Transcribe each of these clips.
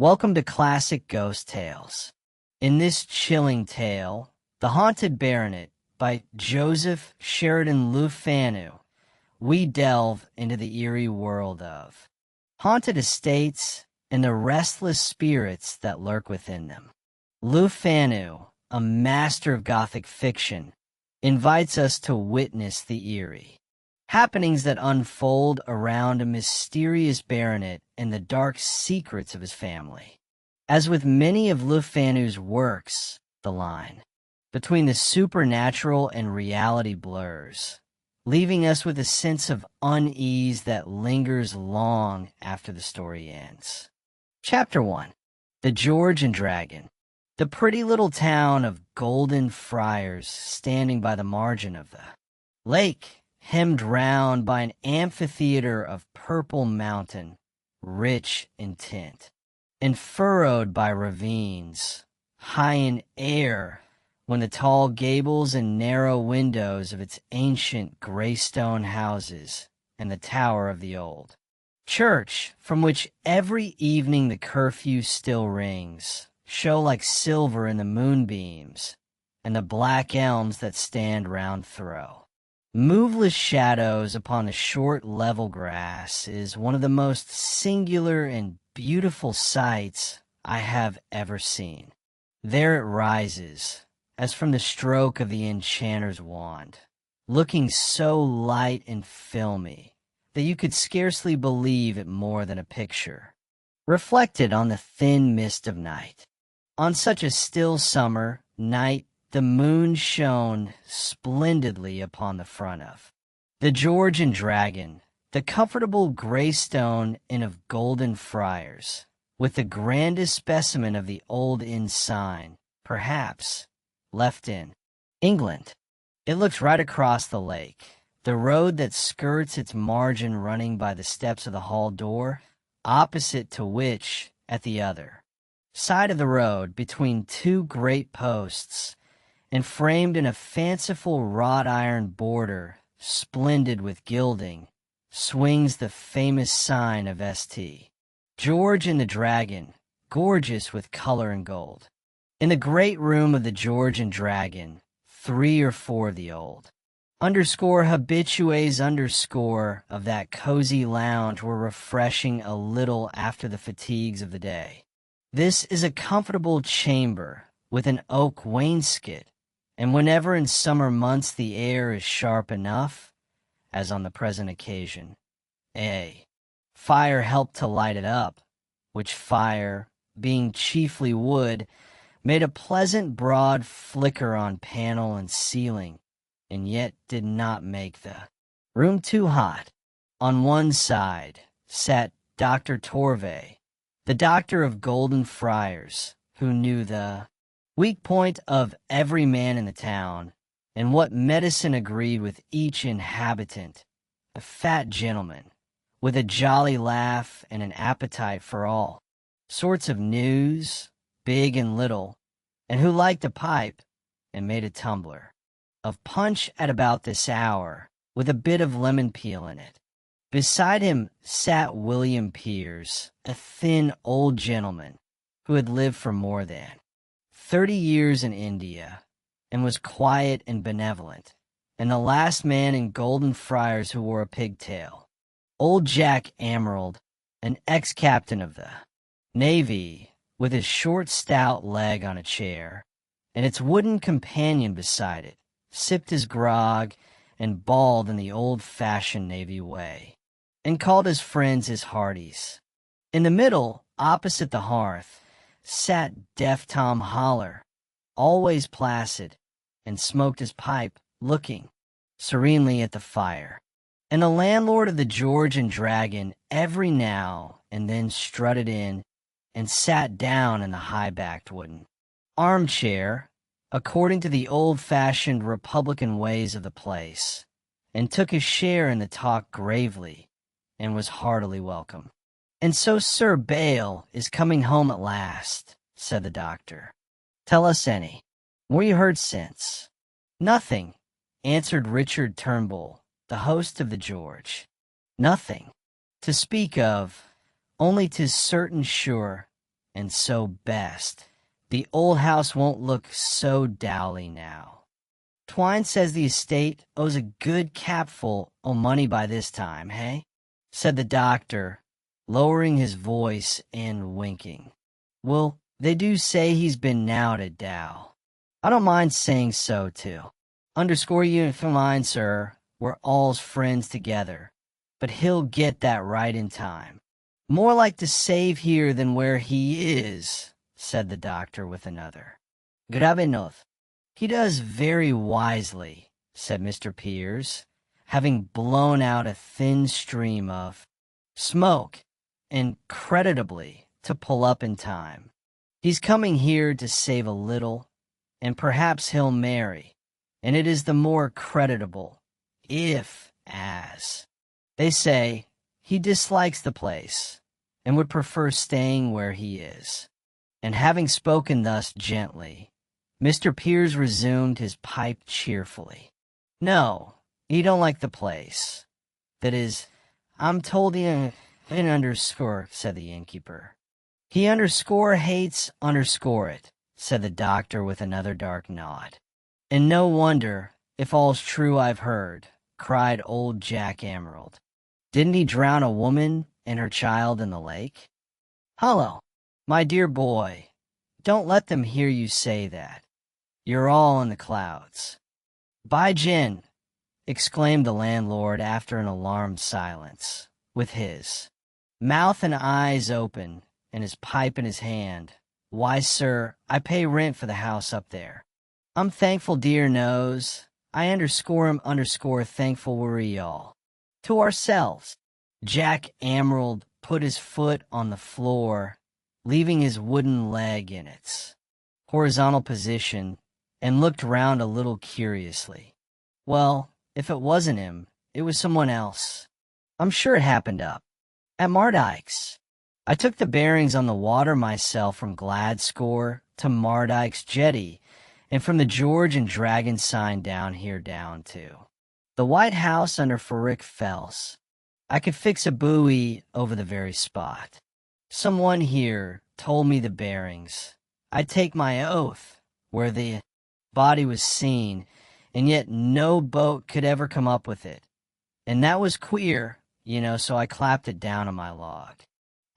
Welcome to Classic Ghost Tales. In this chilling tale, The Haunted Baronet by Joseph Sheridan Le Fanu, we delve into the eerie world of haunted estates and the restless spirits that lurk within them. Le Fanu, a master of Gothic fiction, invites us to witness the eerie happenings that unfold around a mysterious baronet and the dark secrets of his family. As with many of Le Fanu's works, the line between the supernatural and reality blurs, leaving us with a sense of unease that lingers long after the story ends. Chapter 1. The George and Dragon. The pretty little town of Golden Friars, standing by the margin of the lake, hemmed round by an amphitheater of purple mountain, rich in tint, and furrowed by ravines, high in air when the tall gables and narrow windows of its ancient gray stone houses and the tower of the old church, from which every evening the curfew still rings, show like silver in the moonbeams, and the black elms that stand round throw moveless shadows upon the short level grass is one of the most singular and beautiful sights I have ever seen. There it rises, as from the stroke of the enchanter's wand, looking so light and filmy that you could scarcely believe it more than a picture, reflected on the thin mist of night. On such a still summer night, the moon shone splendidly upon the front of the George and Dragon, the comfortable gray stone inn of Golden Friars, with the grandest specimen of the old inn sign, perhaps, left in England. It looks right across the lake, the road that skirts its margin running by the steps of the hall door, opposite to which, at the other side of the road, between two great posts, and framed in a fanciful wrought iron border, splendid with gilding, swings the famous sign of St. George and the Dragon, gorgeous with color and gold. In the great room of the George and Dragon, 3 or 4 of the old habitués of that cozy lounge were refreshing a little after the fatigues of the day. This is a comfortable chamber with an oak wainscot, and whenever in summer months the air is sharp enough, as on the present occasion, a fire helped to light it up, which fire, being chiefly wood, made a pleasant broad flicker on panel and ceiling, and yet did not make the room too hot. On one side sat Dr. Torve, the doctor of Golden Friars, who knew the weak point of every man in the town, and what medicine agreed with each inhabitant, a fat gentleman, with a jolly laugh and an appetite for all sorts of news, big and little, and who liked a pipe, and made a tumbler of punch at about this hour, with a bit of lemon peel in it. Beside him sat William Piers, a thin old gentleman, who had lived for more than 30 years in India, and was quiet and benevolent, and the last man in Golden Friars who wore a pigtail. Old Jack Emerald, an ex-captain of the Navy, with his short stout leg on a chair, and its wooden companion beside it, sipped his grog and bawled in the old-fashioned Navy way, and called his friends his hearties. In the middle, opposite the hearth, sat deaf Tom Holler, always placid, and smoked his pipe, looking serenely at the fire. And the landlord of the George and Dragon every now and then strutted in and sat down in the high-backed wooden armchair, according to the old-fashioned Republican ways of the place, and took his share in the talk gravely, and was heartily welcome. "And so Sir Bale is coming home at last," said the doctor. "Tell us any. What you heard since?" "Nothing," answered Richard Turnbull, the host of the George. "Nothing to speak of, only 'tis certain sure and so best. The old house won't look so dowly now. Twine says the estate owes a good capful o' money by this time, hey? Said the doctor, lowering his voice and winking. Well, they do say he's been nowed at Dow. I don't mind saying so, too. Underscore you if you mind, sir, we're all's friends together. But he'll get that right in time. More like to save here than where he is, said the doctor with another. Grave enough. He does very wisely, said Mr. Piers, having blown out a thin stream of smoke, and creditably to pull up in time. He's coming here to save a little, and perhaps he'll marry, and it is the more creditable, if, as they say, he dislikes the place, and would prefer staying where he is. And having spoken thus gently, Mr. Piers resumed his pipe cheerfully. No, he don't like the place. That is, I'm told he underscore, said the innkeeper. He underscore hates underscore it, said the doctor with another dark nod. And no wonder, if all's true I've heard, cried old Jack Emerald. Didn't he drown a woman and her child in the lake? Hullo, my dear boy, don't let them hear you say that. You're all in the clouds. By gin, exclaimed the landlord after an alarmed silence, with his mouth and eyes open and his pipe in his hand. Why, sir, I pay rent for the house up there. I'm thankful dear knows. I underscore thankful we're all. To ourselves. Jack Emerald put his foot on the floor, leaving his wooden leg in its horizontal position, and looked round a little curiously. Well, if it wasn't him, it was someone else. I'm sure it happened up at Mardyke's. I took the bearings on the water myself from Gladscore to Mardyke's jetty, and from the George and Dragon sign down here down to the White House under Ferrick Fells. I could fix a buoy over the very spot. Someone here told me the bearings. I take my oath, where the body was seen, and yet no boat could ever come up with it. And that was queer, so I clapped it down on my log.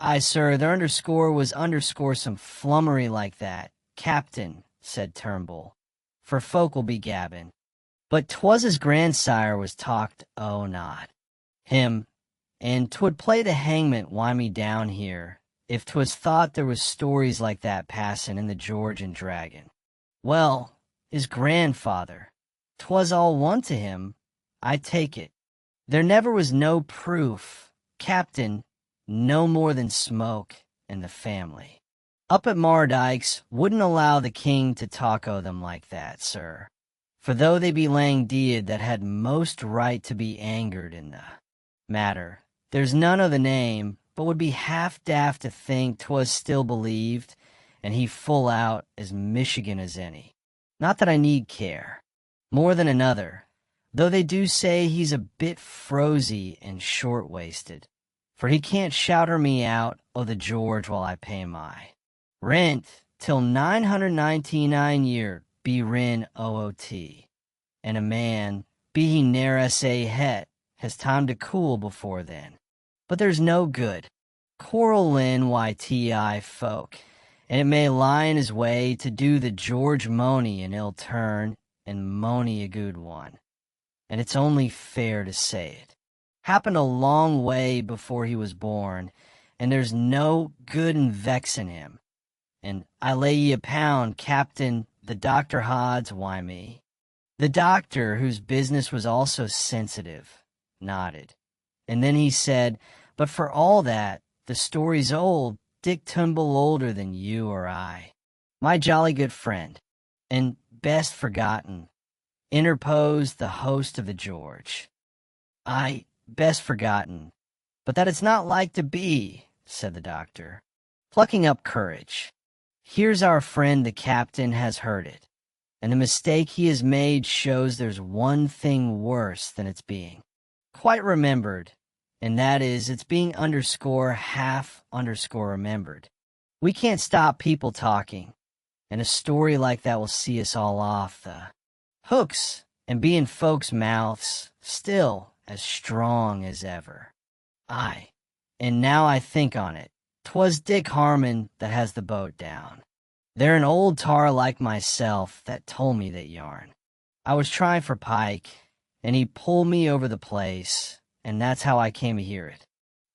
Aye, sir, there was some flummery like that. Captain, said Turnbull, for folk will be gabbin'. But 'twas his grandsire was talked o' not. Him, and 'twould play the hangment why me down here, if 'twas thought there was stories like that passin' in the George and Dragon. Well, his grandfather, 'twas all one to him, I take it. There never was no proof, Captain, no more than smoke in the family. Up at Mardyke's wouldn't allow the king to talk o' them like that, sir. For though they be laying deed that had most right to be angered in the matter, there's none o' the name, but would be half daft to think 'twas still believed, and he full out as Michigan as any. Not that I need care, more than another, though they do say he's a bit frozy and short-waisted, for he can't shouter me out o' the George while I pay my rent till 999 year be rin OOT, and a man, be he ne'er S.A. het, has time to cool before then. But there's no good. Coral Lynn YTI folk, and it may lie in his way to do the George Money an ill turn and Money a good one. And it's only fair to say it. Happened a long way before he was born, and there's no good in vexin' him. And I lay ye a pound, Captain, the Dr. Hodds, why me? The doctor, whose business was also sensitive, nodded. And then he said, but for all that, the story's old, Dick Turnbull older than you or I. My jolly good friend, and best forgotten, interposed the host of the George. I best forgotten, but that it's not like to be, said the doctor, plucking up courage. Here's our friend the captain has heard it, and the mistake he has made shows there's one thing worse than its being quite remembered, and that is its being _half_remembered. We can't stop people talking, and a story like that will see us all off the hooks and be in folks' mouths, still as strong as ever. Aye, and now I think on it, 'twas Dick Harmon that has the boat down. They're an old tar like myself that told me that yarn. I was trying for pike, and he pulled me over the place, and that's how I came to hear it.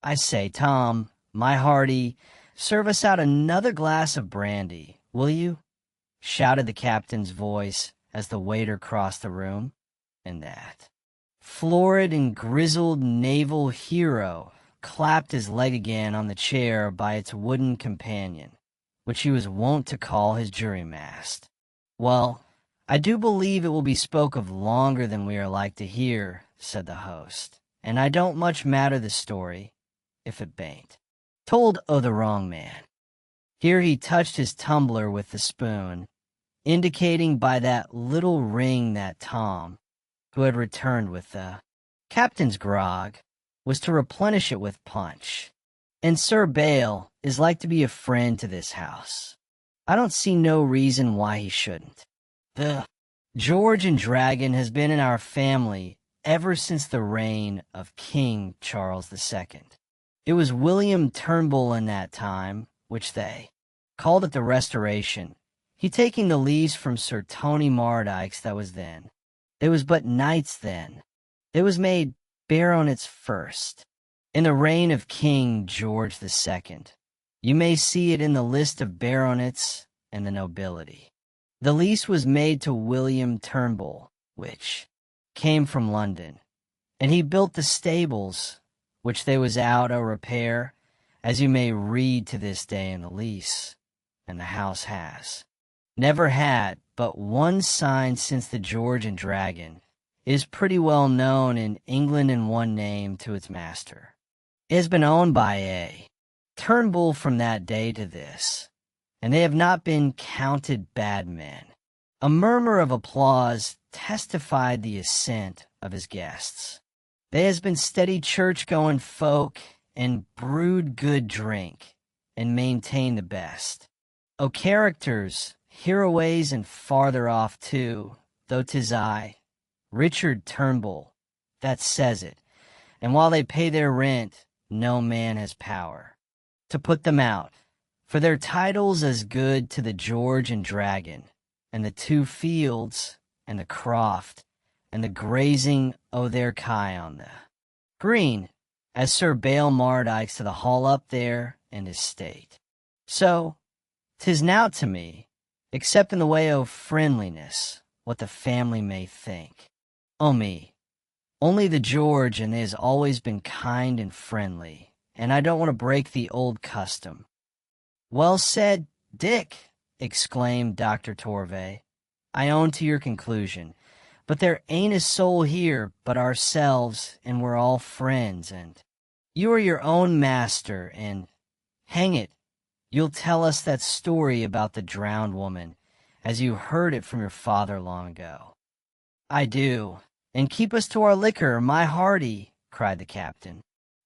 I say, Tom, my hearty, serve us out another glass of brandy, will you? Shouted the captain's voice as the waiter crossed the room, and that florid and grizzled naval hero clapped his leg again on the chair by its wooden companion, which he was wont to call his jury-mast. Well, I do believe it will be spoke of longer than we are like to hear, said the host, and I don't much matter the story, if it bain't told o' the wrong man. Here he touched his tumbler with the spoon, indicating by that little ring that Tom, who had returned with the captain's grog, was to replenish it with punch. And Sir Bale is like to be a friend to this house. I don't see no reason why he shouldn't. The George and Dragon has been in our family ever since the reign of King Charles II. It was William Turnbull in that time, which they called it the Restoration, he taking the leaves from Sir Tony Mardyke's that was then. It was but knights then. It was made baronets first. In the reign of King George II, you may see it in the list of baronets and the nobility. The lease was made to William Turnbull, which came from London, and he built the stables, which they was out o' repair, as you may read to this day in the lease, and the house has never had but one sign since the George and Dragon. It is pretty well known in England in one name to its master. It has been owned by a Turnbull from that day to this, and they have not been counted bad men. A murmur of applause testified the assent of his guests. They has been steady church-going folk, and brewed good drink, and maintained the best. O characters, hereaways and farther off too, though 'tis I, Richard Turnbull, that says it, and while they pay their rent, no man has power to put them out, for their title's as good to the George and Dragon, and the 2 fields, and the croft, and the grazing o' their kye on the green, as Sir Bale Mardyke's to the hall up there and his state. So, 'tis now to me, except in the way o' friendliness, what the family may think. O me, only the George and they has always been kind and friendly, and I don't want to break the old custom. Well said, Dick, exclaimed Dr. Torvay. I own to your conclusion. But there ain't a soul here but ourselves, and we're all friends, and you are your own master, and, hang it, you'll tell us that story about the drowned woman, as you heard it from your father long ago. I do, and keep us to our liquor, my hearty, cried the captain.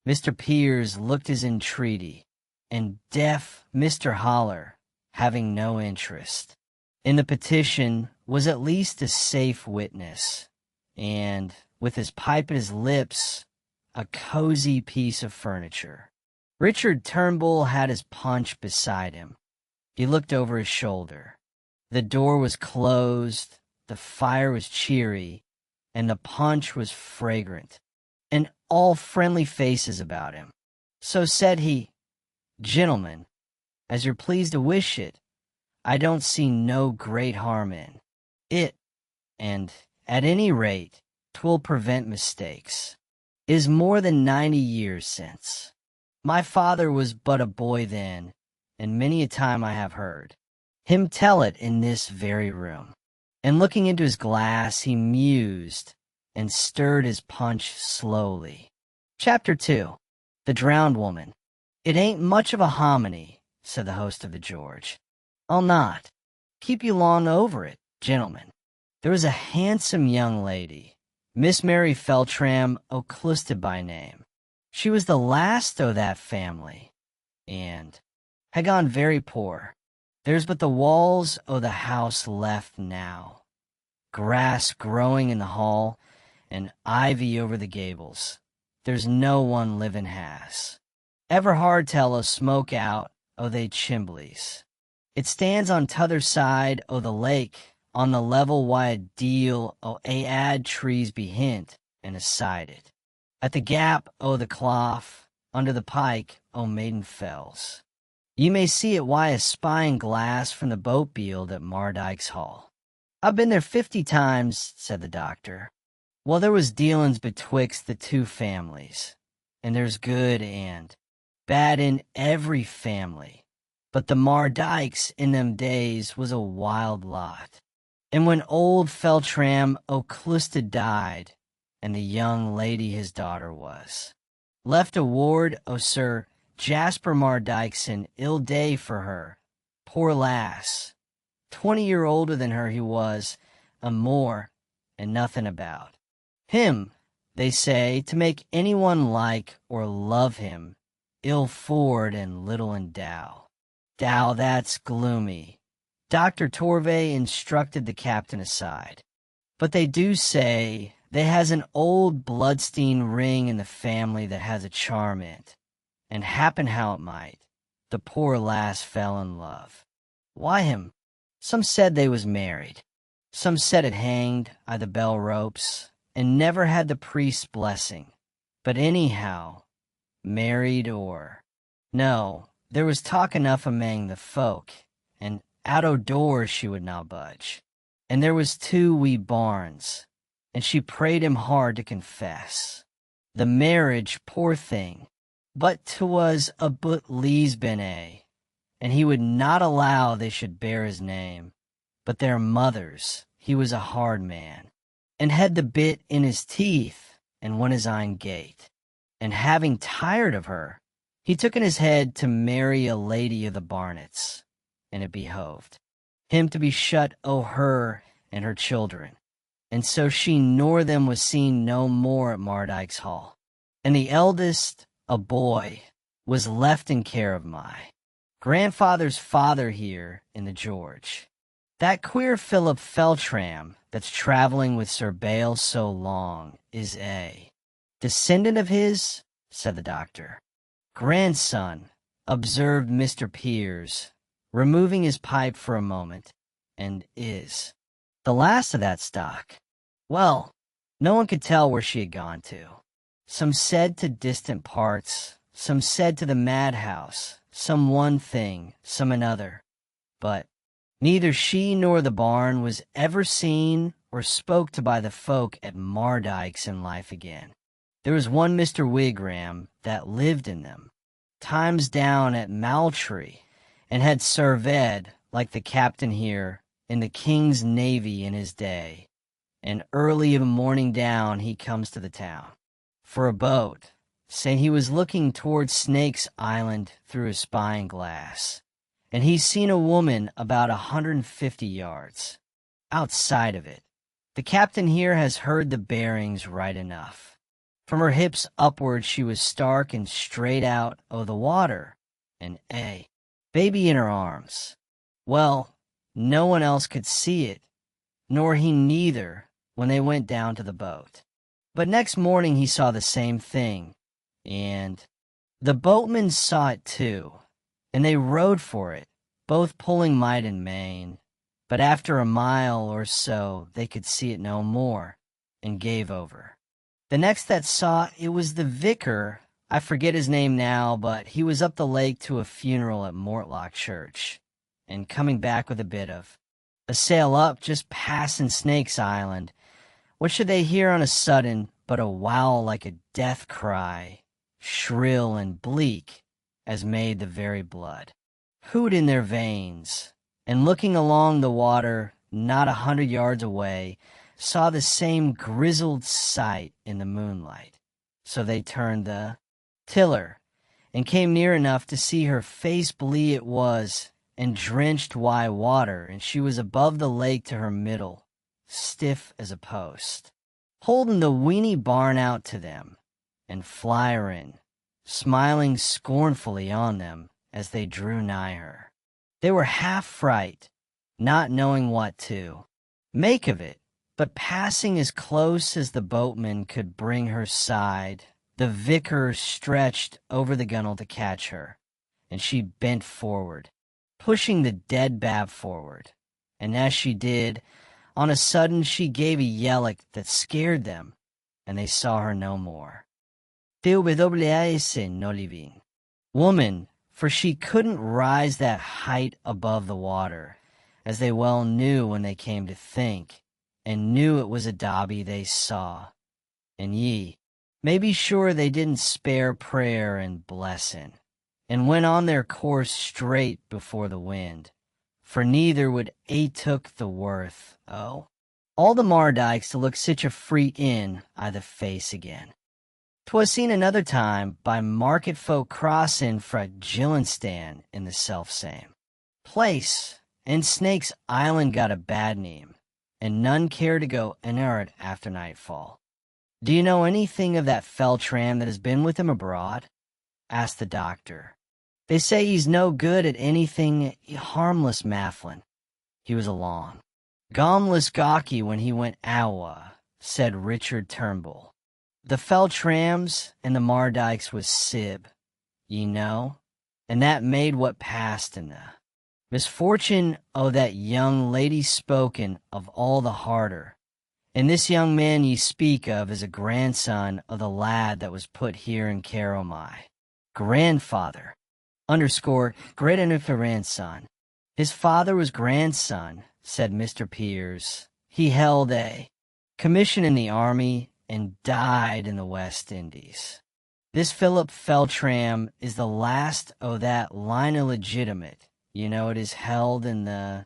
Mr. Piers looked his entreaty, and deaf Mr. Holler, having no interest in the petition, was at least a safe witness, and, with his pipe at his lips, a cozy piece of furniture. Richard Turnbull had his punch beside him. He looked over his shoulder. The door was closed, the fire was cheery, and the punch was fragrant, and all friendly faces about him. So said he, Gentlemen, as you're pleased to wish it, I don't see no great harm in it, and, at any rate, 'twill prevent mistakes. It is more than 90 years since. My father was but a boy then, and many a time I have heard him tell it in this very room. And looking into his glass, he mused, and stirred his punch slowly. Chapter 2. The Drowned Woman. It ain't much of a hominy, said the host of the George. I'll not keep you long over it, gentlemen. There was a handsome young lady, Miss Mary Feltram O'Clusted by name. She was the last o' that family, and had gone very poor. There's but the walls o' the house left now, grass growing in the hall, and ivy over the gables. There's no one living has. Everhard tell o' smoke out o' they chimblies. It stands on t'other side o' the lake, on the level why a deal o' aad trees be hint and aside it. At the gap o' the clough, under the pike o' Maiden Fells. You may see it why a spying glass from the boat bield at Mardyke's Hall. I've been there 50 times, said the doctor. Well, there was dealin's betwixt the two families, and there's good and bad in every family. But the Mardykes in them days was a wild lot. And when old Feltram O'Clusta died, and the young lady his daughter was, left a ward o' Sir Jasper Mardykeson ill day for her, poor lass. 20 year older than her he was, a more, and nothing about. Him, they say, to make anyone like or love him, ill forward and little endow. Dow, that's gloomy. Dr. Torvay instructed the captain aside. But they do say they has an old bloodstein ring in the family that has a charm in't, and happen how it might, the poor lass fell in love. Why him? Some said they was married. Some said it hanged i' the bell ropes, and never had the priest's blessing. But anyhow, married or no, there was talk enough amang the folk, and out o' doors she would not budge. And there was 2 wee barns, and she prayed him hard to confess. The marriage, poor thing, but 'twas a but Leesbene, and he would not allow they should bear his name. But their mothers, he was a hard man, and had the bit in his teeth, and won his own gate. And having tired of her, he took in his head to marry a lady of the Baronets, and it behoved him to be shut o' her and her children. And so she nor them was seen no more at Mardyke's Hall. And the eldest, a boy, was left in care of my grandfather's father here in the George. That queer Philip Feltram that's traveling with Sir Bale so long is a descendant of his, said the doctor. Grandson, observed Mr. Piers, removing his pipe for a moment, and is the last of that stock. Well, no one could tell where she had gone to. Some said to distant parts, some said to the madhouse, some one thing, some another. But neither she nor the barn was ever seen or spoke to by the folk at Mardyke's in life again. There was one Mr. Wigram that lived in them, times down at Maltree, and had served, like the captain here, in the King's Navy in his day. And early of a morning down he comes to the town for a boat, saying he was looking towards Snake's Island through his spying glass, and he's seen a woman about 150 yards outside of it. The captain here has heard the bearings right enough. From her hips upward she was stark and straight out o' the water, and baby in her arms. Well, no one else could see it, nor he neither, when they went down to the boat. But next morning he saw the same thing, and the boatmen saw it too, and they rowed for it, both pulling might and main. But after a mile or so they could see it no more, and gave over. The next that saw it was the vicar. I forget his name now, but he was up the lake to a funeral at Mortlock Church, and coming back with a bit of a sail up just passing Snake's Island. What should they hear on a sudden but a wail like a death cry, shrill and bleak as made the very blood hoot in their veins, and looking along the water not 100 yards away, saw the same grizzled sight in the moonlight. So they turned the tiller, and came near enough to see her face blee it was, and drenched wi' water, and she was above the lake to her middle, stiff as a post, holding the weeny barn out to them, and Flyerin, smiling scornfully on them, as they drew nigh her. They were half fright, not knowing what to make of it, but passing as close as the boatman could bring her side, the vicar stretched over the gunwale to catch her, and she bent forward, pushing the dead Bab forward. And as she did, on a sudden she gave a yell that scared them, and they saw her no more. TWAS Noliving. Woman, for she couldn't rise that height above the water, as they well knew when they came to think, and knew it was a Dobby they saw. And ye may be sure they didn't spare prayer and blessing, and went on their course straight before the wind, for neither would took the worth, all the Mardikes to look sich a freak in the face again. 'Twas seen another time by market folk crossin' fra Gillinstan in the self-same place, and Snake's Island got a bad name, and none care to go near it after nightfall. Do you know anything of that fell tram that has been with him abroad? Asked the doctor. They say he's no good at anything harmless, Mafflin. He was along. Gomless gawky when he went awa, said Richard Turnbull. The fell trams and the Mardikes was Sib, ye know, and that made what passed in the misfortune o' that young lady spoken of all the harder. And this young man ye speak of is a grandson of the lad that was put here in care o' my grandfather, underscore great-grandson. His father was grandson, said Mr. Piers. He held a commission in the army and died in the West Indies. This Philip Feltram is the last o' that line illegitimate. You know, it is held in the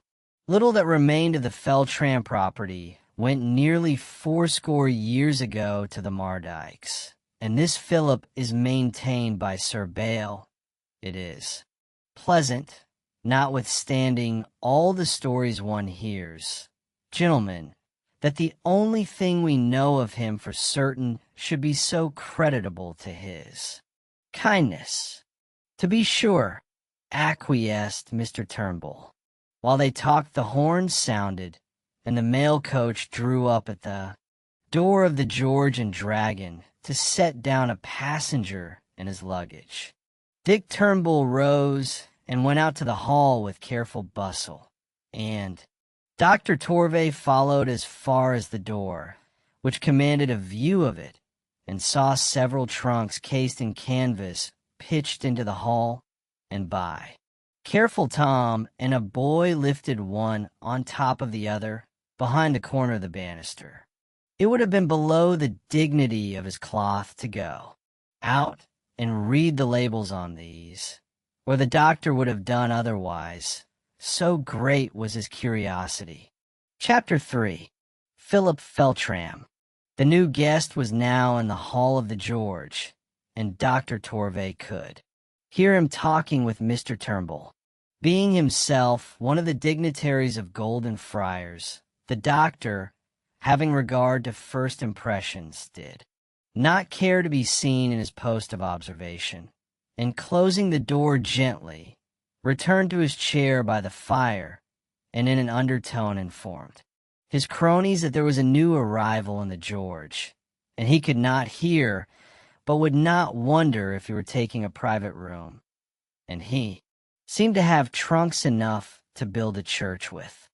little that remained of the Feltram property went nearly 80 years ago to the Mardikes, and this Philip is maintained by Sir Bale. It is pleasant, notwithstanding all the stories one hears, gentlemen, that the only thing we know of him for certain should be so creditable to his kindness. To be sure, acquiesced Mr. Turnbull. While they talked, the horns sounded, and the mail coach drew up at the door of the George and Dragon to set down a passenger and his luggage. Dick Turnbull rose and went out to the hall with careful bustle, and Dr. Torvey followed as far as the door, which commanded a view of it, and saw several trunks cased in canvas pitched into the hall, and by careful Tom and a boy lifted one on top of the other behind the corner of the banister. It would have been below the dignity of his cloth to go out and read the labels on these, or the doctor would have done otherwise, so great was his curiosity. Chapter 3. Philip Feltram. The new guest was now in the hall of the George, and Dr. Torvey could hear him talking with Mr. Turnbull. Being himself one of the dignitaries of Golden Friars, the doctor, having regard to first impressions, did not care to be seen in his post of observation, and closing the door gently, returned to his chair by the fire, and in an undertone informed his cronies that there was a new arrival in the George, and he could not hear, but would not wonder if he were taking a private room, and he seemed to have trunks enough to build a church with.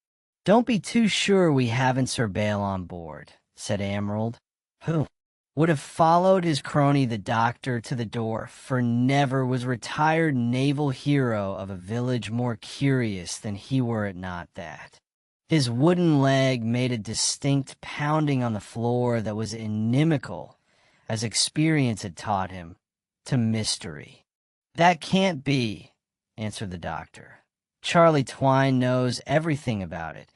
Don't be too sure we haven't Sir Bale on board, said Emerald, who would have followed his crony the doctor to the door, for never was retired naval hero of a village more curious than he were it not that. His wooden leg made a distinct pounding on the floor that was inimical, as experience had taught him, to mystery. That can't be, answered the doctor. Charlie Twine knows everything about it,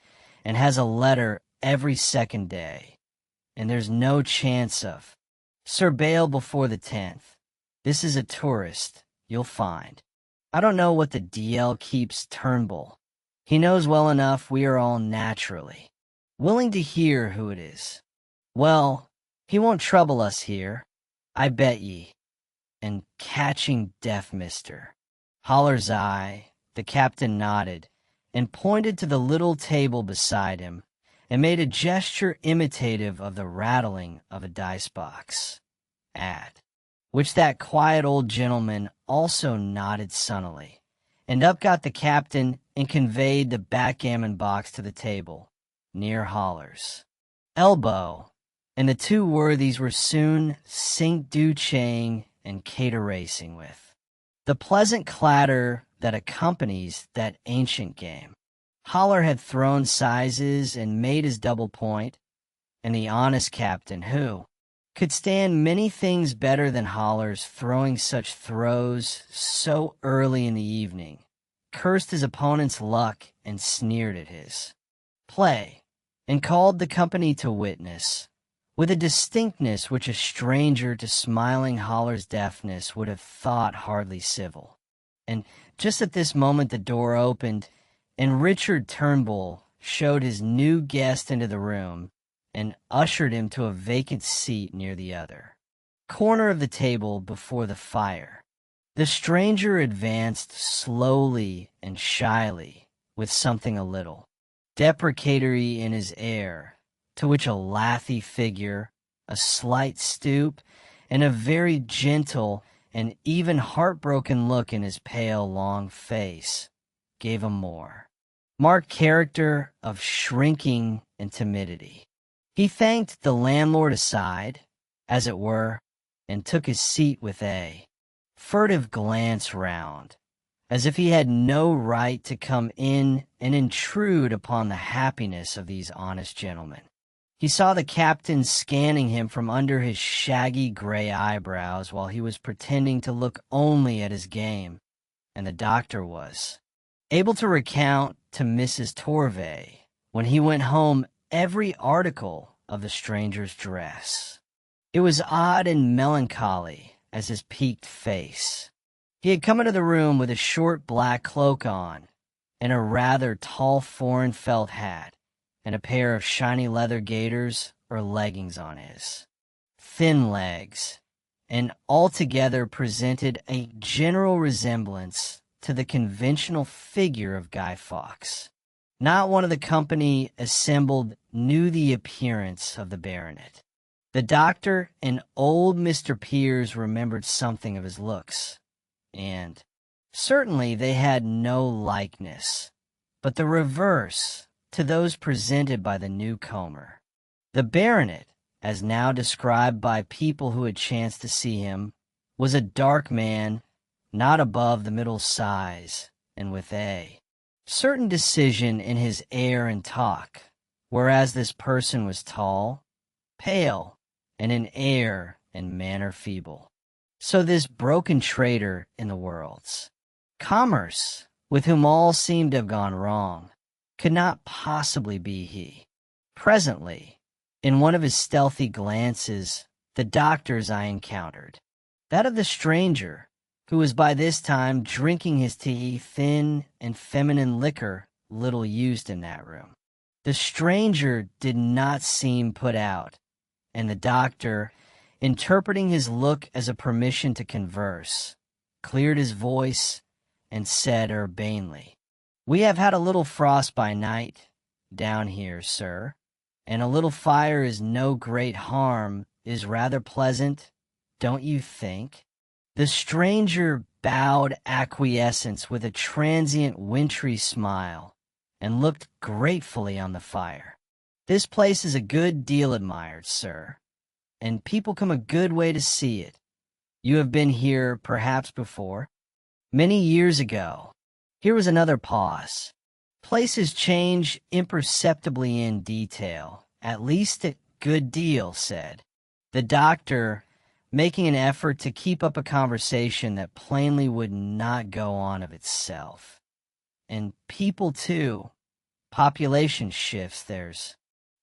and has a letter every second day, and there's no chance of Sir Bale before the 10th. This is a tourist, you'll find. I don't know what the DL keeps Turnbull. He knows well enough we are all naturally willing to hear who it is. Well, he won't trouble us here, I bet ye. And catching deaf, mister. Holler's eye, the captain nodded and pointed to the little table beside him and made a gesture imitative of the rattling of a dice box, at which that quiet old gentleman also nodded sunnily, and up got the captain and conveyed the backgammon box to the table, near Holler's elbow, and the two worthies were soon cinque-du-chaying and cater-racing with the pleasant clatter that accompanies that ancient game. Holler had thrown sizes and made his double point, and the honest captain, who could stand many things better than Holler's throwing such throws so early in the evening, cursed his opponent's luck and sneered at his play, and called the company to witness, with a distinctness which a stranger to smiling Holler's deafness would have thought hardly civil. And just at this moment the door opened, and Richard Turnbull showed his new guest into the room and ushered him to a vacant seat near the other corner of the table before the fire. The stranger advanced slowly and shyly, with something a little deprecatory in his air, to which a lathy figure, a slight stoop, and a very gentle and even heartbroken look in his pale, long face gave a more marked character of shrinking and timidity. He thanked the landlord aside, as it were, and took his seat with a furtive glance round, as if he had no right to come in and intrude upon the happiness of these honest gentlemen. He saw the captain scanning him from under his shaggy gray eyebrows while he was pretending to look only at his game, and the doctor was able to recount to Mrs. Torvey, when he went home, every article of the stranger's dress. It was odd and melancholy as his peaked face. He had come into the room with a short black cloak on, and a rather tall foreign felt hat, and a pair of shiny leather gaiters or leggings on his thin legs, and altogether presented a general resemblance to the conventional figure of Guy Fawkes. Not one of the company assembled knew the appearance of the baronet. The doctor and old Mr. Piers remembered something of his looks, and certainly they had no likeness, but the reverse to those presented by the newcomer. The baronet, as now described by people who had chanced to see him, was a dark man, not above the middle size, and with a certain decision in his air and talk, whereas this person was tall, pale, and in air and manner feeble. So this broken trader in the world's commerce, with whom all seemed to have gone wrong, could not possibly be he. Presently, in one of his stealthy glances, the doctor's eye encountered that of the stranger, who was by this time drinking his tea, thin and feminine liquor little used in that room. The stranger did not seem put out, and the doctor, interpreting his look as a permission to converse, cleared his voice and said urbanely, "We have had a little frost by night down here, sir, and a little fire is no great harm, is rather pleasant, don't you think?" The stranger bowed acquiescence with a transient wintry smile and looked gratefully on the fire. "This place is a good deal admired, sir, and people come a good way to see it. You have been here perhaps before?" "Many years ago." Here was another pause. "Places change imperceptibly in detail, at least a good deal," said the doctor, making an effort to keep up a conversation that plainly would not go on of itself. "And people, too. Population shifts. There's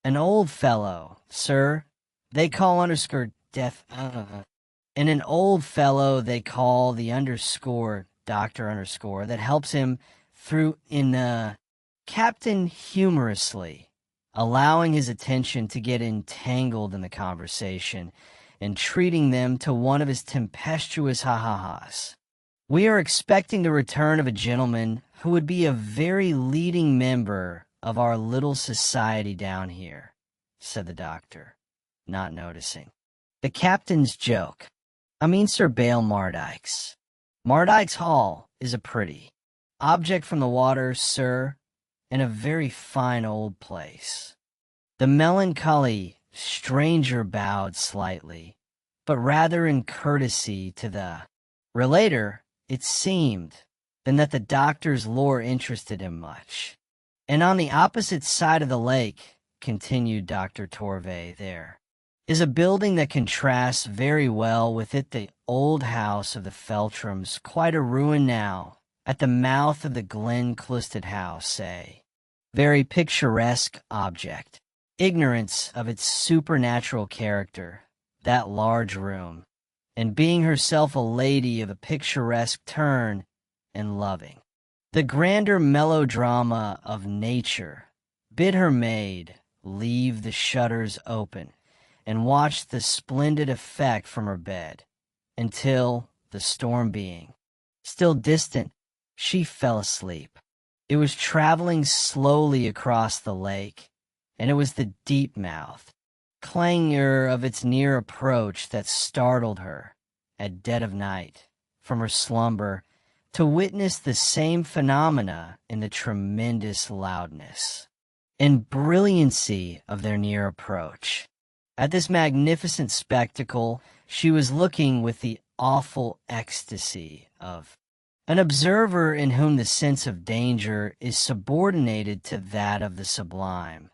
an old fellow, sir, they call underscore death, and an old fellow they call the underscore doctor underscore that helps him through in Captain humorously, allowing his attention to get entangled in the conversation, and treating them to one of his tempestuous ha-ha-has. We are expecting the return of a gentleman who would be a very leading member of our little society down here," said the doctor, not noticing. "The captain's joke. I mean Sir Bale Mardyke's. Mardyke's Hall is a pretty object from the water, sir, and a very fine old place." The melancholy stranger bowed slightly, but rather in courtesy to the relator. It seemed then that the doctor's lore interested him much. "And on the opposite side of the lake," continued Dr. Torvay, "there is a building that contrasts very well with it, the old house of the Feltrams, quite a ruin now, at the mouth of the Glen-clusted house, a very picturesque object. Ignorance of its supernatural character, that large room, and being herself a lady of a picturesque turn, and loving the grander melodrama of nature, bid her maid leave the shutters open, and watch the splendid effect from her bed, until, the storm being still distant, she fell asleep. It was traveling slowly across the lake, and it was the deep-mouthed clangor of its near approach that startled her, at dead of night, from her slumber, to witness the same phenomena in the tremendous loudness and brilliancy of their near approach. At this magnificent spectacle she was looking with the awful ecstasy of an observer in whom the sense of danger is subordinated to that of the sublime,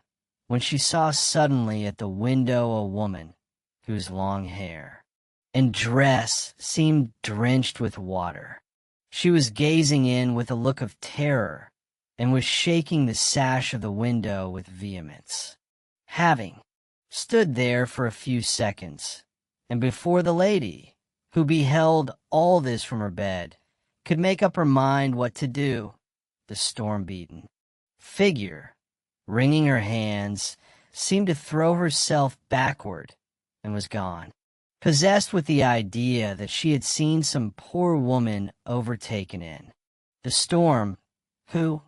when she saw suddenly at the window a woman whose long hair and dress seemed drenched with water. She was gazing in with a look of terror, and was shaking the sash of the window with vehemence. Having stood there for a few seconds, and before the lady, who beheld all this from her bed, could make up her mind what to do, the storm-beaten figure, wringing her hands, seemed to throw herself backward and was gone, possessed with the idea that she had seen some poor woman overtaken in the storm, who,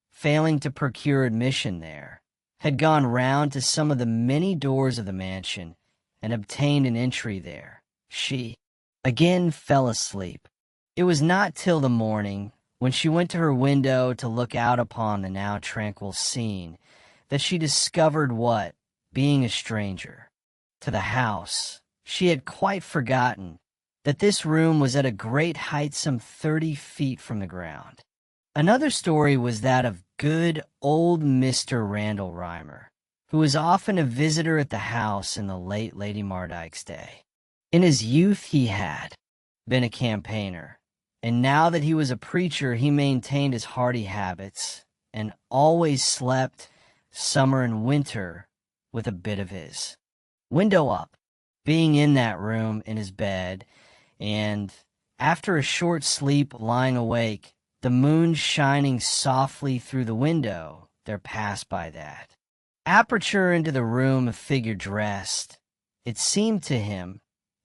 failing to procure admission there, had gone round to some of the many doors of the mansion and obtained an entry there. She again fell asleep. It was not till the morning, when she went to her window to look out upon the now tranquil scene, that she discovered what, being a stranger to the house, she had quite forgotten that this room was at a great height, some 30 feet from the ground. Another story was that of good old Mr. Randall Rymer, who was often a visitor at the house in the late Lady Mardyke's day. In his youth he had been a campaigner, and now that he was a preacher he maintained his hardy habits, and always slept, summer and winter, with a bit of his window up, being in that room in his bed, and, after a short sleep lying awake, the moon shining softly through the window, there passed by that aperture into the room a figure dressed, it seemed to him,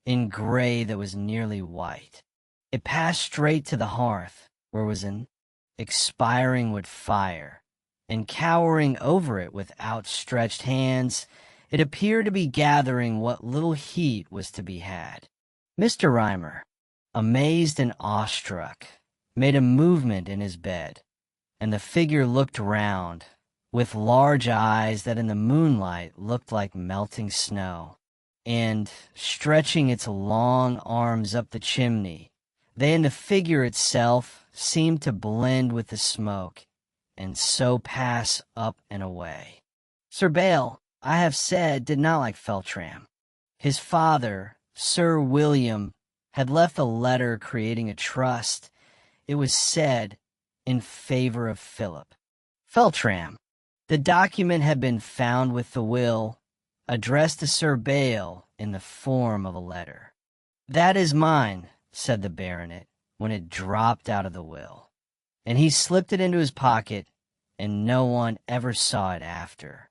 in gray that was nearly white. It passed straight to the hearth, where was an expiring wood fire, and cowering over it with outstretched hands, it appeared to be gathering what little heat was to be had. Mr. Rymer, amazed and awestruck, made a movement in his bed, and the figure looked round, with large eyes that in the moonlight looked like melting snow, and, stretching its long arms up the chimney, they and the figure itself seemed to blend with the smoke, and so pass up and away. Sir Bale, I have said, did not like Feltram. His father, Sir William, had left a letter creating a trust, it was said, in favor of Philip. Feltram. The document had been found with the will, addressed to Sir Bale in the form of a letter. "That is mine," said the baronet, when it dropped out of the will, and he slipped it into his pocket, and no one ever saw it after.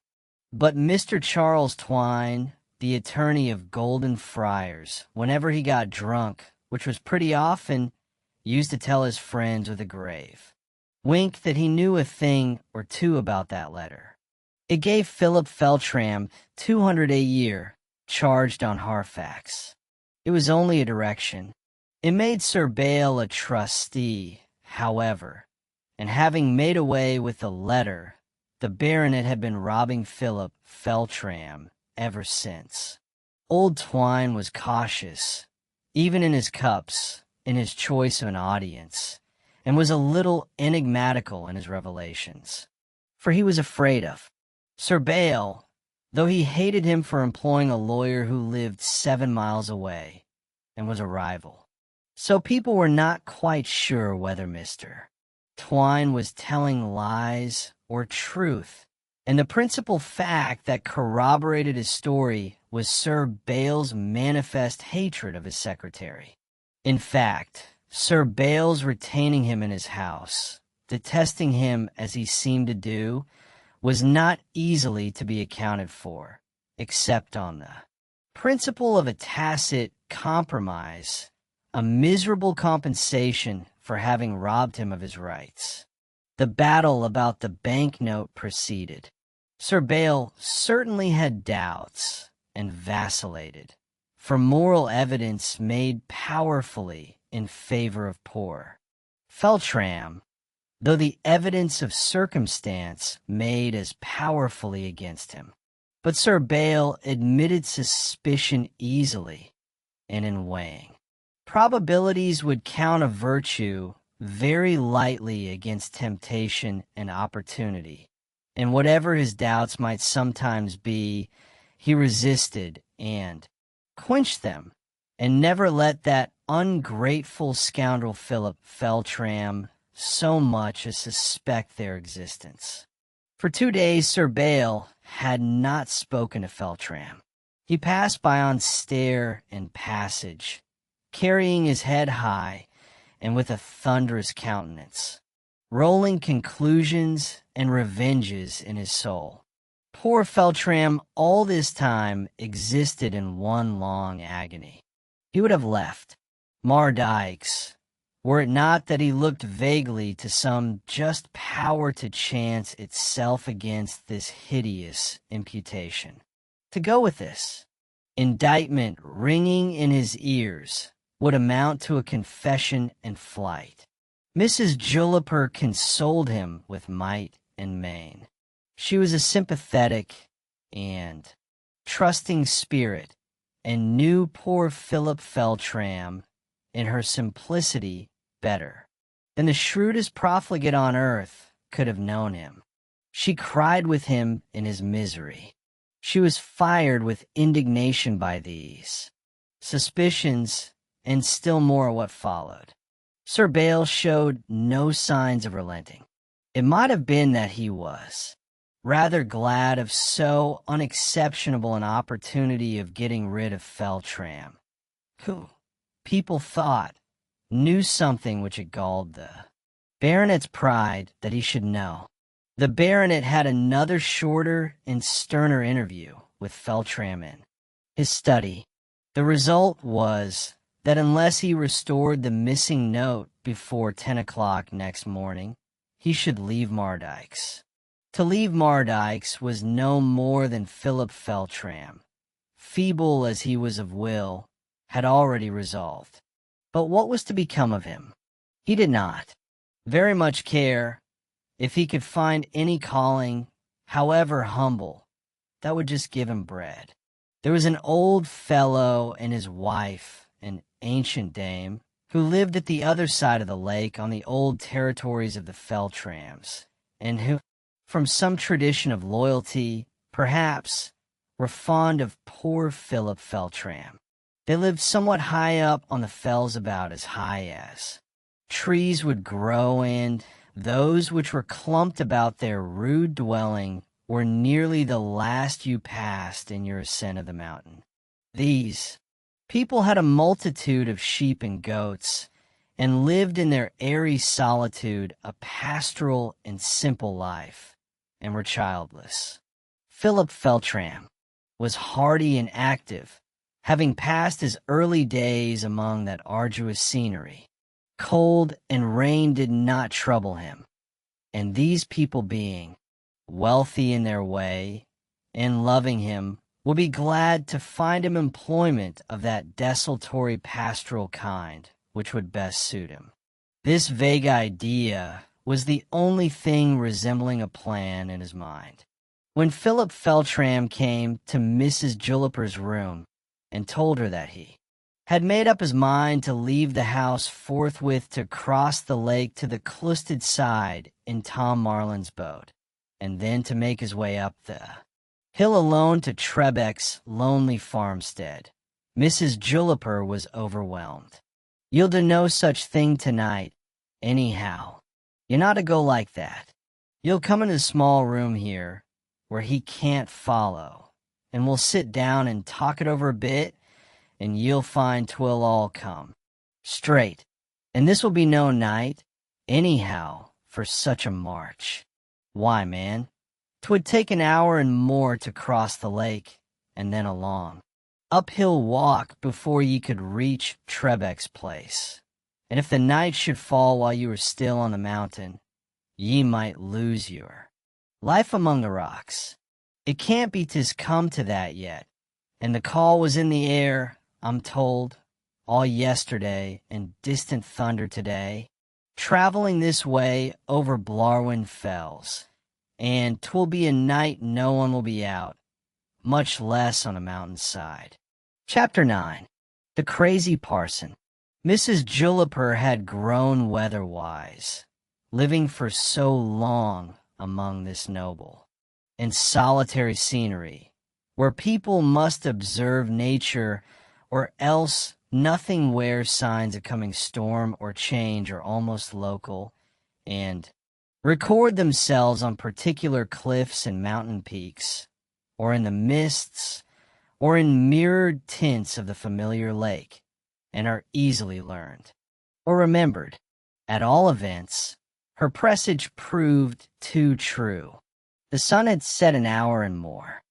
But Mr. Charles Twine, the attorney of Golden Friars, whenever he got drunk, which was pretty often, used to tell his friends with a grave wink that he knew a thing or two about that letter. It gave Philip Feltram 200 a year, charged on Harfax. It was only a direction. It made Sir Bael a trustee, however, and having made away with the letter, the baronet had been robbing Philip Feltram ever since. Old Twine was cautious, even in his cups, in his choice of an audience, and was a little enigmatical in his revelations. For he was afraid of Sir Bael, though he hated him for employing a lawyer who lived 7 miles away and was a rival. So people were not quite sure whether Mr. Twine was telling lies or truth, and the principal fact that corroborated his story was Sir Bael's manifest hatred of his secretary. In fact, Sir Bael's retaining him in his house, detesting him as he seemed to do, was not easily to be accounted for, except on the principle of a tacit compromise, a miserable compensation for having robbed him of his rights. The battle about the banknote proceeded. Sir Bael certainly had doubts and vacillated, for moral evidence made powerfully in favor of poor Feltram, though the evidence of circumstance made as powerfully against him. But Sir Bael admitted suspicion easily, and in weighing probabilities would count a virtue very lightly against temptation and opportunity, and whatever his doubts might sometimes be, he resisted and quenched them, and never let that ungrateful scoundrel Philip Feltram so much as suspect their existence. For 2 days Sir Bael had not spoken to Feltram. He passed by on stair and passage, carrying his head high and with a thunderous countenance, rolling conclusions and revenges in his soul. Poor Feltram all this time existed in one long agony. He would have left Mardyke's, were it not that he looked vaguely to some just power to chance itself against this hideous imputation. To go with this indictment ringing in his ears would amount to a confession and flight. Mrs. Juniper consoled him with might and main. She was a sympathetic and trusting spirit, and knew poor Philip Feltram in her simplicity better than the shrewdest profligate on earth could have known him. She cried with him in his misery. She was fired with indignation by these suspicions, and still more what followed. Sir Bael showed no signs of relenting. It might have been that he was rather glad of so unexceptionable an opportunity of getting rid of Feltram, who, people thought, knew something which it galled the baronet's pride that he should know. The baronet had another shorter and sterner interview with Feltram in his study. The result was that unless he restored the missing note before 10 o'clock next morning, he should leave Mardyke's. To leave Mardyke's was no more than Philip Feltram, feeble as he was of will, had already resolved. But what was to become of him? He did not very much care if he could find any calling, however humble, that would just give him bread. There was an old fellow and his wife, an ancient dame, who lived at the other side of the lake on the old territories of the Feltrams, and who, from some tradition of loyalty, perhaps, were fond of poor Philip Feltram. They lived somewhat high up on the fells, about as high as trees would grow, and those which were clumped about their rude dwelling were nearly the last you passed in your ascent of the mountain. These people had a multitude of sheep and goats, and lived in their airy solitude a pastoral and simple life, and were childless. Philip Feltram was hardy and active, having passed his early days among that arduous scenery, Cold and rain did not trouble him, and these people being wealthy in their way and loving him will be glad to find him employment of that desultory pastoral kind which would best suit him. This vague idea was the only thing resembling a plan in his mind. When Philip Feltram came to Mrs. Julliper's room and told her that he had made up his mind to leave the house forthwith to cross the lake to the clusted side in Tom Marlin's boat, and then to make his way up the hill alone to Trebek's lonely farmstead, Mrs. Julliper was overwhelmed. "You'll do no such thing tonight, anyhow. You're not to go like that. You'll come in a small room here, where he can't follow, and we'll sit down and talk it over a bit, and you'll find 'twill all come straight. And this will be no night, anyhow, for such a march. Why, man, 'twould take an hour and more to cross the lake, and then a long uphill walk before ye could reach Trebek's place. And if the night should fall while you were still on the mountain, ye might lose your life among the rocks. It can't be 'tis come to that yet, and the call was in the air, I'm told, all yesterday and distant thunder today, traveling this way over Blarwin Fells, and 'twill be a night no one will be out, much less on a mountainside." Chapter 9. The Crazy Parson. Mrs. Julliper had grown weather-wise, living for so long among this noble and solitary scenery, where people must observe nature, or else nothing wears signs of coming storm or change are almost local, and record themselves on particular cliffs and mountain peaks, or in the mists, or in mirrored tints of the familiar lake, and are easily learned, or remembered. At all events, her presage proved too true. The sun had set an hour and more.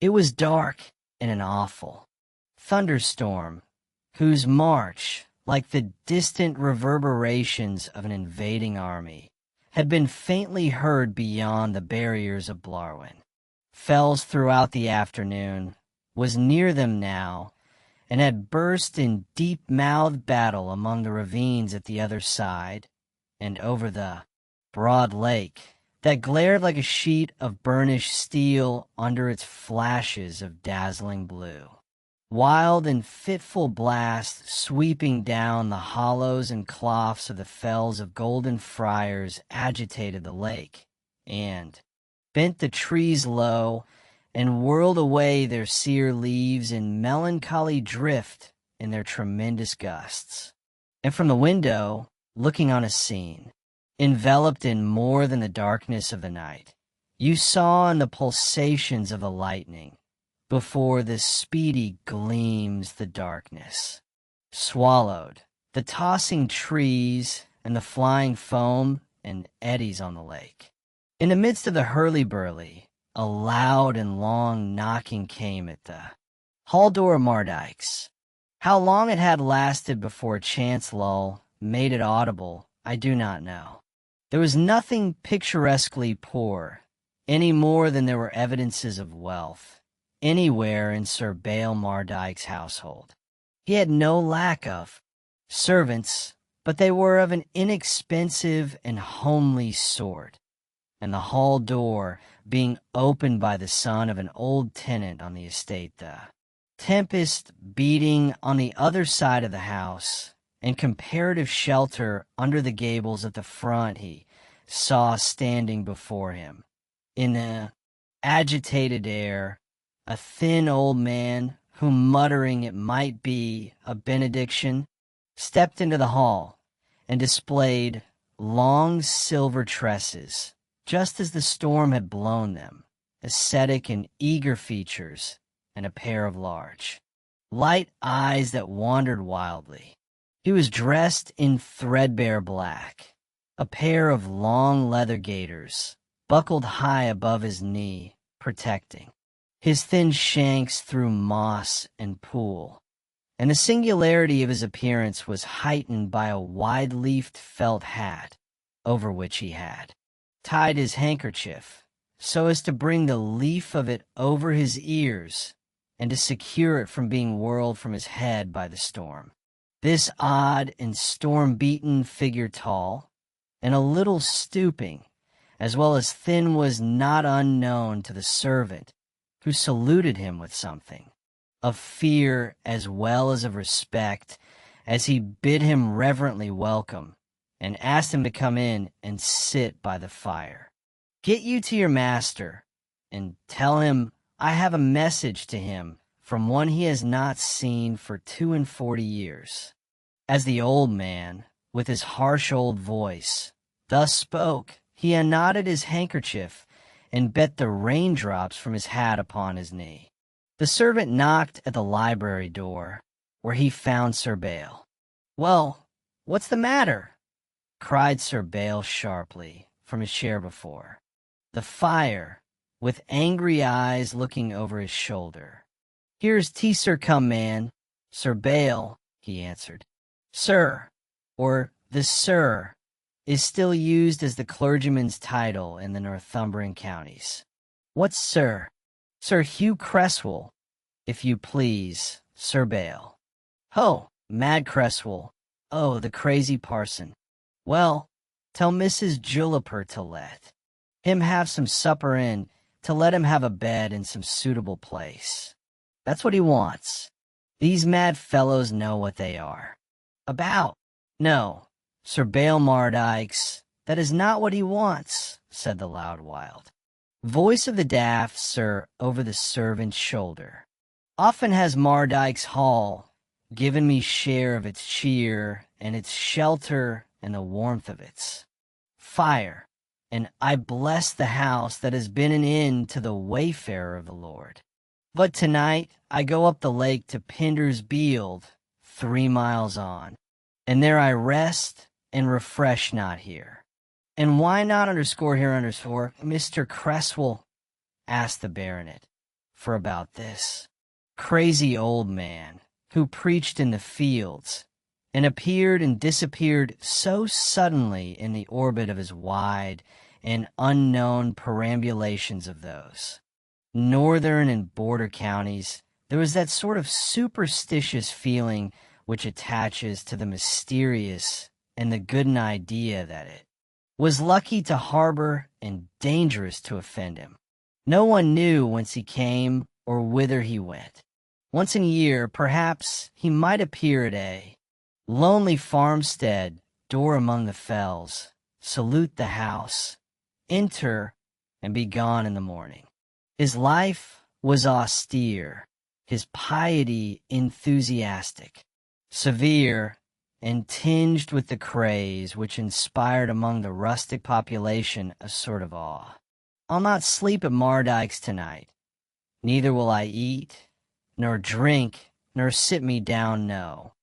It was dark and an awful thunderstorm, whose march, like the distant reverberations of an invading army, had been faintly heard beyond the barriers of Blarwin Fells throughout the afternoon, was near them now, and had burst in deep-mouthed battle among the ravines at the other side, and over the broad lake that glared like a sheet of burnished steel under its flashes of dazzling blue. Wild and fitful blasts sweeping down the hollows and cloughs of the fells of Golden Friars agitated the lake, and bent the trees low, and whirled away their sere leaves in melancholy drift in their tremendous gusts. And from the window, looking on a scene, enveloped in more than the darkness of the night, you saw in the pulsations of the lightning, before the speedy gleams the darkness, swallowed the tossing trees and the flying foam and eddies on the lake. In the midst of the hurly-burly, a loud and long knocking came at the hall door of Mardyke's. How long it had lasted before a chance lull made it audible, I do not know. There was nothing picturesquely poor, any more than there were evidences of wealth, anywhere in Sir Baal Mardyke's household. He had no lack of servants, but they were of an inexpensive and homely sort, and the hall door being opened by the son of an old tenant on the estate, the tempest beating on the other side of the house, and comparative shelter under the gables at the front, he saw standing before him, in the agitated air, a thin old man who, muttering it might be a benediction, stepped into the hall and displayed long silver tresses, just as the storm had blown them, ascetic and eager features, and a pair of large, light eyes that wandered wildly. He was dressed in threadbare black, a pair of long leather gaiters, buckled high above his knee, protecting his thin shanks through moss and pool, and the singularity of his appearance was heightened by a wide-leafed felt hat, over which he had tied his handkerchief, so as to bring the leaf of it over his ears and to secure it from being whirled from his head by the storm. This odd and storm-beaten figure, tall and a little stooping, as well as thin, was not unknown to the servant, who saluted him with something of fear as well as of respect, as he bid him reverently welcome, and asked him to come in and sit by the fire. "Get you to your master, and tell him I have a message to him from one he has not seen for 42 years." As the old man, with his harsh old voice, thus spoke, he unknotted his handkerchief and bet the raindrops from his hat upon his knee. The servant knocked at the library door, where he found Sir Bayle. "Well, what's the matter?" cried Sir Bayle sharply from his chair before the fire, with angry eyes looking over his shoulder. "Here's tea, sir, come, man." "Sir Bayle," he answered. "Sir," or the "sir," is still used as the clergyman's title in the Northumbrian counties. "What's sir?" "Sir Hugh Cresswell, if you please, Sir Bayle." "Ho, Mad Cresswell. Oh, the crazy parson. Well, tell Mrs. Julliper to let him have some supper and to let him have a bed in some suitable place. That's what he wants. These mad fellows know what they are about. No, Sir Bayle Mardikes, that is not what he wants," said the loud wild voice of the daft sir over the servant's shoulder. "Often has Mardikes Hall given me share of its cheer and its shelter and the warmth of its fire, and I bless the house that has been an inn to the wayfarer of the Lord. But tonight I go up the lake to Pinder's Beeld, 3 miles on, and there I rest and refresh not here." "And why not underscore here underscore Mr. Cresswell?" asked the baronet. "For about this crazy old man who preached in the fields and appeared and disappeared so suddenly in the orbit of his wide and unknown perambulations of those northern and border counties. There was that sort of superstitious feeling which attaches to the mysterious and the good idea that it was lucky to harbor and dangerous to offend him. No one knew whence he came or whither he went. Once in a year, perhaps, he might appear at a lonely farmstead door among the fells, salute the house, enter, and be gone in the morning. His life was austere, his piety enthusiastic, severe, and tinged with the craze which inspired among the rustic population a sort of awe. "I'll not sleep at Mardikes tonight, neither will I eat, nor drink, nor sit me down, no,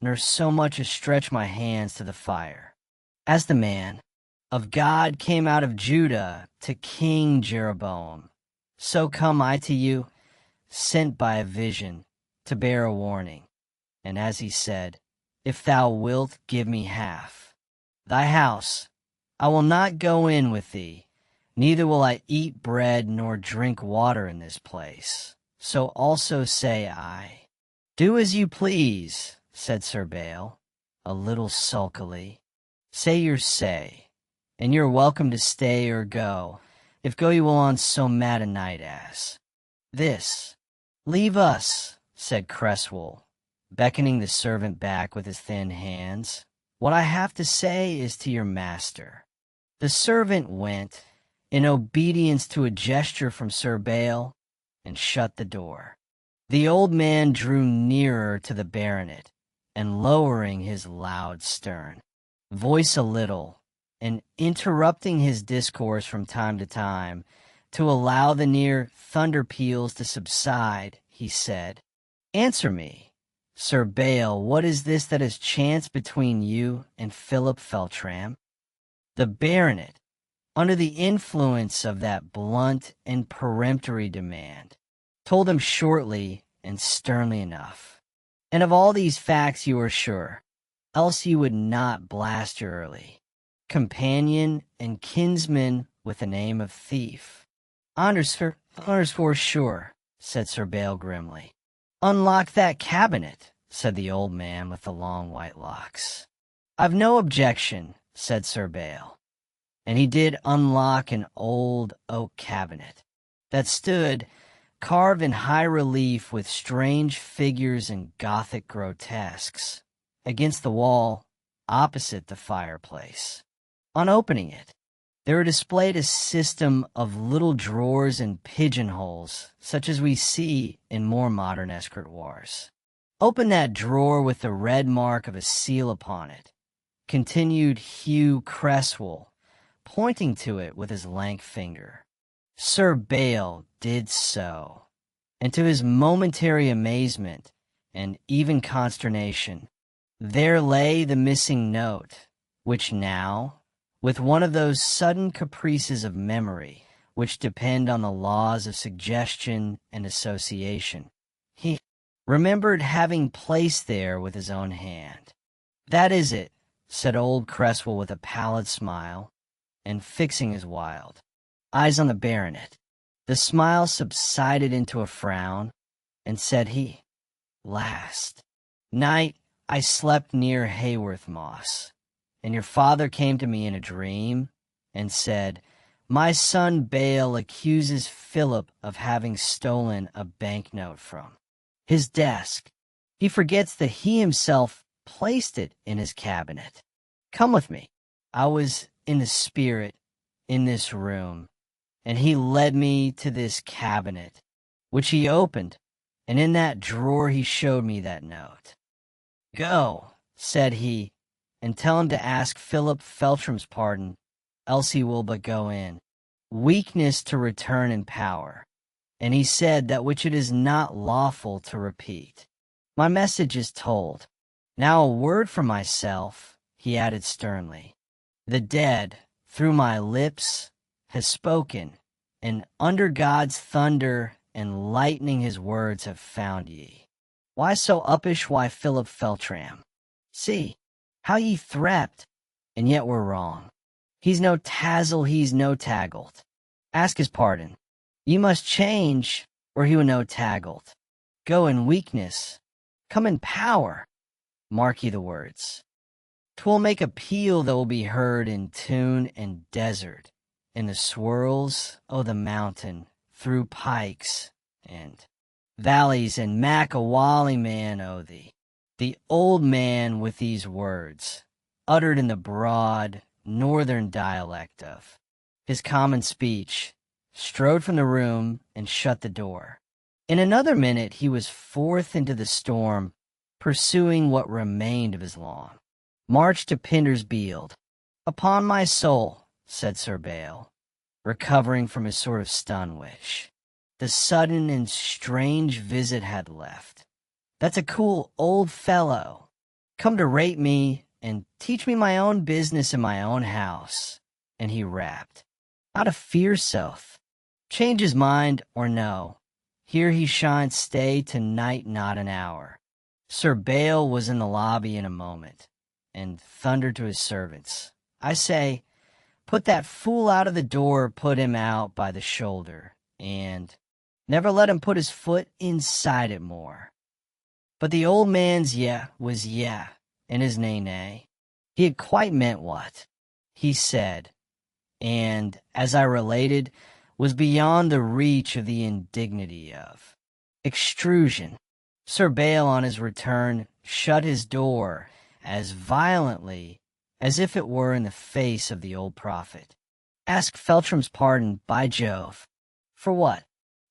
nor so much as stretch my hands to the fire. As the man of God came out of Judah to King Jeroboam, so come I to you, sent by a vision, to bear a warning. And as he said, if thou wilt give me half thy house, I will not go in with thee, neither will I eat bread nor drink water in this place. So also say I." "Do as you please," said Sir Bayle, a little sulkily. "Say your say, and you're welcome to stay or go, if go you will on so mad a night as this." "Leave us," said Cresswell, beckoning the servant back with his thin hands. "What I have to say is to your master." The servant went, in obedience to a gesture from Sir Bayle, and shut the door. The old man drew nearer to the baronet, and lowering his loud, stern voice a little, and interrupting his discourse from time to time, to allow the near thunder peals to subside, he said, "Answer me, Sir Bayle, what is this that has chanced between you and Philip Feltram?" The baronet, under the influence of that blunt and peremptory demand, told him shortly and sternly enough. And of all these facts you are sure, else you would not blast your early companion and kinsman with the name of thief. Honors for sure, said Sir Bael grimly. Unlock that cabinet, said the old man with the long white locks. I've no objection, said Sir Bael. And he did unlock an old oak cabinet that stood carved in high relief with strange figures and Gothic grotesques against the wall opposite the fireplace. On opening it, there were displayed a system of little drawers and pigeonholes, such as we see in more modern escritoires. Open that drawer with the red mark of a seal upon it, continued Hugh Cresswell, pointing to it with his lank finger. Sir Bael did so, and to his momentary amazement and even consternation, there lay the missing note, which now, with one of those sudden caprices of memory which depend on the laws of suggestion and association, he remembered having placed there with his own hand. That is it, said old Cresswell with a pallid smile, and fixing his wild eyes on the baronet. The smile subsided into a frown, and said he, Last night I slept near Hayworth Moss, and your father came to me in a dream and said, My son Bael accuses Philip of having stolen a banknote from his desk. He forgets that he himself placed it in his cabinet. Come with me. I was in the spirit in this room, and he led me to this cabinet, which he opened, and in that drawer he showed me that note. Go, said he, and tell him to ask Philip Feltram's pardon, else he will but go in. Weakness to return in power. And he said that which it is not lawful to repeat. My message is told. Now a word for myself, he added sternly. The dead, through my lips, has spoken, and under God's thunder and lightning his words have found ye. Why so uppish, why Philip Feltram? See, how ye thrept, and yet were wrong. He's no tazzle, he's no taggled. Ask his pardon. Ye must change, or he will no taggled. Go in weakness, come in power. Mark ye the words. 'Twill make a peal that will be heard in tune and desert, in the swirls o' the mountain, through pikes and valleys, and Mac-a-Wally man o' thee. The old man with these words, uttered in the broad northern dialect of his common speech, strode from the room and shut the door. In another minute he was forth into the storm, pursuing what remained of his long march to Pinder's Beeld. Upon my soul, said Sir Bael, recovering from his sort of stun which the sudden and strange visit had left. That's a cool old fellow, come to rate me and teach me my own business in my own house. And he rapped. Not a fierce oath. Change his mind or no. Here he shan't stay tonight, not an hour. Sir Bael was in the lobby in a moment, and thundered to his servants. I say, put that fool out of the door, put him out by the shoulder, and never let him put his foot inside it more. But the old man's yeah was yeah, and his nay nay. He had quite meant what he said, and, as I related, was beyond the reach of the indignity of extrusion. Sir Bael, on his return, shut his door as violently as if it were in the face of the old prophet. Ask Feltram's pardon, by Jove. For what?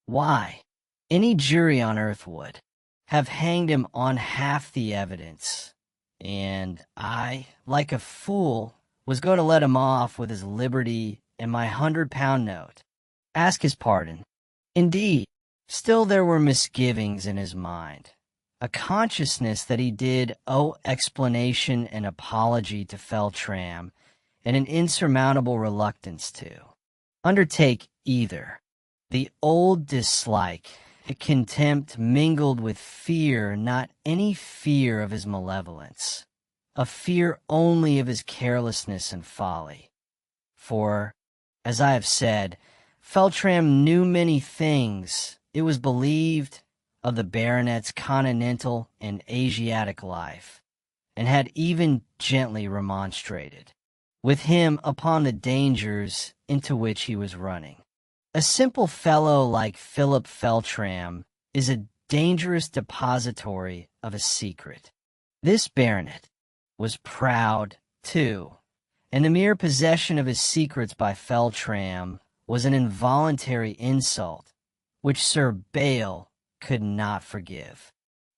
Why? Any jury on earth would have hanged him on half the evidence, and I, like a fool, was going to let him off with his liberty and my £100 note. Ask his pardon. Indeed, still there were misgivings in his mind, a consciousness that he did owe explanation and apology to Feltram, and an insurmountable reluctance to undertake either. The old dislike a contempt mingled with fear, not any fear of his malevolence, a fear only of his carelessness and folly. For, as I have said, Feltram knew many things, it was believed, of the baronet's continental and Asiatic life, and had even gently remonstrated with him upon the dangers into which he was running. A simple fellow like Philip Feltram is a dangerous depository of a secret. This baronet was proud, too, and the mere possession of his secrets by Feltram was an involuntary insult which Sir Bayle could not forgive.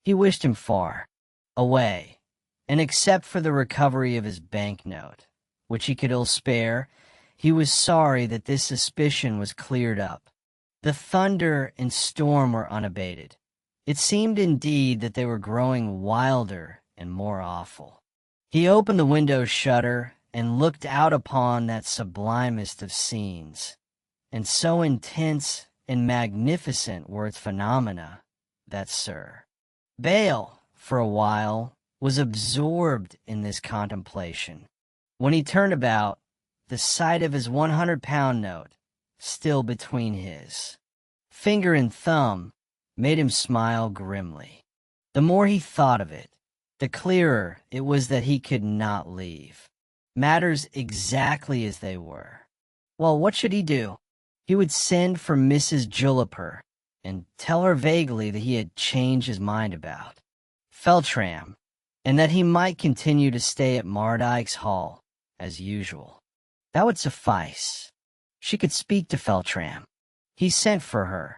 He wished him far away, and except for the recovery of his banknote, which he could ill spare, he was sorry that this suspicion was cleared up. The thunder and storm were unabated. It seemed indeed that they were growing wilder and more awful. He opened the window shutter and looked out upon that sublimest of scenes, and so intense and magnificent were its phenomena that Sir Bayle, for a while, was absorbed in this contemplation. When he turned about, the sight of his 100-pound note, still between his finger and thumb, made him smile grimly. The more he thought of it, the clearer it was that he could not leave matters exactly as they were. Well, what should he do? He would send for Mrs. Julliper and tell her vaguely that he had changed his mind about Feltram, and that he might continue to stay at Mardyke's Hall as usual. That would suffice. She could speak to Feltram. He sent for her,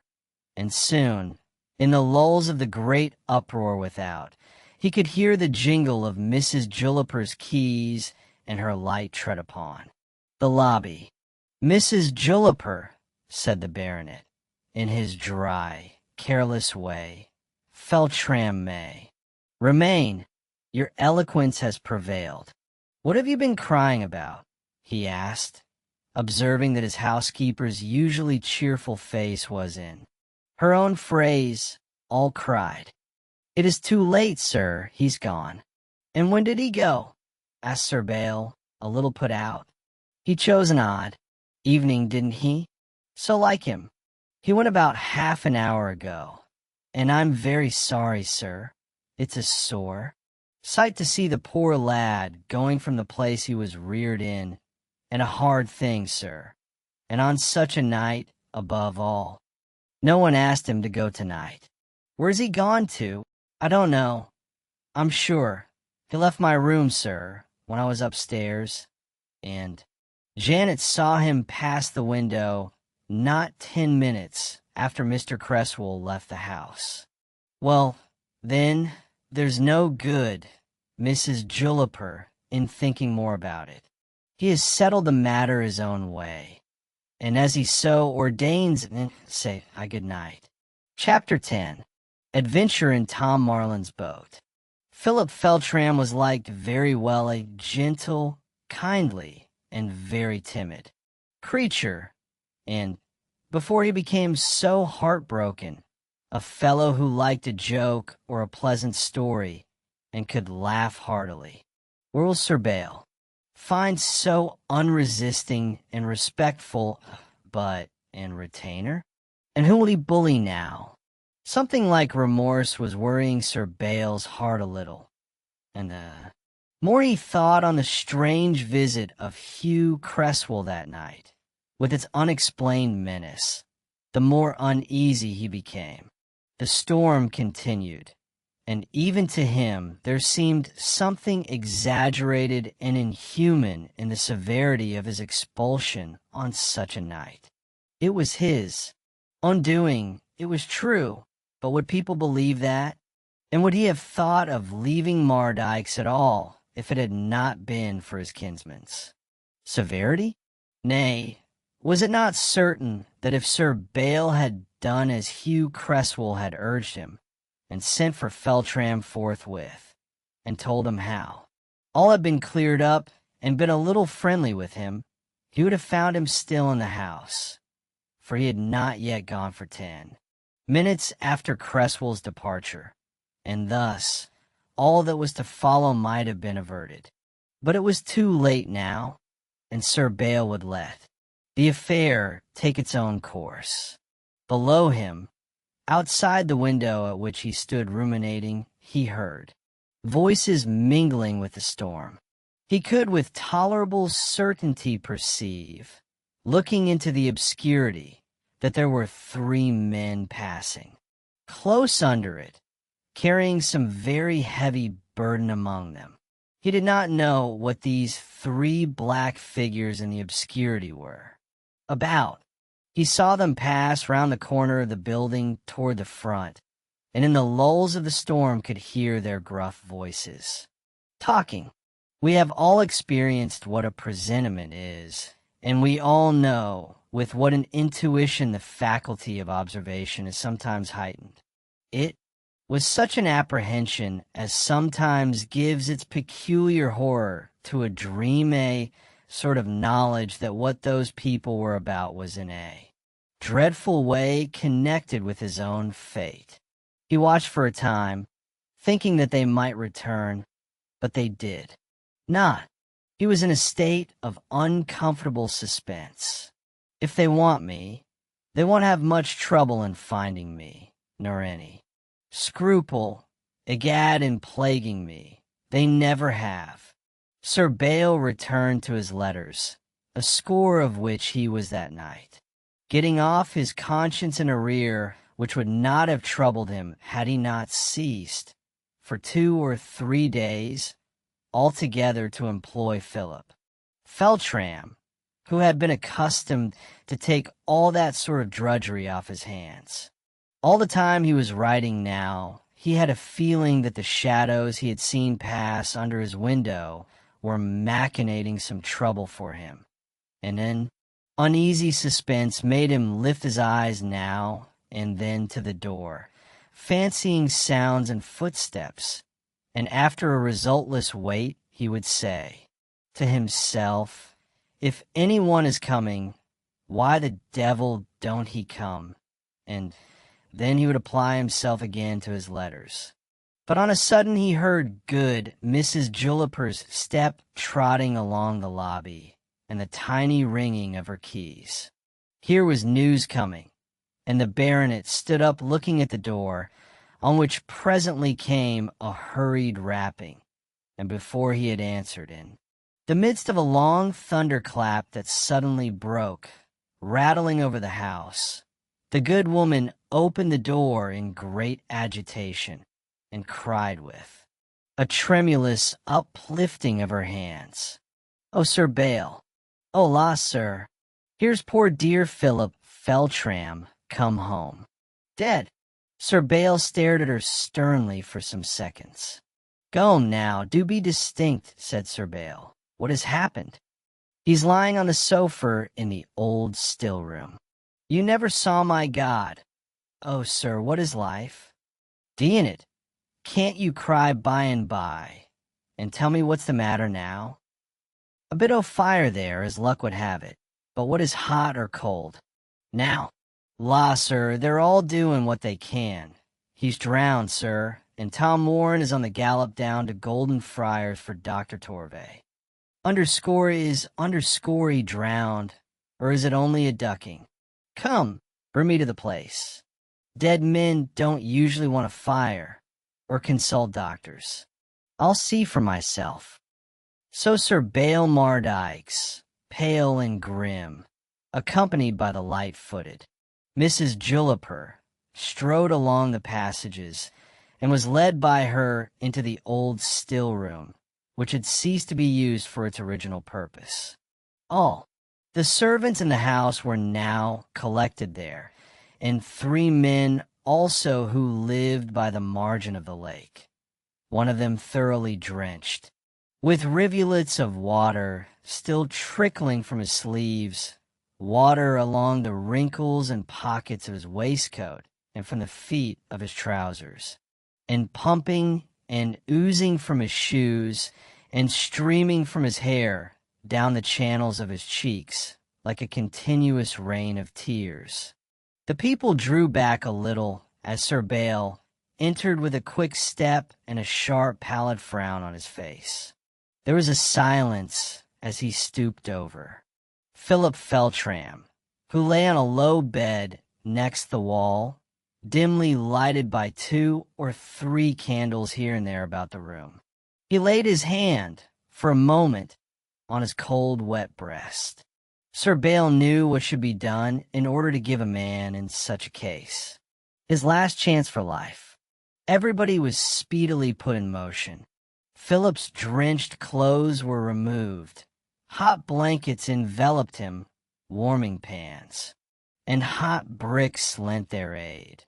and soon, in the lulls of the great uproar without, he could hear the jingle of Mrs. Julliper's keys and her light tread upon the lobby. "Mrs. Julliper," said the baronet, in his dry, careless way, "Feltram may remain. Your eloquence has prevailed. What have you been crying about?" he asked, observing that his housekeeper's usually cheerful face was in her own phrase, all cried. "It is too late, sir. He's gone." "And when did he go?" asked Sir Bayle, a little put out. "He chose an odd evening, didn't he? So like him. He went about half an hour ago. And I'm very sorry, sir. It's a sore sight to see the poor lad going from the place he was reared in, and a hard thing, sir. And on such a night, above all. No one asked him to go tonight. Where's he gone to? I don't know. I'm sure. He left my room, sir, when I was upstairs, and Janet saw him pass the window not 10 minutes after Mr. Cresswell left the house. Well, then, there's no good, Mrs. Julliper, in thinking more about it. He has settled the matter his own way, and as he so ordains, say good night. Chapter 10. Adventure in Tom Marlin's Boat. Philip Feltram was liked very well, a gentle, kindly, and very timid creature, and, before he became so heartbroken, a fellow who liked a joke or a pleasant story, and could laugh heartily. Where will Sir Bayle find so unresisting and respectful and retainer? And who will he bully now? Something like remorse was worrying Sir Bayle's heart a little, and the more he thought on the strange visit of Hugh Cresswell that night, with its unexplained menace, the more uneasy he became. The storm continued, and even to him there seemed something exaggerated and inhuman in the severity of his expulsion on such a night. It was his undoing, it was true, but would people believe that? And would he have thought of leaving Mardyke's at all if it had not been for his kinsman's severity? Nay, was it not certain that if Sir Bayle had done as Hugh Cresswell had urged him, and sent for Feltram forthwith, and told him how all had been cleared up, and been a little friendly with him, he would have found him still in the house, for he had not yet gone for 10. minutes after Cresswell's departure, and thus all that was to follow might have been averted. But it was too late now, and Sir Bael would let the affair take its own course. Below him, outside the window at which he stood ruminating, he heard voices mingling with the storm. He could with tolerable certainty perceive, looking into the obscurity, that there were 3 men passing. Close under it, carrying some very heavy burden among them. He did not know what these 3 black figures in the obscurity were about. He saw them pass round the corner of the building toward the front, and in the lulls of the storm could hear their gruff voices. Talking. We have all experienced what a presentiment is, and we all know with what an intuition the faculty of observation is sometimes heightened. It was such an apprehension as sometimes gives its peculiar horror to a dream, a sort of knowledge that what those people were about was in a dreadful way connected with his own fate. He watched for a time, thinking that they might return, but they did not. He was in a state of uncomfortable suspense. If they want me, they won't have much trouble in finding me, nor any scruple, egad, in plaguing me. They never have. Sir Bael returned to his letters, a score of which he was that night, getting off his conscience in arrear, which would not have troubled him had he not ceased, for 2 or 3 days, altogether to employ Philip Feltram, who had been accustomed to take all that sort of drudgery off his hands. All the time he was writing now, he had a feeling that the shadows he had seen pass under his window were machinating some trouble for him, and an uneasy suspense made him lift his eyes now and then to the door, fancying sounds and footsteps, and after a resultless wait he would say to himself, "If anyone is coming, why the devil don't he come?" And then he would apply himself again to his letters. But on a sudden he heard good Mrs. Juniper's step trotting along the lobby, and the tiny ringing of her keys. Here was news coming, and the baronet stood up looking at the door, on which presently came a hurried rapping, and before he had answered, in the midst of a long thunderclap that suddenly broke, rattling over the house, the good woman opened the door in great agitation, and cried with a tremulous uplifting of her hands, "Oh, Sir Bael! Oh, la, sir! Here's poor dear Philip Feltram come home. Dead!" Sir Bael stared at her sternly for some seconds. "Go now, do be distinct," said Sir Bael. "What has happened?" "He's lying on the sofa in the old still-room. You never saw my God. Oh, sir, what is life? Dean it, can't you cry by and by, and tell me what's the matter now? A bit o' fire there, as luck would have it, but what is hot or cold? Now, la, sir, they're all doing what they can. He's drowned, sir, and Tom Warren is on the gallop down to Golden Friars for Dr. Torvay. Underscore he drowned, or is it only a ducking? Come, bring me to the place. Dead men don't usually want a fire, or consult doctors. I'll see for myself." So Sir Bael Mardikes, pale and grim, accompanied by the light-footed Mrs. Juniper, strode along the passages, and was led by her into the old still-room, which had ceased to be used for its original purpose. All the servants in the house were now collected there, and 3 men also who lived by the margin of the lake, one of them thoroughly drenched, with rivulets of water still trickling from his sleeves, water along the wrinkles and pockets of his waistcoat and from the feet of his trousers, and pumping and oozing from his shoes and streaming from his hair down the channels of his cheeks like a continuous rain of tears. The people drew back a little as Sir Bael entered with a quick step and a sharp, pallid frown on his face. There was a silence as he stooped over. Philip Feltram, who lay on a low bed next the wall, dimly lighted by 2 or 3 candles here and there about the room. He laid his hand, for a moment, on his cold, wet breast. Sir Bael knew what should be done in order to give a man in such a case his last chance for life. Everybody was speedily put in motion. Philip's drenched clothes were removed. Hot blankets enveloped him, warming pans, and hot bricks lent their aid.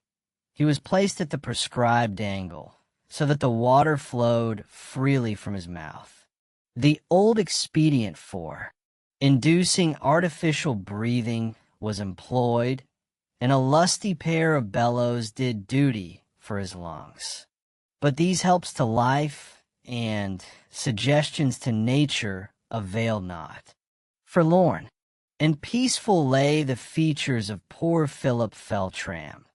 He was placed at the prescribed angle, so that the water flowed freely from his mouth. The old expedient for inducing artificial breathing was employed, and a lusty pair of bellows did duty for his lungs. But these helps to life and suggestions to nature availed not. Forlorn and peaceful lay the features of poor Philip Feltram,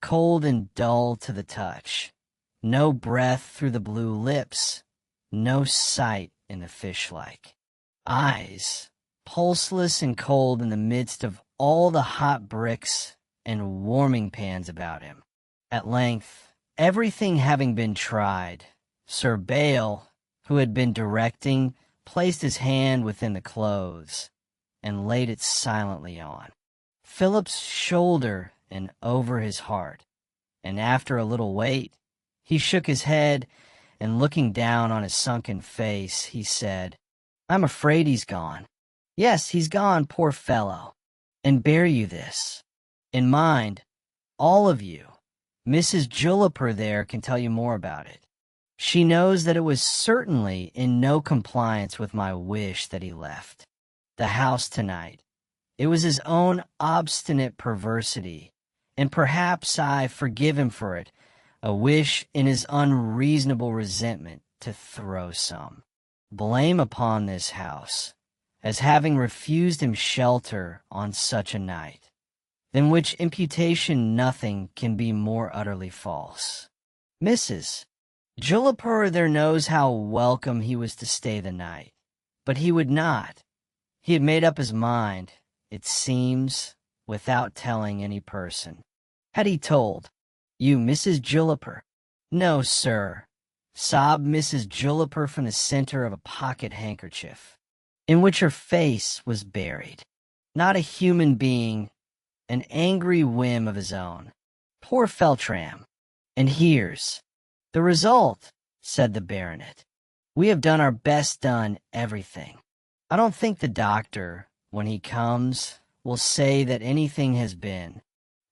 cold and dull to the touch, no breath through the blue lips, no sight in the fish-like eyes, pulseless and cold in the midst of all the hot bricks and warming pans about him. At length, everything having been tried, Sir Bael, who had been directing, placed his hand within the clothes and laid it silently on Philip's shoulder and over his heart, and after a little wait, he shook his head, and looking down on his sunken face, he said, "I'm afraid he's gone. Yes, he's gone, poor fellow. And bear you this in mind, all of you. Mrs. Juniper there can tell you more about it. She knows that it was certainly in no compliance with my wish that he left the house tonight. It was his own obstinate perversity, and perhaps I forgive him for it, a wish in his unreasonable resentment to throw some blame upon this house, as having refused him shelter on such a night, than which imputation nothing can be more utterly false. Mrs. Juniper there knows how welcome he was to stay the night, but he would not. He had made up his mind, it seems, without telling any person. Had he told you, Mrs. Juniper? No, sir, sobbed Mrs. Juniper from the center of a pocket handkerchief, in which her face was buried. Not a human being, an angry whim of his own. Poor Feltram. And here's the result, said the baronet. We have done our best, done everything. I don't think the doctor, when he comes, will say that anything has been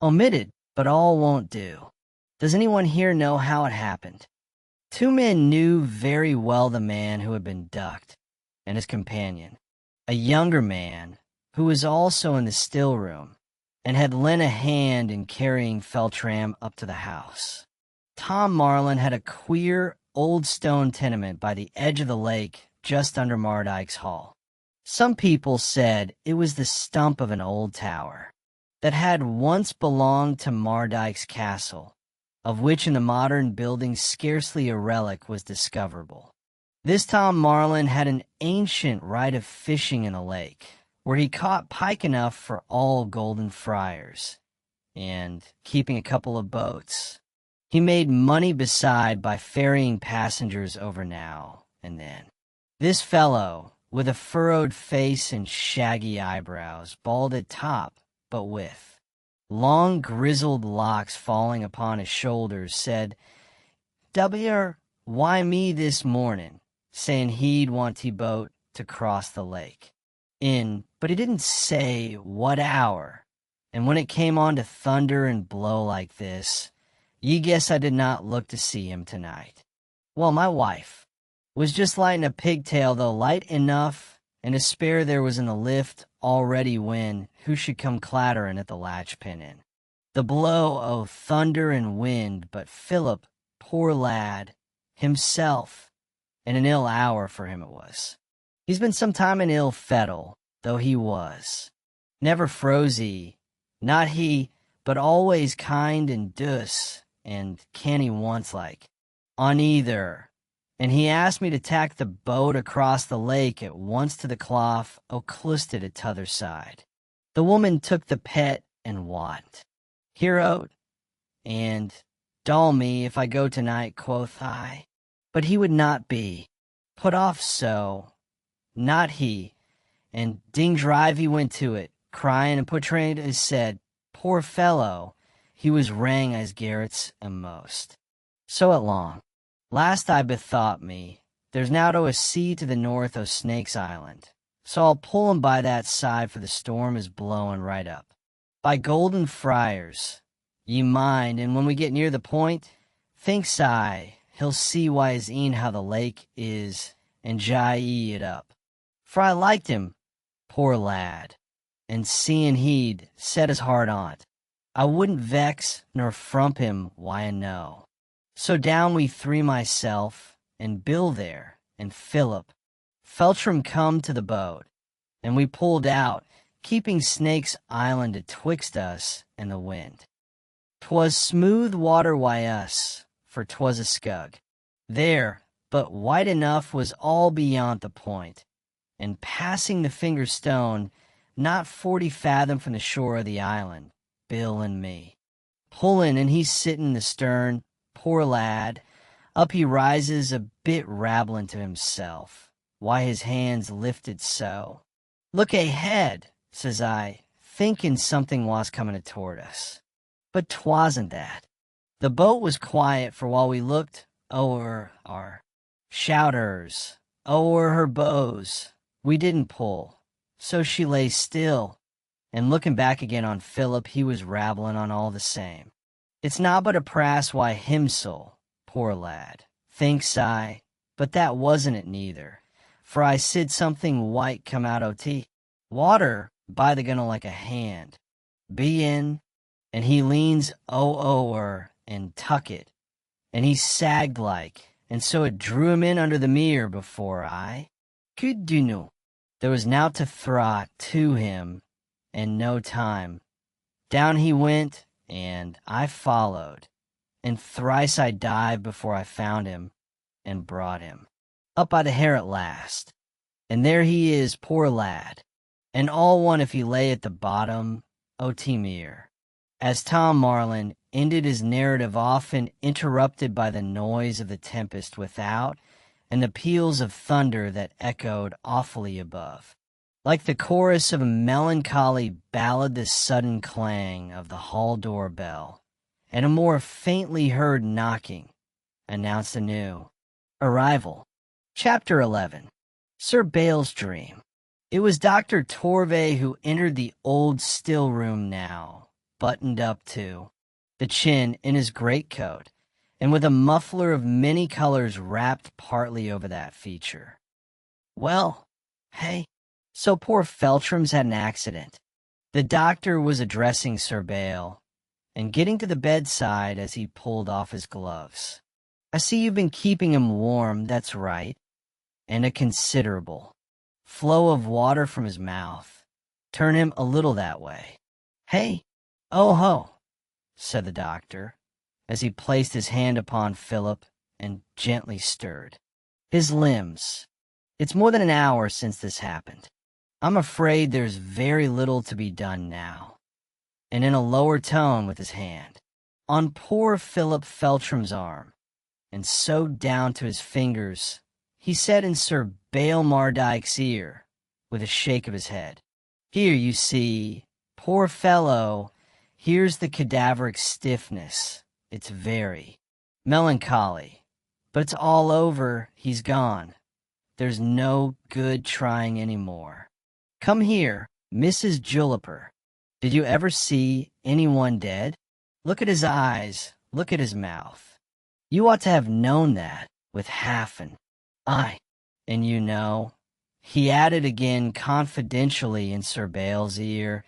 omitted, but all won't do. Does anyone here know how it happened? 2 men knew very well the man who had been ducked, and his companion, a younger man who was also in the still room, and had lent a hand in carrying Feltram up to the house. Tom Marlin had a queer old stone tenement by the edge of the lake just under Mardyke's Hall. Some people said it was the stump of an old tower that had once belonged to Mardyke's castle, of which in the modern building scarcely a relic was discoverable. This Tom Marlin had an ancient right of fishing in the lake, where he caught pike enough for all golden friars, and keeping a couple of boats. He made money beside by ferrying passengers over now and then. This fellow, with a furrowed face and shaggy eyebrows, bald at top, but with long grizzled locks falling upon his shoulders, said, "W, why me this morning?" saying he'd want T-boat to cross the lake. But he didn't say what hour, and when it came on to thunder and blow like this, ye guess I did not look to see him tonight. Well, my wife was just lighting a pigtail, though light enough, and to spare there was in the lift already when who should come clattering at the latch pin in. The blow o' thunder and wind, but Philip, poor lad, himself, and an ill hour for him it was. He's been some time in ill fettle, though he was. Never froze he, not he, but always kind and dus, and canny once like, on either. And he asked me to tack the boat across the lake at once to the clough o' clusted at t'other side. The woman took the pet and wat. Here out, and doll me if I go tonight, quoth I. But he would not be. Put off so, not he, and ding drive he went to it, crying and portrayed as said, poor fellow, he was rang as garrets and most. So at long. Last I bethought me, there's now to a sea to the north o' Snake's Island, so I'll pull him by that side, for the storm is blowing right up. By Golden Friars, ye mind, and when we get near the point, thinks I, he'll see wise e'en how the lake is, and jie it up. For I liked him, poor lad, and seeing he'd set his heart on't, I wouldn't vex nor frump him, why no. So down we three, myself, and Bill there, and Philip, Feltram come to the boat, and we pulled out, keeping Snake's Island atwixt us and the wind. 'Twas smooth water wy us, for 'twas a scug. There, but wide enough was all beyond the point, and passing the finger stone, not 40 fathom from the shore of the island, Bill and me. Pullin', and he's sittin' in the stern, poor lad, up he rises a bit rabblin' to himself, why his hands lifted so. Look ahead, says I, thinkin' something was comin' toward us. But 'twasn't that. The boat was quiet, for while we looked o'er our shouters, o'er her bows, we didn't pull. So she lay still, and looking back again on Philip, he was rabblin' on all the same. It's not but a prass why himsel, poor lad, thinks I, but that wasn't it neither, for I sid something white come out o' tea. Water by the gunwale like a hand, be in, and he leans o'er and tuck it, and he sagged like, and so it drew him in under the mere before I could do no. There was now to thraw to him, and no time. Down he went, and I followed, and thrice I dived before I found him, and brought him up by the hair at last. And there he is, poor lad, and all one if he lay at the bottom o' mere. As Tom Marlin ended his narrative, often interrupted by the noise of the tempest without and the peals of thunder that echoed awfully above. Like the chorus of a melancholy ballad, the sudden clang of the hall door bell, and a more faintly heard knocking, announced a new arrival. Chapter 11. Sir Bale's Dream. It was Dr. Torvey who entered the old still room now, buttoned up to the chin in his greatcoat, and with a muffler of many colors wrapped partly over that feature. Well, hey, so poor Feltram's had an accident. The doctor was addressing Sir Bale, and getting to the bedside as he pulled off his gloves. I see you've been keeping him warm, that's right, and a considerable flow of water from his mouth. Turn him a little that way. Hey, oh ho, said the doctor, as he placed his hand upon Philip and gently stirred his limbs. It's more than an hour since this happened. I'm afraid there's very little to be done now. And in a lower tone with his hand on poor Philip Feltram's arm, and so down to his fingers, he said in Sir Bale Mardyke's ear, with a shake of his head, Here, you see, poor fellow, here's the cadaveric stiffness. It's very melancholy, but it's all over. He's gone. There's no good trying any more. Come here, Mrs. Julliper. Did you ever see anyone dead? Look at his eyes. Look at his mouth. You ought to have known that with half an eye. And you know, he added again confidentially in Sir Bale's ear,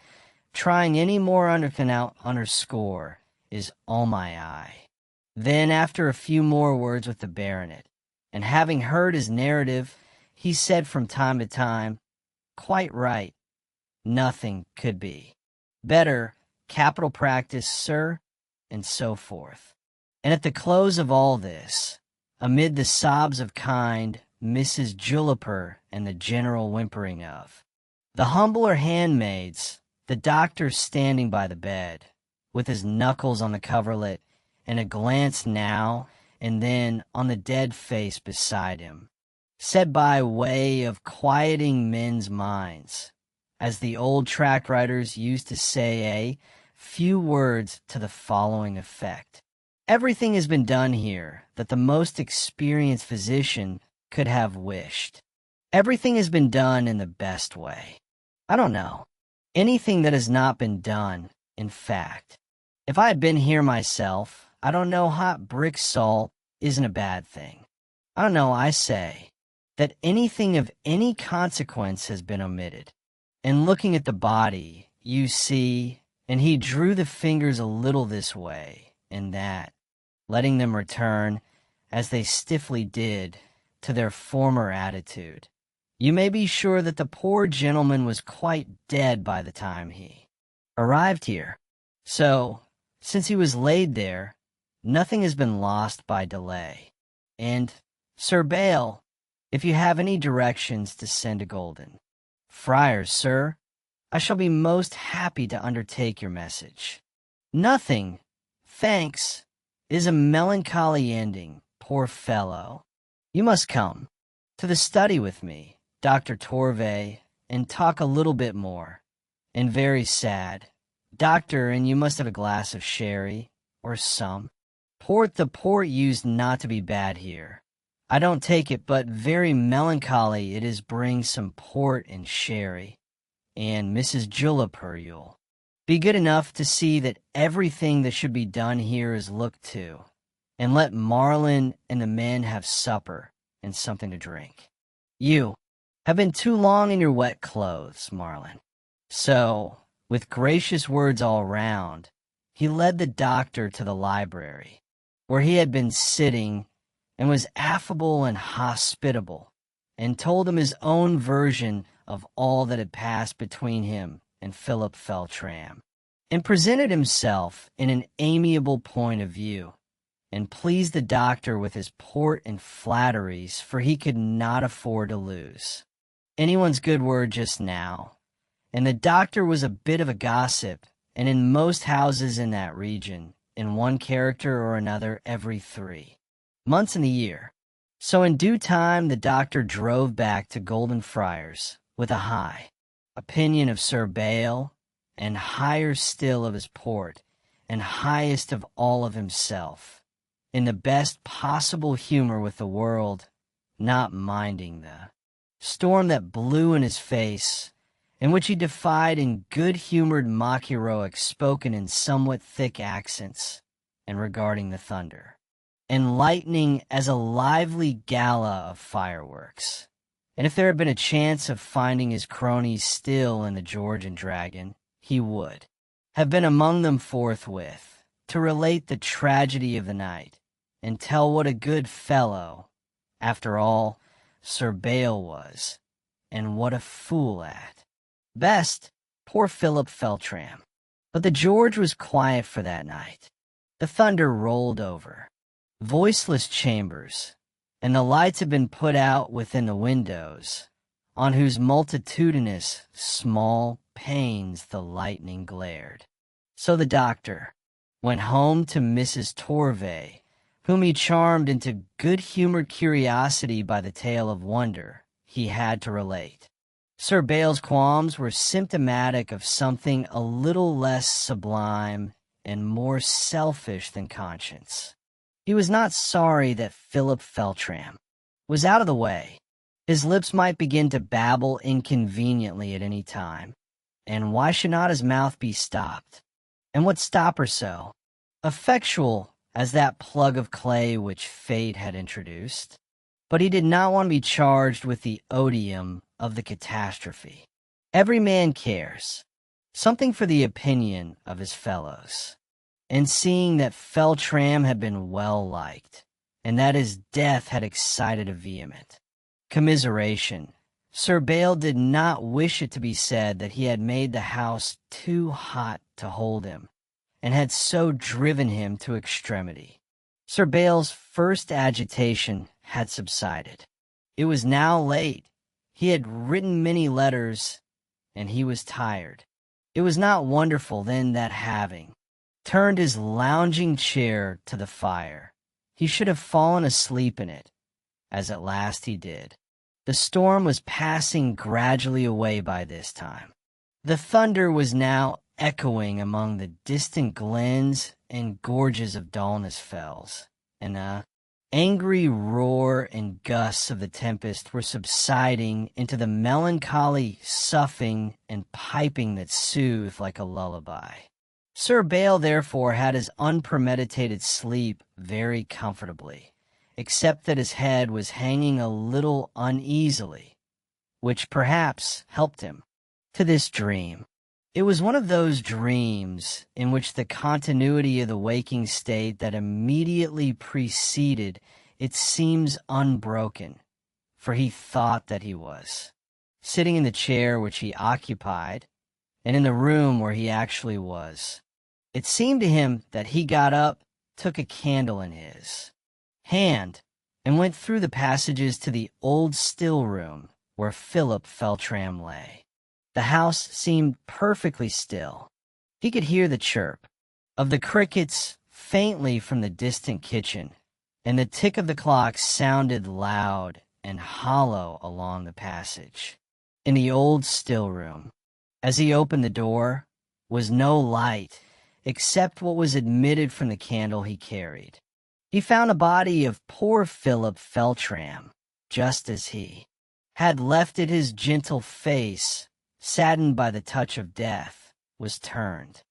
trying any more underscore is all my eye. Then, after a few more words with the baronet, and having heard his narrative, he said from time to time, Quite right. Nothing could be better. capital practice, sir, and so forth. And at the close of all this, amid the sobs of kind Mrs. Juniper and the general whimpering of the humbler handmaids, the doctor standing by the bed, with his knuckles on the coverlet and a glance now and then on the dead face beside him, said by way of quieting men's minds, as the old tract writers used to say, a few words to the following effect. Everything has been done here that the most experienced physician could have wished. Everything has been done in the best way. I don't know anything that has not been done, in fact. If I had been here myself, I don't know hot brick salt isn't a bad thing. I don't know, I say, that anything of any consequence has been omitted. And looking at the body, you see, and he drew the fingers a little this way and that, letting them return, as they stiffly did, to their former attitude. You may be sure that the poor gentleman was quite dead by the time he arrived here. So, since he was laid there, nothing has been lost by delay. And, Sir Bayle, if you have any directions to send to Golden Friars, sir, I shall be most happy to undertake your message. Nothing, thanks, is a melancholy ending, poor fellow. You must come to the study with me, Dr. Torvay, and talk a little bit more. And very sad. Doctor, and you must have a glass of sherry, or some. Port, the port used not to be bad here. I don't take it, but very melancholy it is bring some port and sherry. And Mrs. Juniper, you'll be good enough to see that everything that should be done here is looked to, and let Marlin and the men have supper and something to drink. You have been too long in your wet clothes, Marlin. So, with gracious words all round, he led the doctor to the library, where he had been sitting, and was affable and hospitable, and told him his own version of all that had passed between him and Philip Feltram, and presented himself in an amiable point of view, and pleased the doctor with his port and flatteries, for he could not afford to lose anyone's good word just now. And the doctor was a bit of a gossip, and in most houses in that region, in one character or another every 3 months in the year. So in due time the doctor drove back to Golden Friars with a high opinion of Sir Bayle, and higher still of his port, and highest of all of himself, in the best possible humor with the world, not minding the storm that blew in his face, in which he defied in good-humored mock heroic spoken in somewhat thick accents, and regarding the thunder and lightning as a lively gala of fireworks. And if there had been a chance of finding his cronies still in the George and Dragon, he would have been among them forthwith, to relate the tragedy of the night, and tell what a good fellow, after all, Sir Bayle was, and what a fool at best, poor Philip Feltram. But the George was quiet for that night. The thunder rolled over voiceless chambers, and the lights had been put out within the windows, on whose multitudinous small panes the lightning glared. So the doctor went home to Mrs. Torvay, whom he charmed into good-humored curiosity by the tale of wonder he had to relate. Sir Bayle's qualms were symptomatic of something a little less sublime and more selfish than conscience. He was not sorry that Philip Feltram was out of the way. His lips might begin to babble inconveniently at any time, and why should not his mouth be stopped? And what stop her so? Effectual as that plug of clay which fate had introduced. But he did not want to be charged with the odium of the catastrophe. Every man cares something for the opinion of his fellows. And seeing that Feltram had been well liked, and that his death had excited a vehement commiseration, Sir Bael did not wish it to be said that he had made the house too hot to hold him, and had so driven him to extremity. Sir Bael's first agitation had subsided. It was now late. He had written many letters, and he was tired. It was not wonderful then that, having turned his lounging chair to the fire, he should have fallen asleep in it, as at last he did. The storm was passing gradually away by this time. The thunder was now echoing among the distant glens and gorges of Dullness Fells, and the angry roar and gusts of the tempest were subsiding into the melancholy soughing and piping that soothed like a lullaby. Sir Bael therefore had his unpremeditated sleep very comfortably, except that his head was hanging a little uneasily, which perhaps helped him to this dream. It was one of those dreams in which the continuity of the waking state that immediately preceded it seems unbroken, for he thought that he was sitting in the chair which he occupied, and in the room where he actually was. It seemed to him that he got up, took a candle in his hand, and went through the passages to the old still room where Philip Feltram lay. The house seemed perfectly still. He could hear the chirp of the crickets faintly from the distant kitchen, and the tick of the clock sounded loud and hollow along the passage. In the old still room, as he opened the door, was no light except what was admitted from the candle he carried. He found a body of poor Philip Feltram, just as he had left it. His gentle face, saddened by the touch of death, was turned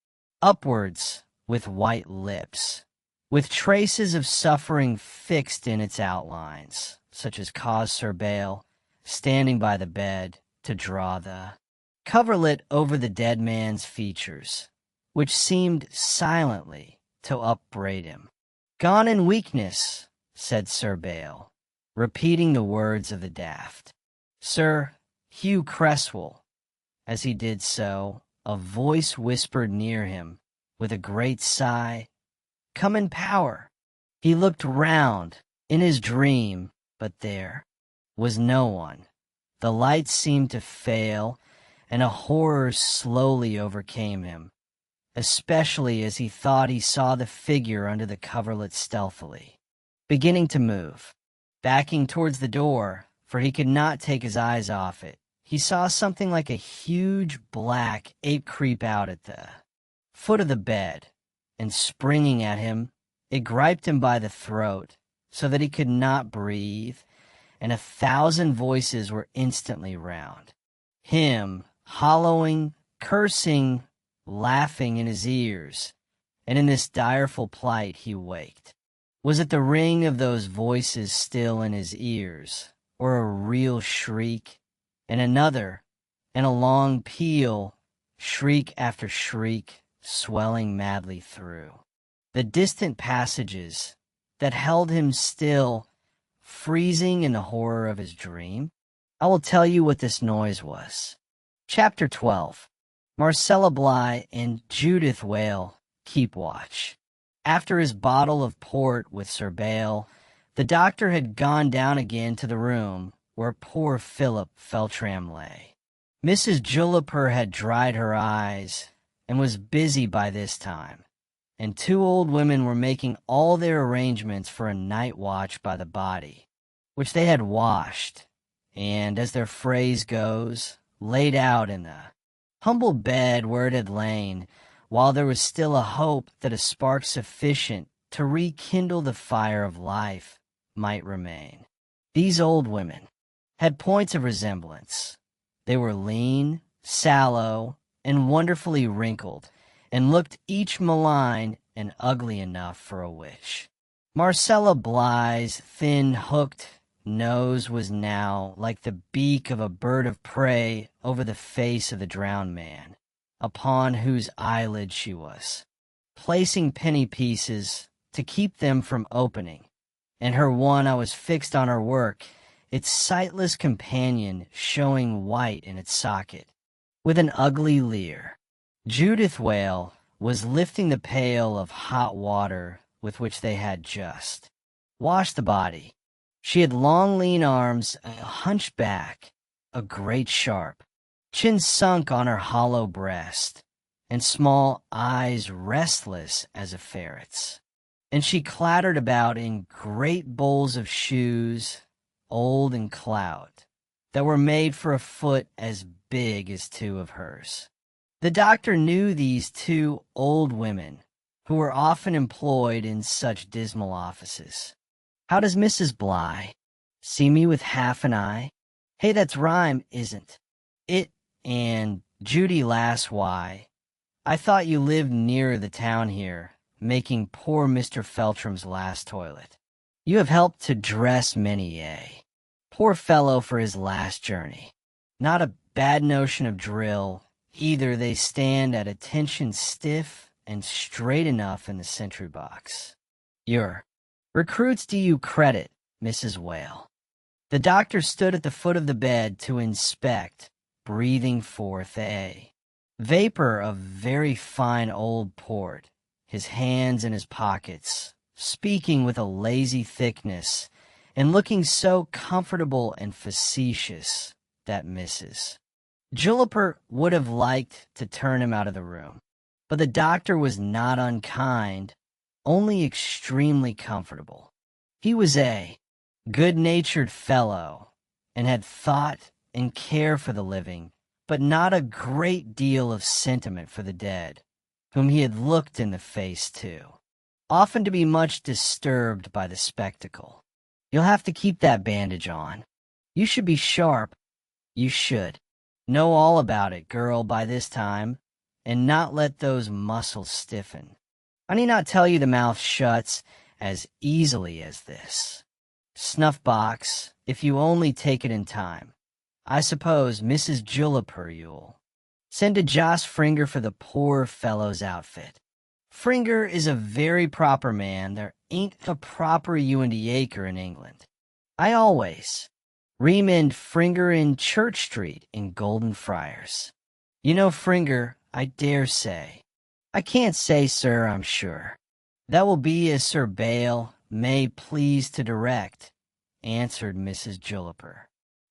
upwards with white lips, with traces of suffering fixed in its outlines, such as caused Sir Bael, standing by the bed, to draw the coverlet over the dead man's features, which seemed silently to upbraid him. "Gone in weakness," said Sir Bael, repeating the words of the daft Sir Hugh Cresswell. As he did so, a voice whispered near him, with a great sigh, "Come in power." He looked round in his dream, but there was no one. The light seemed to fail, and a horror slowly overcame him, especially as he thought he saw the figure under the coverlet stealthily beginning to move, backing towards the door, for he could not take his eyes off it. He saw something like a huge black ape creep out at the foot of the bed, and springing at him, it griped him by the throat, so that he could not breathe, and 1,000 voices were instantly round him, hollowing, cursing, laughing in his ears, and in this direful plight he waked. Was it the ring of those voices still in his ears, or a real shriek, and another, and a long peal, shriek after shriek, swelling madly through the distant passages that held him still, freezing in the horror of his dream? I will tell you what this noise was. Chapter 12. Marcella Bligh and Judith Whale keep watch. After his bottle of port with Sir Bael, the doctor had gone down again to the room where poor Philip Feltram lay. Mrs. Juniper had dried her eyes and was busy by this time, and 2 old women were making all their arrangements for a night watch by the body, which they had washed, and, as their phrase goes, laid out in the humble bed where it had lain, while there was still a hope that a spark sufficient to rekindle the fire of life might remain. These old women had points of resemblance. They were lean, sallow, and wonderfully wrinkled, and looked each malign and ugly enough for a witch. Marcella Bligh's thin, hooked nose was now like the beak of a bird of prey over the face of the drowned man, upon whose eyelid she was placing penny pieces to keep them from opening, and her one eye was fixed on her work its sightless companion showing white in its socket. With an ugly leer, Judith Whale was lifting the pail of hot water with which they had just washed the body. She had long, lean arms, a hunched back, a great sharp chin sunk on her hollow breast, and small eyes restless as a ferret's. And she clattered about in great bowls of shoes, old and clout, that were made for a foot as big as two of hers. The doctor knew these two old women, who were often employed in such dismal offices. "How does Mrs. Bligh? See me with half an eye? Hey, that's rhyme, isn't it? And Judy lass, why, I thought you lived nearer the town here, making poor Mr. Feltram's last toilet. You have helped to dress many, eh? Poor fellow for his last journey. Not a bad notion of drill, either. They stand at attention stiff and straight enough in the sentry box. Your recruits do you credit, Mrs. Whale." The doctor stood at the foot of the bed to inspect, breathing forth a vapor of very fine old port, his hands in his pockets, speaking with a lazy thickness, and looking so comfortable and facetious that Mrs. Juniper would have liked to turn him out of the room. But the doctor was not unkind, only extremely comfortable. He was a good-natured fellow, and had thought and care for the living, but not a great deal of sentiment for the dead, whom he had looked in the face too, often to be much disturbed by the spectacle. "You'll have to keep that bandage on. You should be sharp. You should know all about it, girl, by this time, and not let those muscles stiffen. I need not tell you the mouth shuts as easily as this. Snuff box, if you only take it in time. I suppose, Mrs. Juniper, you'll send to Joss Fringer for the poor fellow's outfit. Fringer is a very proper man. There ain't a proper Ewan Acre in England. I always remend Fringer in Church Street in Golden Friars. You know Fringer, I dare say. I can't say, sir, I'm sure. That will be as Sir Bale may please to direct," answered Mrs. Juniper.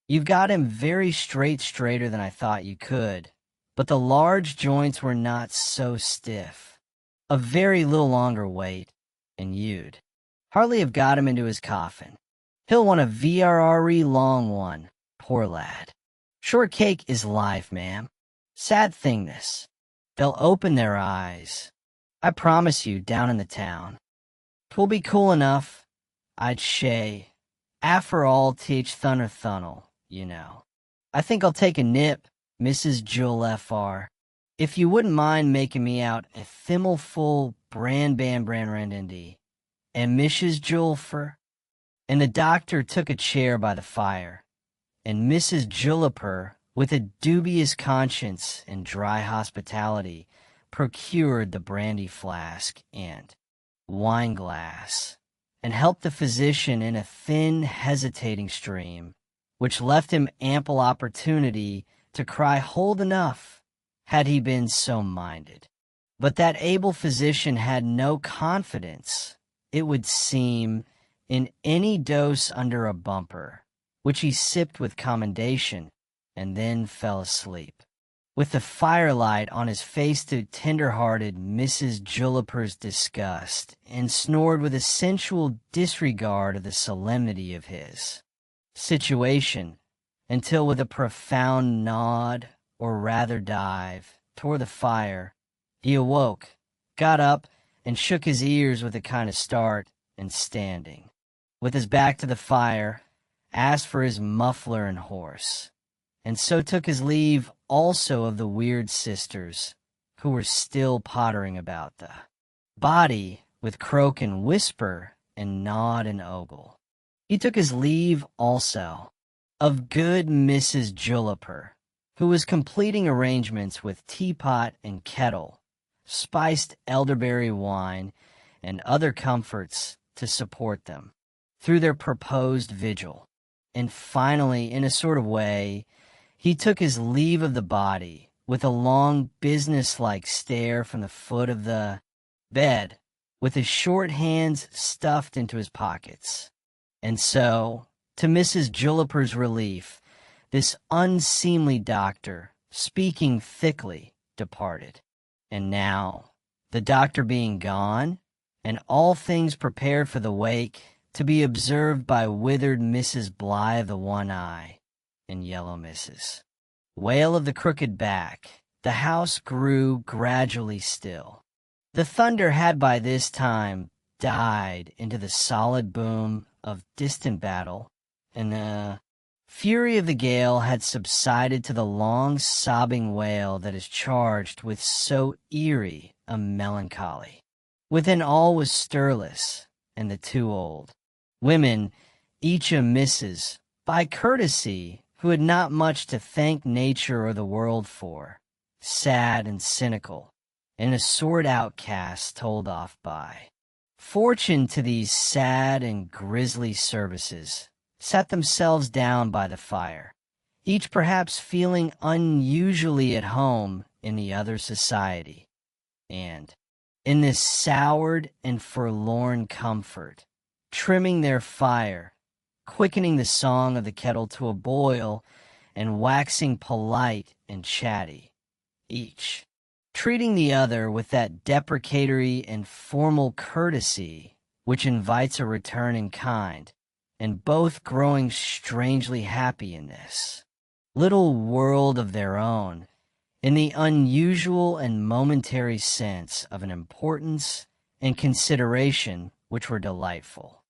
"You've got him very straighter than I thought you could, but the large joints were not so stiff. A very little longer wait, and you'd hardly have got him into his coffin. He'll want a VRRE long one, poor lad. Shortcake is life, ma'am. Sad thing this. They'll open their eyes, I promise you, down in the town. 'Twill be cool enough, I'd shay, after all teach Thunner Thunnel, you know. I think I'll take a nip, Mrs. Jule F.R., if you wouldn't mind making me out a thimbleful brandy, and Mrs. Julfer." And the doctor took a chair by the fire, and Mrs. Juniper, with a dubious conscience and dry hospitality, procured the brandy flask and wine glass, and helped the physician in a thin, hesitating stream, which left him ample opportunity to cry hold enough, had he been so minded. But that able physician had no confidence, it would seem, in any dose under a bumper, which he sipped with commendation, and then fell asleep, with the firelight on his face to tender-hearted Mrs. Juniper's disgust, and snored with a sensual disregard of the solemnity of his situation, until with a profound nod, or rather dive, toward the fire, he awoke, got up, and shook his ears with a kind of start, and standing, with his back to the fire, asked for his muffler and horse, and so took his leave also of the weird sisters, who were still pottering about the body with croak and whisper and nod and ogle. He took his leave also of good Mrs. Juniper, who was completing arrangements with teapot and kettle, spiced elderberry wine, and other comforts to support them through their proposed vigil. and finally, in a sort of way, he took his leave of the body with a long businesslike stare from the foot of the bed, with his short hands stuffed into his pockets. And so, to Mrs. Julliper's relief, this unseemly doctor, speaking thickly, departed. And now, the doctor being gone, and all things prepared for the wake, to be observed by withered Mrs. Bligh of the one eye, and yellow Mrs. Whale of the crooked back, the house grew gradually still. The thunder had by this time died into the solid boom of distant battle, and the fury of the gale had subsided to the long sobbing wail that is charged with so eerie a melancholy. Within all was stirless, and the two old women, each a Mrs., by courtesy, who had not much to thank nature or the world for, sad and cynical, and a sort outcast told off by fortune to these sad and grisly services, sat themselves down by the fire, each perhaps feeling unusually at home in the other's society, and, in this soured and forlorn comfort, trimming their fire, quickening the song of the kettle to a boil, and waxing polite and chatty, each treating the other with that deprecatory and formal courtesy which invites a return in kind, and both growing strangely happy in this little world of their own, in the unusual and momentary sense of an importance and consideration which were delightful.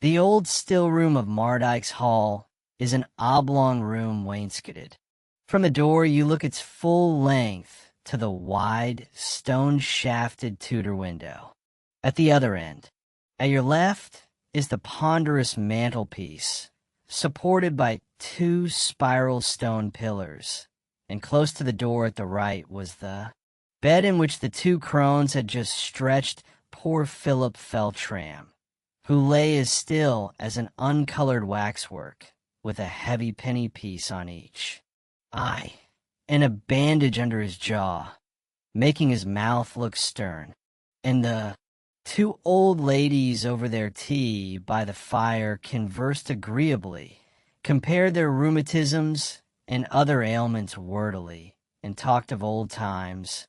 The old still room of Mardyke's Hall is an oblong room wainscoted. From the door you look its full length to the wide, stone-shafted Tudor window. At the other end, at your left, is the ponderous mantelpiece, supported by two spiral stone pillars, and close to the door at the right was the bed in which the two crones had just stretched poor Philip Feltram, who lay as still as an uncolored waxwork, with a heavy penny piece on each. Aye, and a bandage under his jaw, making his mouth look stern, and the two old ladies over their tea by the fire conversed agreeably, compared their rheumatisms and other ailments wordily, and talked of old times,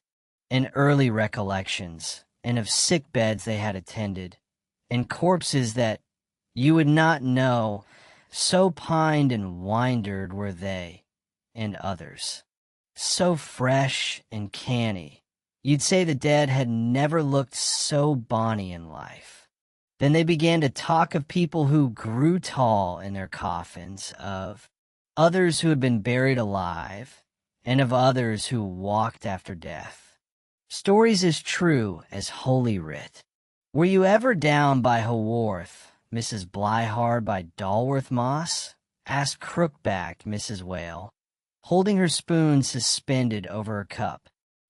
and early recollections, and of sick beds they had attended, and corpses that you would not know, so pined and windered were they, and others so fresh and canny, you'd say the dead had never looked so bonny in life. Then they began to talk of people who grew tall in their coffins, of others who had been buried alive, and of others who walked after death. Stories as true as Holy Writ. Were you ever down by Haworth, Mrs. Blyhard by Dalworth Moss? Asked crook-backed Mrs. Whale, holding her spoon suspended over her cup.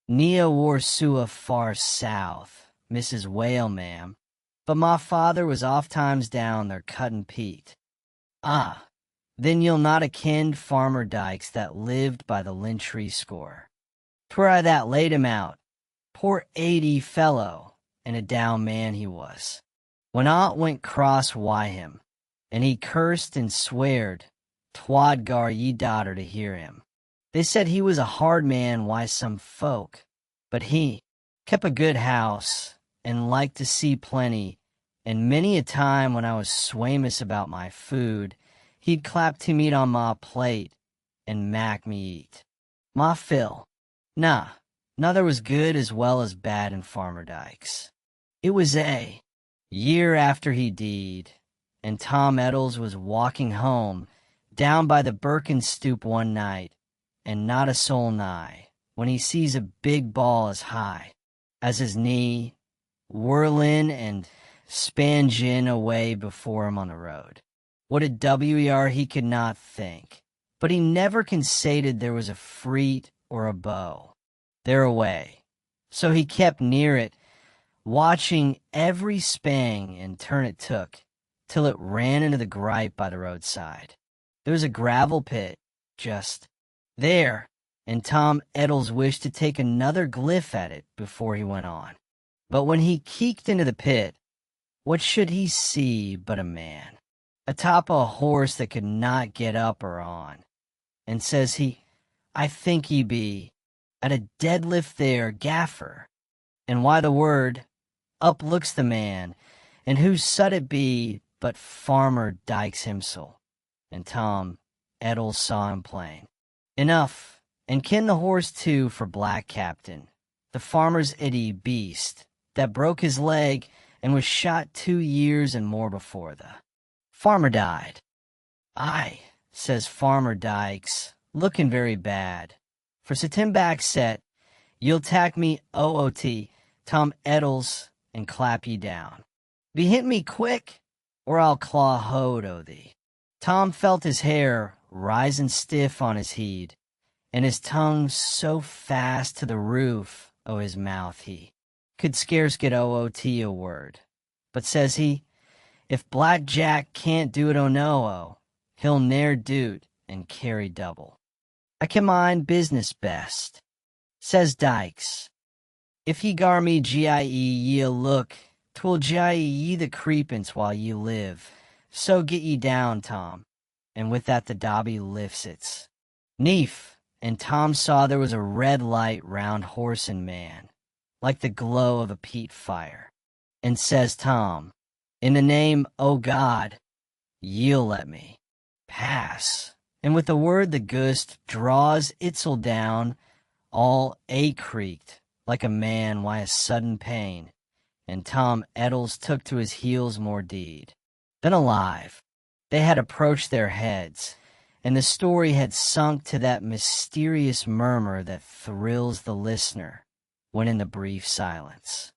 Nia wore sua far south, Mrs. Whale, ma'am, but my father was oft times down there cuttin' peat. Ah, then you'll not a kenned Farmer Dykes that lived by the Lintry score. 'Twere I that laid him out, poor 80 fellow, and a down man he was. When aught went cross why him, and he cursed and sweared, 'twad gar ye daughter to hear him. They said he was a hard man why some folk, but he kept a good house, and liked to see plenty, and many a time when I was swamus about my food, he'd clap to meat on my plate, and mak me eat. My fill. Nother was good as well as bad in Farmer Dykes. It was a year after he deed, and Tom Eddles was walking home down by the Birkin stoop one night, and not a soul nigh, when he sees a big ball as high as his knee, whirlin' and spangin' away before him on the road. What a W.E.R. he could not think, but he never conceded there was a freet or a bow thereaway, so he kept near it, watching every spang and turn it took, till it ran into the gripe by the roadside. There was a gravel pit, just there, and Tom Eddles wished to take another glyph at it before he went on. But when he keeked into the pit, what should he see but a man, atop a horse that could not get up or on, and says he, I think he be, at a deadlift there, gaffer, and why the word, up looks the man, and who sud it be but Farmer Dykes himsel, and Tom Eddles saw him plain. Enough, and ken the horse too for Black Captain, the farmer's itty beast, that broke his leg and was shot 2 years and more before the farmer died. Aye, says Farmer Dykes, looking very bad. For Satin back set, you'll tack me OOT, Tom Eddles, and clap ye down. Be hit me quick, or I'll claw hold o' thee. Tom felt his hair risin' stiff on his head, and his tongue so fast to the roof o' his mouth he could scarce get OOT a word. But says he, if Black Jack can't do it o no, he'll ne'er do't and carry double. I can mind business best. Says Dykes, if ye gar me GIE ye a look, 'twill GIE ye the creepince while ye live. So get ye down, Tom. And with that the Dobby lifts its. Neef, and Tom saw there was a red light round horse and man, like the glow of a peat fire. And says Tom, in the name, O God, ye'll let me pass. And with a word the ghost draws itsel down, all a-creaked, like a man why a sudden pain, and Tom Eddles took to his heels more deed. Then alive, they had approached their heads, and the story had sunk to that mysterious murmur that thrills the listener when in the brief silence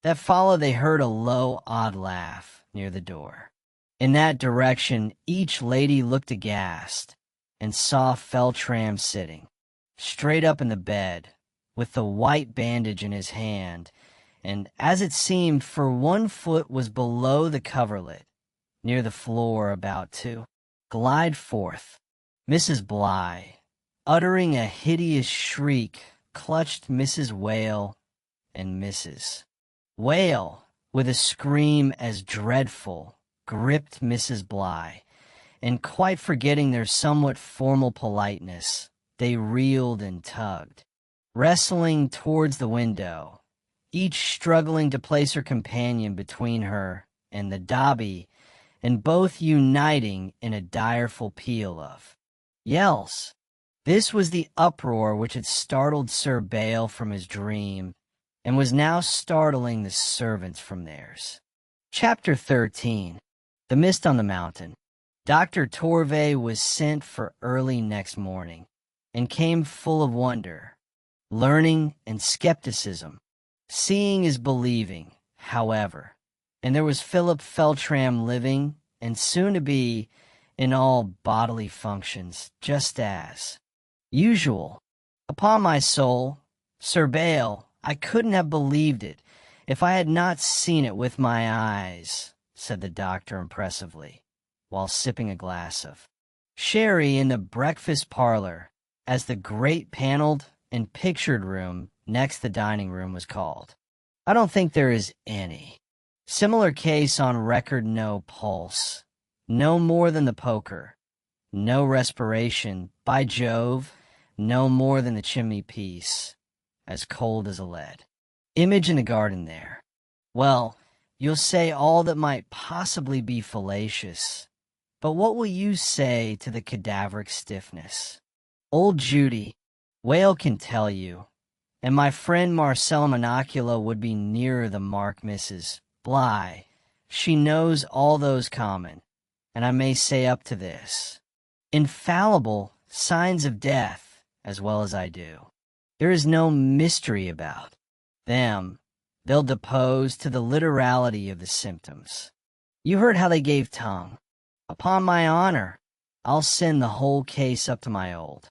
that followed they heard a low, odd laugh near the door. In that direction each lady looked aghast, and saw Feltram sitting, straight up in the bed, with the white bandage in his hand, and, as it seemed, for 1 foot was below the coverlet, near the floor about to glide forth. Mrs. Bligh, uttering a hideous shriek, clutched Mrs. Whale, and Mrs. Whale, with a scream as dreadful, gripped Mrs. Bligh, and quite forgetting their somewhat formal politeness, they reeled and tugged, wrestling towards the window, each struggling to place her companion between her and the Dobby, and both uniting in a direful peal of yells. This was the uproar which had startled Sir Baal from his dream, and was now startling the servants from theirs. Chapter 13. The Mist on the Mountain. Dr. Torvay was sent for early next morning, and came full of wonder, learning, and skepticism. Seeing is believing, however, and there was Philip Feltram living, and soon to be, in all bodily functions, just as usual. Upon my soul, Sir Baal, I couldn't have believed it if I had not seen it with my eyes, said the doctor impressively, while sipping a glass of sherry in the breakfast parlor, as the great paneled and pictured room next the dining room was called. I don't think there is any similar case on record. No pulse, no more than the poker, no respiration, by Jove, no more than the chimney piece, as cold as a lead. Image in the garden there. Well, you'll say all that might possibly be fallacious, but what will you say to the cadaveric stiffness? Old Judy, Whale can tell you, and my friend Marcella Monocula would be nearer the mark. Mrs. Bligh, she knows all those common, and I may say up to this, infallible signs of death as well as I do. There is no mystery about them. They'll depose to the literality of the symptoms. You heard how they gave tongue. Upon my honor, I'll send the whole case up to my old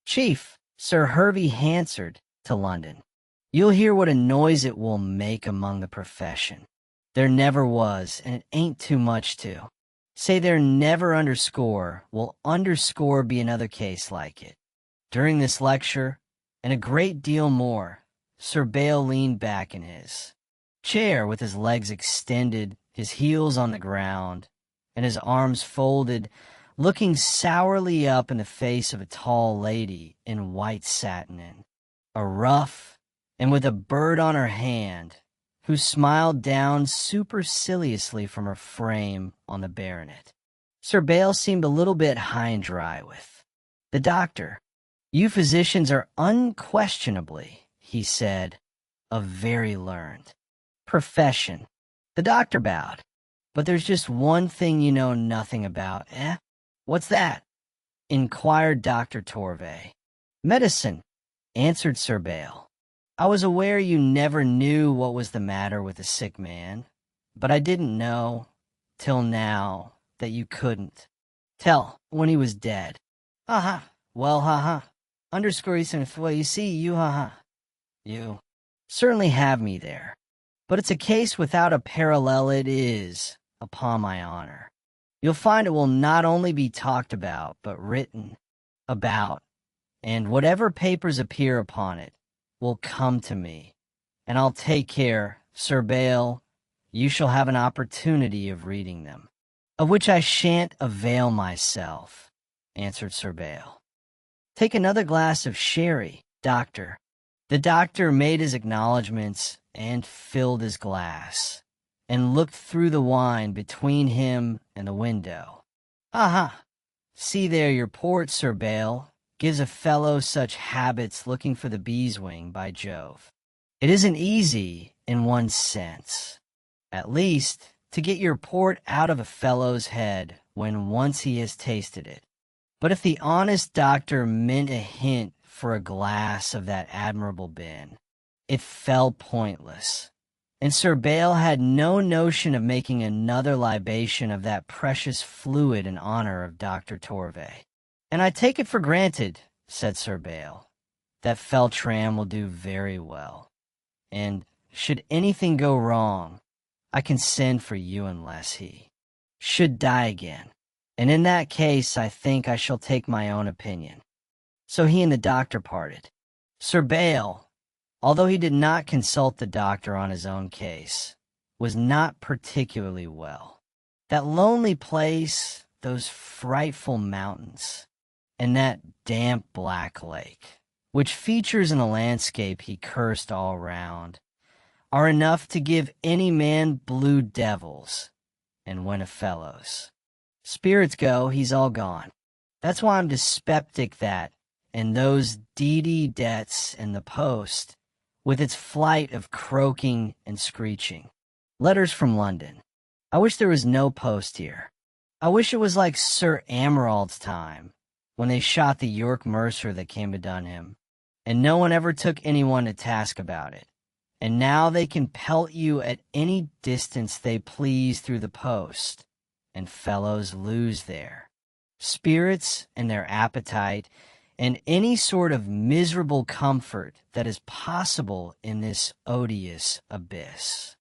chief, Sir Hervey Hansard, to London. You'll hear what a noise it will make among the profession. There never was, and it ain't too much to Say there never underscore will underscore be another case like it. During this lecture, and a great deal more, Sir Bayle leaned back in his chair with his legs extended, his heels on the ground, and his arms folded, looking sourly up in the face of a tall lady in white satin and a ruff, and with a bird on her hand, who smiled down superciliously from her frame on the baronet. Sir Bayle seemed a little bit high and dry with the doctor. You physicians are unquestionably, he said, a very learned profession. The doctor bowed. But there's just one thing you know nothing about, eh? What's that? Inquired Dr. Torvay. Medicine, answered Sir Bayle. I was aware you never knew what was the matter with a sick man, but I didn't know, till now, that you couldn't tell when he was dead. Ha-ha. Well, ha-ha. Underscore well, you see, you ha-ha. You certainly have me there. But it's a case without a parallel, it is, upon my honor. You'll find it will not only be talked about, but written about, and whatever papers appear upon it will come to me, and I'll take care, Sir Bayle, you shall have an opportunity of reading them, of which I shan't avail myself, answered Sir Bayle. Take another glass of sherry, doctor. The doctor made his acknowledgments and filled his glass, and looked through the wine between him and the window. Aha! See there your port, Sir Bayle, gives a fellow such habits looking for the bee's wing, by Jove. It isn't easy, in one sense, at least, to get your port out of a fellow's head when once he has tasted it. But if the honest doctor meant a hint for a glass of that admirable bin, it fell pointless, and Sir Bayle had no notion of making another libation of that precious fluid in honor of Dr. Torvay. And I take it for granted, said Sir Bayle, that Feltram will do very well, and should anything go wrong, I can send for you unless he should die again, and in that case I think I shall take my own opinion. So he and the doctor parted. Sir Bayle, although he did not consult the doctor on his own case, was not particularly well. That lonely place, those frightful mountains, and that damp black lake, which features in a landscape he cursed all round, are enough to give any man blue devils, and when a fellow's spirits go, he's all gone. That's why I'm dyspeptic that, and those deedy debts in the post, with its flight of croaking and screeching. Letters from London. I wish there was no post here. I wish it was like Sir Amerald's time, when they shot the York mercer that came to done him, and no one ever took anyone to task about it. And now they can pelt you at any distance they please through the post, and fellows lose their spirits and their appetite, and any sort of miserable comfort that is possible in this odious abyss.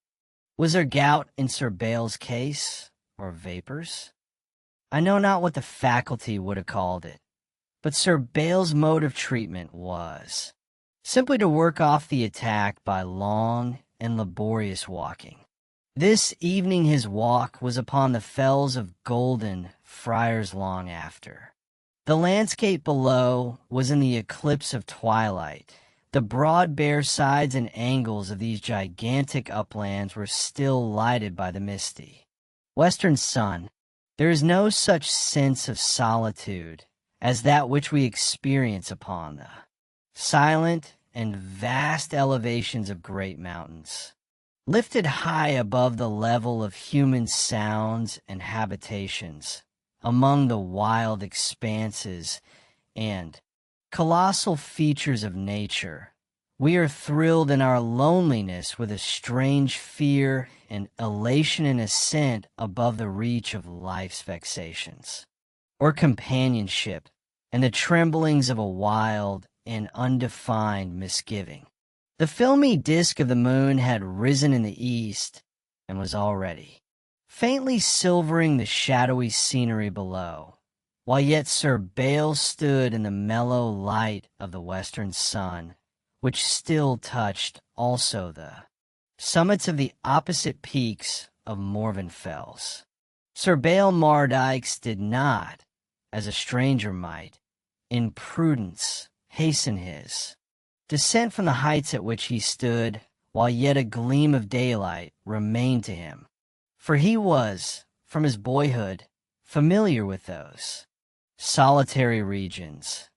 Was there gout in Sir Bayle's case, or vapors? I know not what the faculty would have called it, but Sir Bayle's mode of treatment was simply to work off the attack by long and laborious walking. This evening his walk was upon the fells of Golden Friars Long after. The landscape below was in the eclipse of twilight. The broad bare sides and angles of these gigantic uplands were still lighted by the misty western sun. There is no such sense of solitude as that which we experience upon the silent and vast elevations of great mountains, lifted high above the level of human sounds and habitations, among the wild expanses and colossal features of nature. We are thrilled in our loneliness with a strange fear and elation in ascent above the reach of life's vexations, or companionship and the tremblings of a wild and undefined misgiving. The filmy disk of the moon had risen in the east and was already faintly silvering the shadowy scenery below, while yet Sir Bael stood in the mellow light of the western sun, which still touched also the summits of the opposite peaks of Morven Fells. Sir Bael Mardikes did not, as a stranger might, in prudence hasten his descent from the heights at which he stood, while yet a gleam of daylight remained to him, for he was, from his boyhood, familiar with those solitary regions,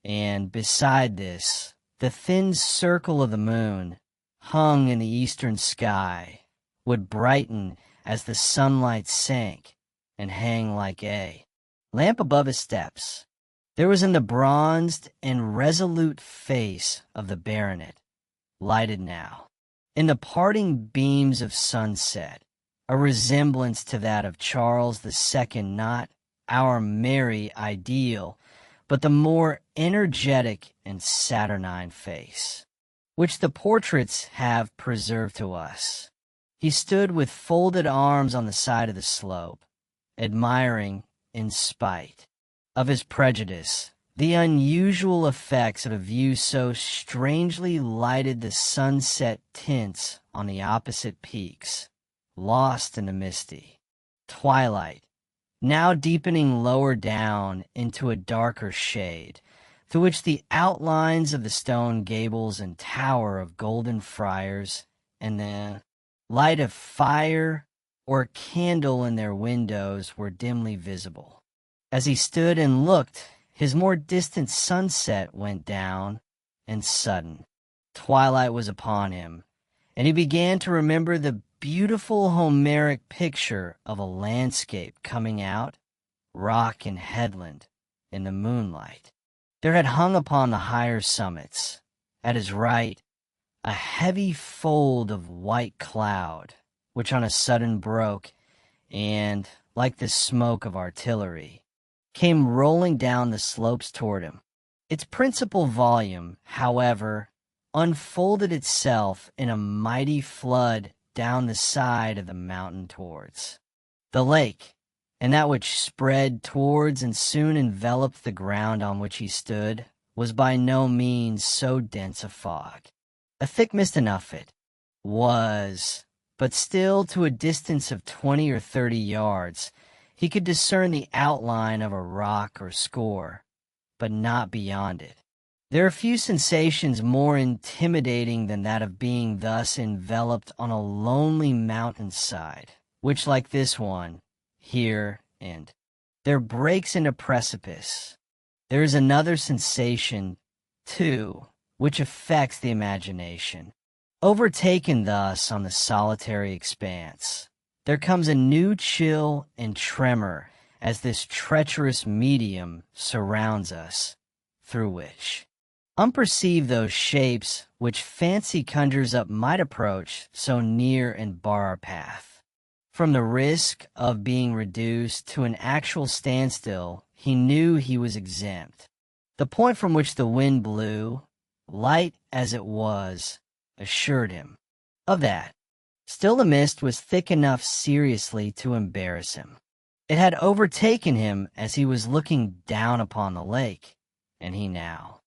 and beside this, the thin circle of the moon, hung in the eastern sky, would brighten as the sunlight sank and hang like a lamp above his steps. There was in the bronzed and resolute face of the baronet, lighted now, in the parting beams of sunset, a resemblance to that of Charles II, not our merry ideal, but the more energetic and saturnine face, which the portraits have preserved to us. He stood with folded arms on the side of the slope, admiring, in spite of his prejudice, the unusual effects of a view so strangely lighted the sunset tints on the opposite peaks, lost in the misty twilight, now deepening lower down into a darker shade, through which the outlines of the stone gables and tower of Golden Friars and the light of fire or candle in their windows were dimly visible. As he stood and looked, his more distant sunset went down, and sudden twilight was upon him, and he began to remember the beautiful Homeric picture of a landscape coming out, rock and headland, in the moonlight. There had hung upon the higher summits, at his right, a heavy fold of white cloud, which on a sudden broke, and, like the smoke of artillery, came rolling down the slopes toward him. Its principal volume, however, unfolded itself in a mighty flood down the side of the mountain towards the lake, and that which spread towards and soon enveloped the ground on which he stood was by no means so dense a fog. A thick mist enough it was, but still to a distance of 20 or 30 yards, he could discern the outline of a rock or score, but not beyond it. There are few sensations more intimidating than that of being thus enveloped on a lonely mountainside, which, like this one, here and there breaks into precipice. There is another sensation, too, which affects the imagination. Overtaken thus on the solitary expanse, there comes a new chill and tremor as this treacherous medium surrounds us, through which unperceived those shapes which fancy conjures up might approach so near and bar our path. From the risk of being reduced to an actual standstill, he knew he was exempt. The point from which the wind blew, light as it was, assured him of that. Still the mist was thick enough seriously to embarrass him. It had overtaken him as he was looking down upon the lake, and he now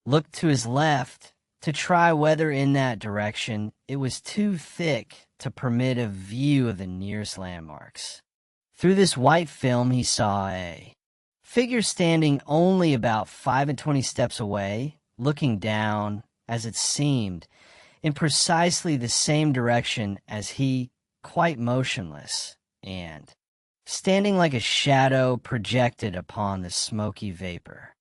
looked to his left to try whether in that direction it was too thick to permit a view of the nearest landmarks. Through this white film he saw a figure standing only about 25 steps away, looking down, as it seemed, in precisely the same direction as he, quite motionless, and standing like a shadow projected upon the smoky vapor.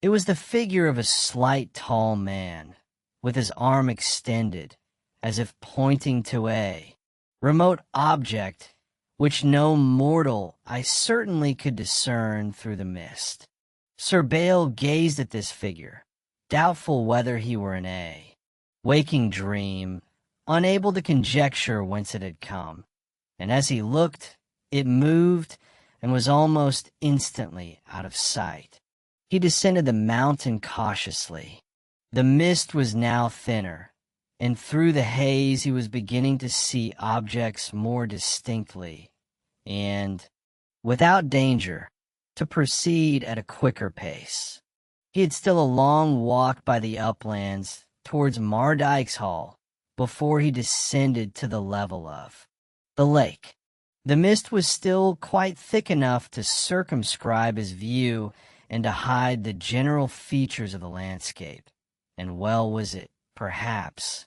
It was the figure of a slight, tall man, with his arm extended, as if pointing to a remote object which no mortal I certainly could discern through the mist. Sir Bael gazed at this figure, doubtful whether he were in a waking dream, unable to conjecture whence it had come, and as he looked, it moved and was almost instantly out of sight. He descended the mountain cautiously. The mist was now thinner, and through the haze he was beginning to see objects more distinctly, and, without danger, to proceed at a quicker pace. He had still a long walk by the uplands towards Mardyke's Hall before he descended to the level of the lake. The mist was still quite thick enough to circumscribe his view and to hide the general features of the landscape, and well was it, perhaps,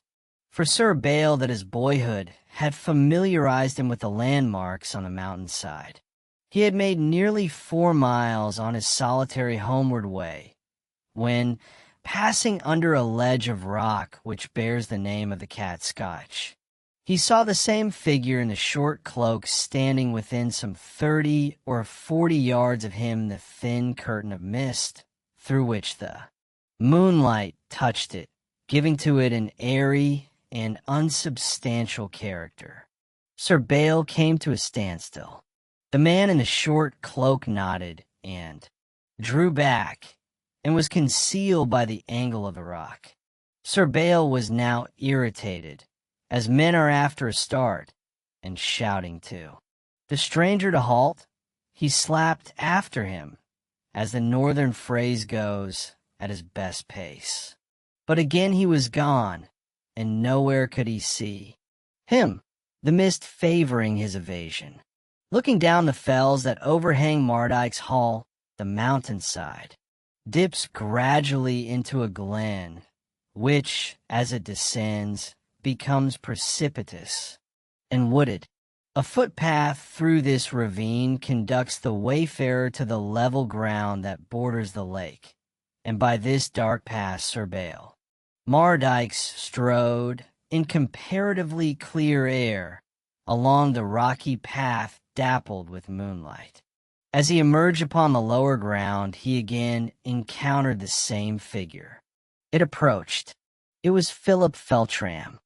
for Sir Bayle that his boyhood had familiarized him with the landmarks on the mountainside. He had made nearly 4 miles on his solitary homeward way, when, passing under a ledge of rock which bears the name of the Cat Scotch, he saw the same figure in the short cloak standing within some 30 or 40 yards of him in the thin curtain of mist through which the moonlight touched it, giving to it an airy and unsubstantial character. Sir Bayle came to a standstill. The man in the short cloak nodded and drew back and was concealed by the angle of the rock. Sir Bayle was now irritated, as men are after a start, and shouting too. The stranger to halt, he slapped after him, as the northern phrase goes, at his best pace. But again he was gone, and nowhere could he see him, the mist favoring his evasion. Looking down the fells that overhang Mardyke's Hall, the mountainside dips gradually into a glen, which, as it descends, becomes precipitous and wooded. A footpath through this ravine conducts the wayfarer to the level ground that borders the lake, and by this dark path Sir Bayle Mardyke's strode, in comparatively clear air, along the rocky path dappled with moonlight. As he emerged upon the lower ground, he again encountered the same figure. It approached. It was Philip Feltram.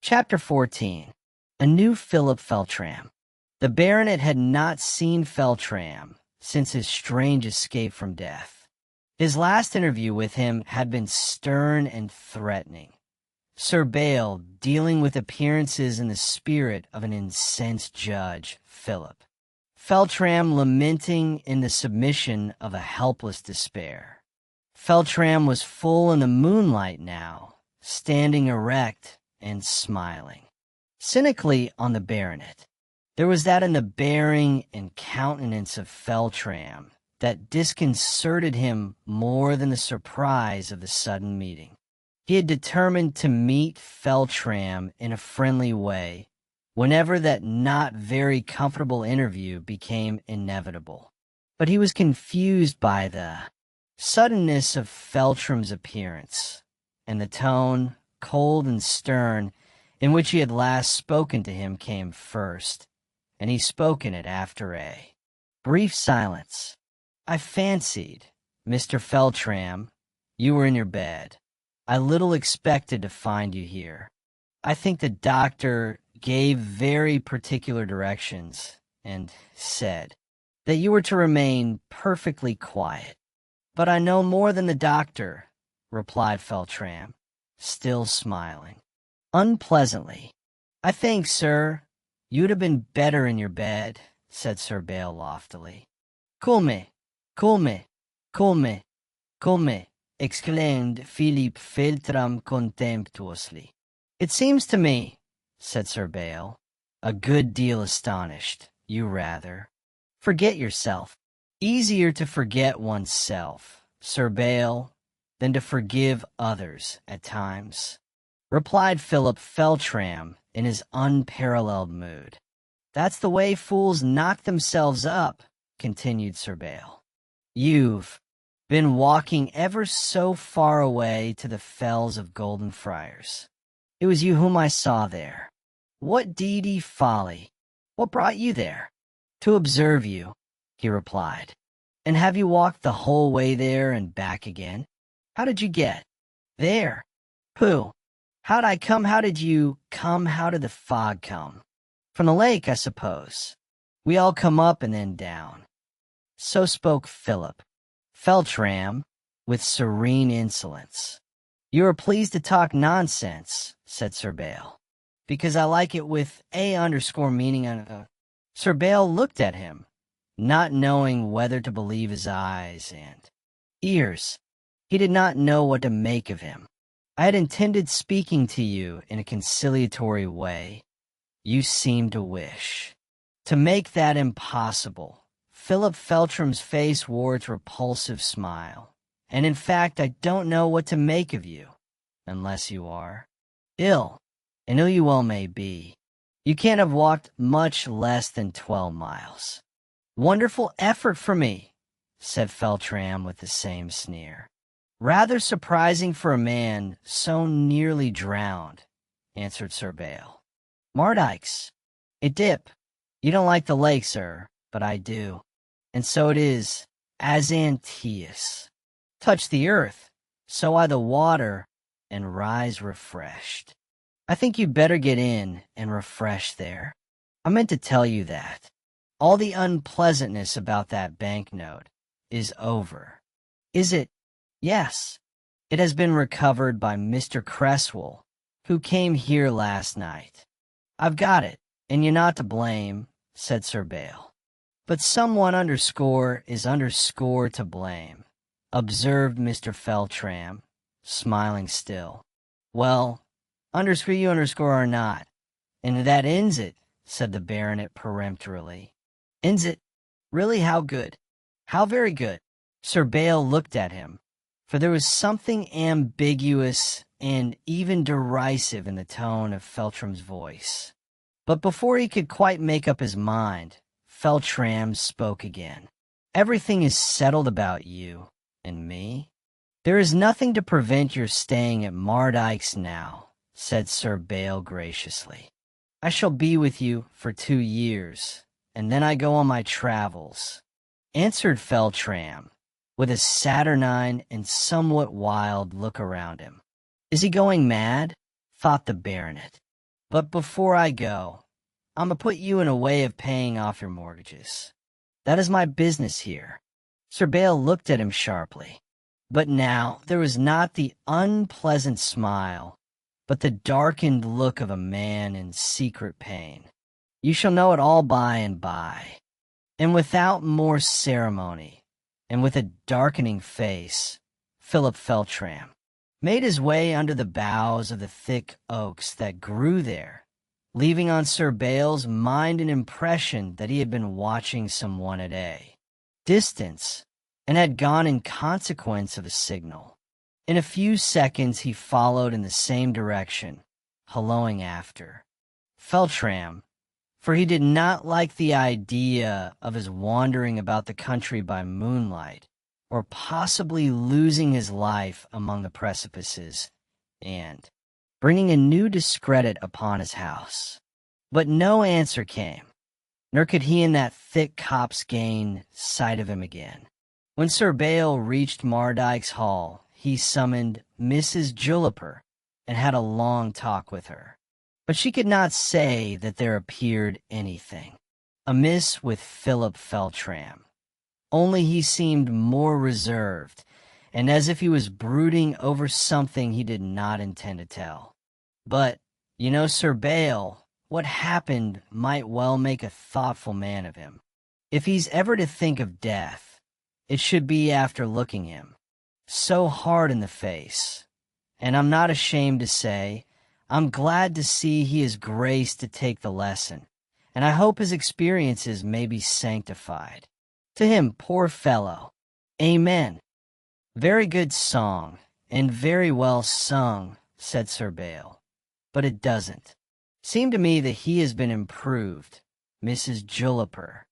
Chapter 14. A new Philip Feltram. The Baronet had not seen Feltram since his strange escape from death. His last interview with him had been stern and threatening. Sir Bayle dealing with appearances in the spirit of an incensed judge, Philip. Feltram lamenting in the submission of a helpless despair. Feltram was full in the moonlight now, standing erect and smiling. Cynically on the Baronet, there was that in the bearing and countenance of Feltram that disconcerted him more than the surprise of the sudden meeting. He had determined to meet Feltram in a friendly way whenever that not very comfortable interview became inevitable. But he was confused by the suddenness of Feltram's appearance and the tone, cold and stern, in which he had last spoken to him came first, and he spoke in it after a brief silence. "I fancied, Mr. Feltram, you were in your bed. I little expected to find you here. I think the doctor gave very particular directions and said that you were to remain perfectly quiet. But I know more than the doctor," replied Feltram, still smiling. Unpleasantly. "I think, sir, you'd have been better in your bed," said Sir Bayle loftily. Come, come, come, come," exclaimed Philip Feltram contemptuously. "It seems to me," said Sir Bayle, a good deal astonished, "you rather forget yourself." Easier to forget oneself, Sir Bayle, than to forgive others at times, replied Philip Feltram in his unparalleled mood. "That's the way fools knock themselves up," continued Sir Bayle. "You've been walking ever so far away to the fells of Golden Friars. It was you whom I saw there. What deedy folly! What brought you there?" "To observe you," he replied. "And have you walked the whole way there and back again? How did you get there?" "Pooh! How'd I come? How did you come? How did the fog come? From the lake, I suppose. We all come up and then down." So spoke Philip Feltram with serene insolence. "You are pleased to talk nonsense," said Sir Bayle, "because I like it with a underscore meaning on Sir Bael looked at him, not knowing whether to believe his eyes and ears. He did not know what to make of him. I had intended speaking to you in a conciliatory way. You seem to wish to make that impossible. Philip Feltram's face wore its repulsive smile. And in fact, I don't know what to make of you, unless you are ill, and ill you well may be. You can't have walked much less than 12 miles. Wonderful effort for me, said Feltram with the same sneer. Rather surprising for a man so nearly drowned, answered Sir Bael. Mardikes, it dip. You don't like the lake, sir, but I do. And so it is, Azantius. Touch the earth, so I the water, and rise refreshed. I think you'd better get in and refresh there. I meant to tell you that. All the unpleasantness about that banknote is over. Is it? Yes. It has been recovered by Mr. Cresswell, who came here last night. I've got it, and you're not to blame, said Sir Bael. But someone is to blame, observed Mr. Feltram, smiling still. Well, you or not. And that ends it, said the baronet peremptorily. Ends it? Really, how good? How very good? Sir Bael looked at him, for there was something ambiguous and even derisive in the tone of Feltram's voice. But before he could quite make up his mind, Feltram spoke again. Everything is settled about you and me. There is nothing to prevent your staying at Mardikes now, said Sir Bael graciously. I shall be with you for 2 years, and then I go on my travels, answered Feltram, with a saturnine and somewhat wild look around him. Is he going mad? Thought the baronet. But before I go, I'm put you in a way of paying off your mortgages. That is my business here. Sir Bael looked at him sharply. But now there was not the unpleasant smile, but the darkened look of a man in secret pain. You shall know it all by and by. And without more ceremony, and with a darkening face, Philip Feltram made his way under the boughs of the thick oaks that grew there, leaving on Sir Bael's mind an impression that he had been watching someone at a distance, and had gone in consequence of a signal. In a few seconds he followed in the same direction, hallooing after Feltram, for he did not like the idea of his wandering about the country by moonlight, or possibly losing his life among the precipices, and bringing a new discredit upon his house. But no answer came, nor could he and that thick copse gain sight of him again. When Sir Bael reached Mardikes Hall, he summoned Mrs. Juniper and had a long talk with her. But she could not say that there appeared anything amiss with Philip Feltram. Only he seemed more reserved, and as if he was brooding over something he did not intend to tell. But, you know, Sir Bael, what happened might well make a thoughtful man of him. If he's ever to think of death, it should be after looking him so hard in the face. And I'm not ashamed to say, I'm glad to see he is graced to take the lesson, and I hope his experiences may be sanctified. To him, poor fellow, amen. Very good song, and very well sung, said Sir Bael, but it doesn't seem to me that he has been improved, Mrs. Juniper.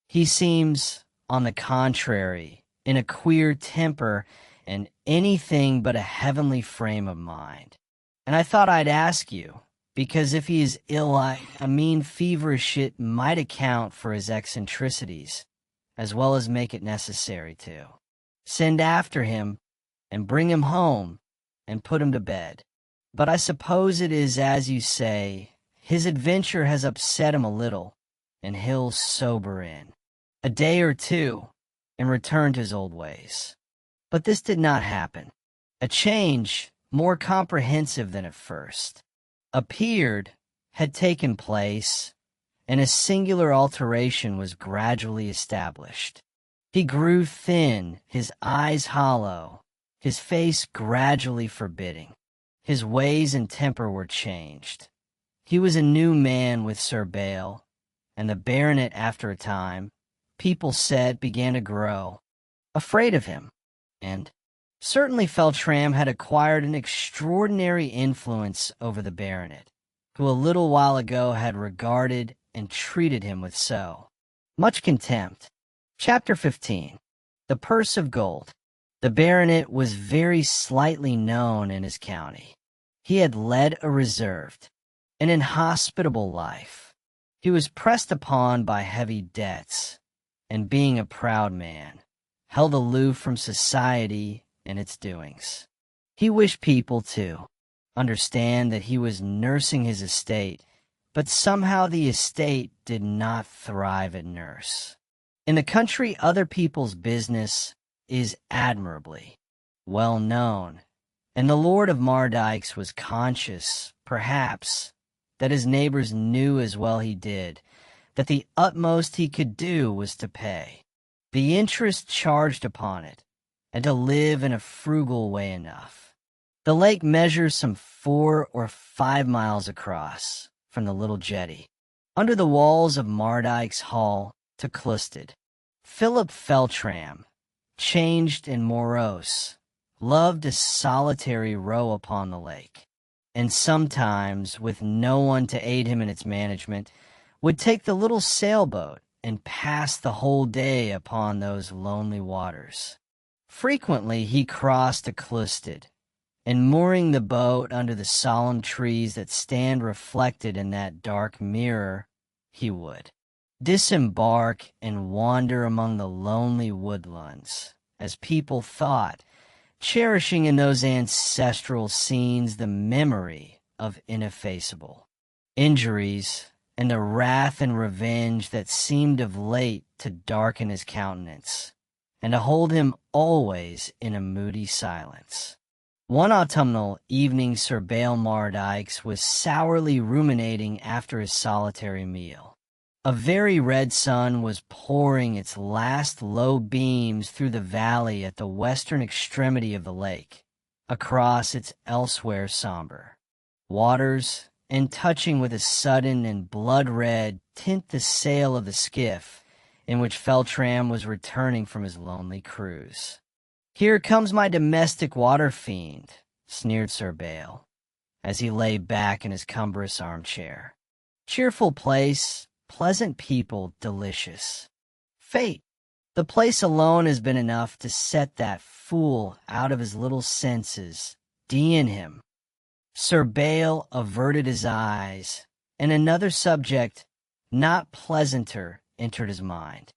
He seems, on the contrary, in a queer temper and anything but a heavenly frame of mind. And I thought I'd ask you, because if he is ill, I mean feverish, it might account for his eccentricities, as well as make it necessary to send after him and bring him home and put him to bed. But I suppose it is as you say, his adventure has upset him a little, and he'll sober in a day or two and return to his old ways. But this did not happen. A change, more comprehensive than at first, had taken place, and a singular alteration was gradually established. He grew thin, his eyes hollow, his face gradually forbidding. His ways and temper were changed. He was a new man with Sir Bael, and the baronet, after a time, people said, began to grow afraid of him, and certainly Feltram had acquired an extraordinary influence over the baronet, who a little while ago had regarded and treated him with so much contempt. Chapter 15. The Purse of Gold. The baronet was very slightly known in his county. He had led a reserved, an inhospitable life. He was pressed upon by heavy debts, and being a proud man, held aloof from society and its doings. He wished people to understand that he was nursing his estate, but somehow the estate did not thrive at nurse. In the country, other people's business is admirably well known, and the Lord of Mardyke's was conscious, perhaps, that his neighbors knew as well he did, that the utmost he could do was to pay the interest charged upon it, and to live in a frugal way enough. The lake measures some 4 or 5 miles across from the little jetty, under the walls of Mardyke's Hall to Clusted. Philip Feltram, changed and morose, loved a solitary row upon the lake, and sometimes, with no one to aid him in its management, would take the little sailboat and pass the whole day upon those lonely waters. Frequently he crossed to Clusted, and mooring the boat under the solemn trees that stand reflected in that dark mirror, he would disembark and wander among the lonely woodlands, as people thought, cherishing in those ancestral scenes the memory of ineffaceable injuries and the wrath and revenge that seemed of late to darken his countenance, and to hold him always in a moody silence. One autumnal evening Sir Bael Mardyke's was sourly ruminating after his solitary meal. A very red sun was pouring its last low beams through the valley at the western extremity of the lake, across its elsewhere somber waters, and touching with a sudden and blood-red tint the sail of the skiff in which Feltram was returning from his lonely cruise. "Here comes my domestic water-fiend," sneered Sir Bael, as he lay back in his cumbrous armchair. "Cheerful place, pleasant people, delicious. Fate, the place alone has been enough to set that fool out of his little senses, d—n him." Sir Bael averted his eyes, and another subject, not pleasanter, entered his mind.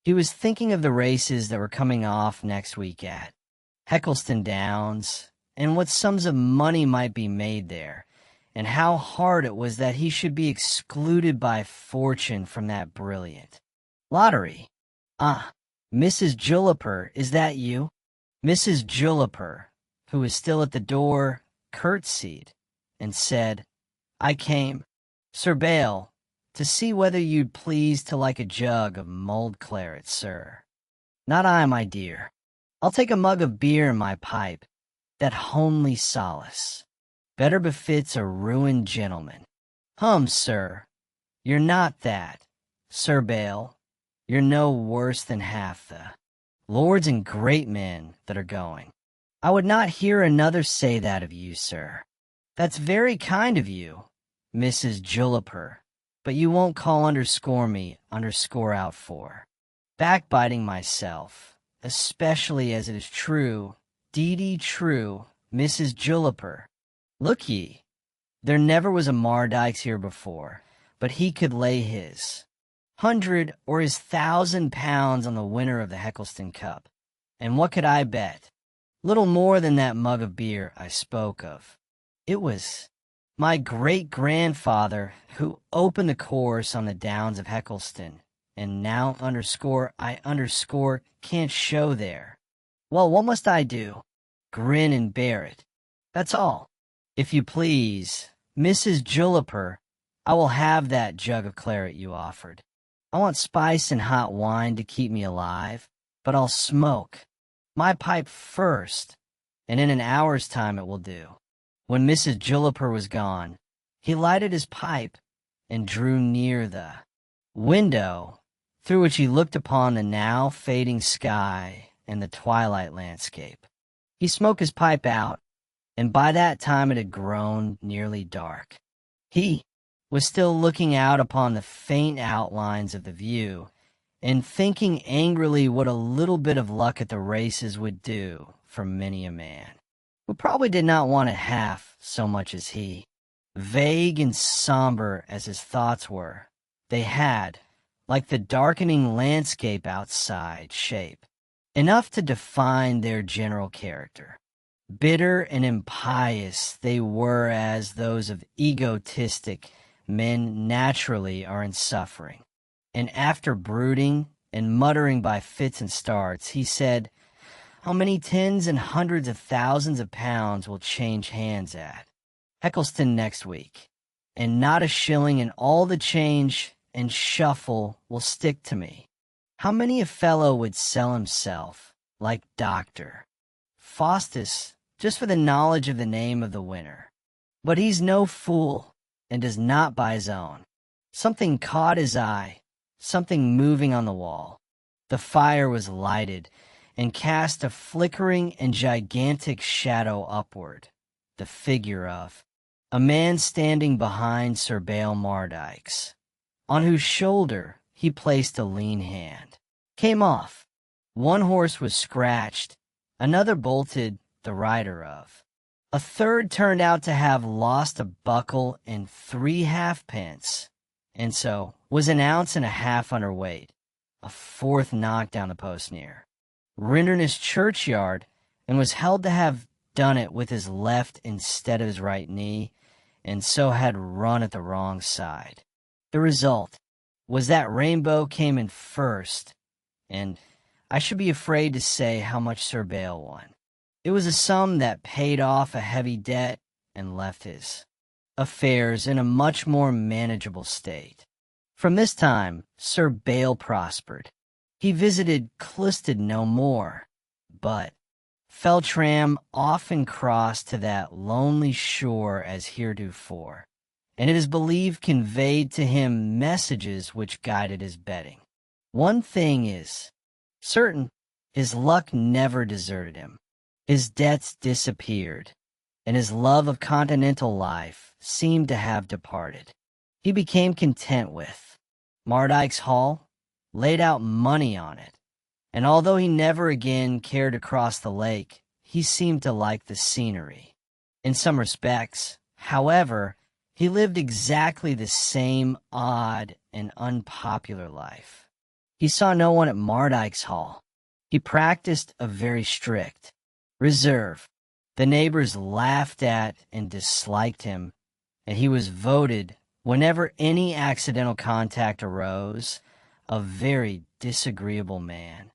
He was thinking of the races that were coming off next week at Heckleston Downs, and what sums of money might be made there, and how hard it was that he should be excluded by fortune from that brilliant lottery. "Ah, Mrs. Julliper, is that you?" Mrs. Julliper, who was still at the door, curtsied and said, "I came, Sir Bael, to see whether you'd please to like a jug of mulled claret, sir." "Not I, my dear. I'll take a mug of beer and my pipe, that homely solace better befits a ruined gentleman." "Hum, sir, you're not that, Sir Bael. You're no worse than half the lords and great men that are going." "I would not hear another say that of you, sir." "That's very kind of you, Mrs. Julliper, but you won't call underscore me underscore out for backbiting myself, especially as it is true, deedy true, Mrs. Julliper. Look ye, there never was a Mardyke's here before, but he could lay his 100 or his 1,000 pounds on the winner of the Heckleston Cup. And what could I bet? Little more than that mug of beer I spoke of. It was my great-grandfather who opened the course on the downs of Heckleston, and now I can't show there. Well, what must I do? Grin and bear it. That's all. If you please, Mrs. Julliper, I will have that jug of claret you offered. I want spice and hot wine to keep me alive, but I'll smoke. My pipe first, and in an hour's time it will do." When Mrs. Juniper was gone, he lighted his pipe and drew near the window through which he looked upon the now fading sky and the twilight landscape. He smoked his pipe out, and by that time it had grown nearly dark. He was still looking out upon the faint outlines of the view and thinking angrily what a little bit of luck at the races would do for many a man, who probably did not want it half so much as he. Vague and somber as his thoughts were, they had, like the darkening landscape outside, shape enough to define their general character. Bitter and impious they were as those of egotistic men naturally are in suffering. And after brooding and muttering by fits and starts, he said, "How many tens and hundreds of thousands of pounds will change hands at Eccleston next week, and not a shilling in all the change and shuffle will stick to me. How many a fellow would sell himself, like Dr. Faustus, just for the knowledge of the name of the winner? But he's no fool, and does not buy his own." Something caught his eye, something moving on the wall. The fire was lighted, and cast a flickering and gigantic shadow upward, the figure of a man standing behind Sir Baal Mardikes, on whose shoulder he placed a lean hand. Came off. One horse was scratched, another bolted the rider of. A third turned out to have lost a buckle and 3 halfpence, and so was an ounce and a half underweight. A fourth knocked down the post near Rinderness churchyard, and was held to have done it with his left instead of his right knee, and so had run at the wrong side. The result was that Rainbow came in first, and I should be afraid to say how much Sir Baal won. It was a sum that paid off a heavy debt and left his affairs in a much more manageable state. From this time, Sir Baal prospered. He visited Clisted no more, but Feltram often crossed to that lonely shore as heretofore, and it is believed conveyed to him messages which guided his betting. One thing is certain, his luck never deserted him. His debts disappeared, and his love of continental life seemed to have departed. He became content with Mardikes Hall, laid out money on it, and although he never again cared to cross the lake, he seemed to like the scenery. In some respects, however, he lived exactly the same odd and unpopular life. He saw no one at Mardikes Hall. He practiced a very strict reserve. The neighbors laughed at and disliked him, and he was voted, whenever any accidental contact arose, a very disagreeable man.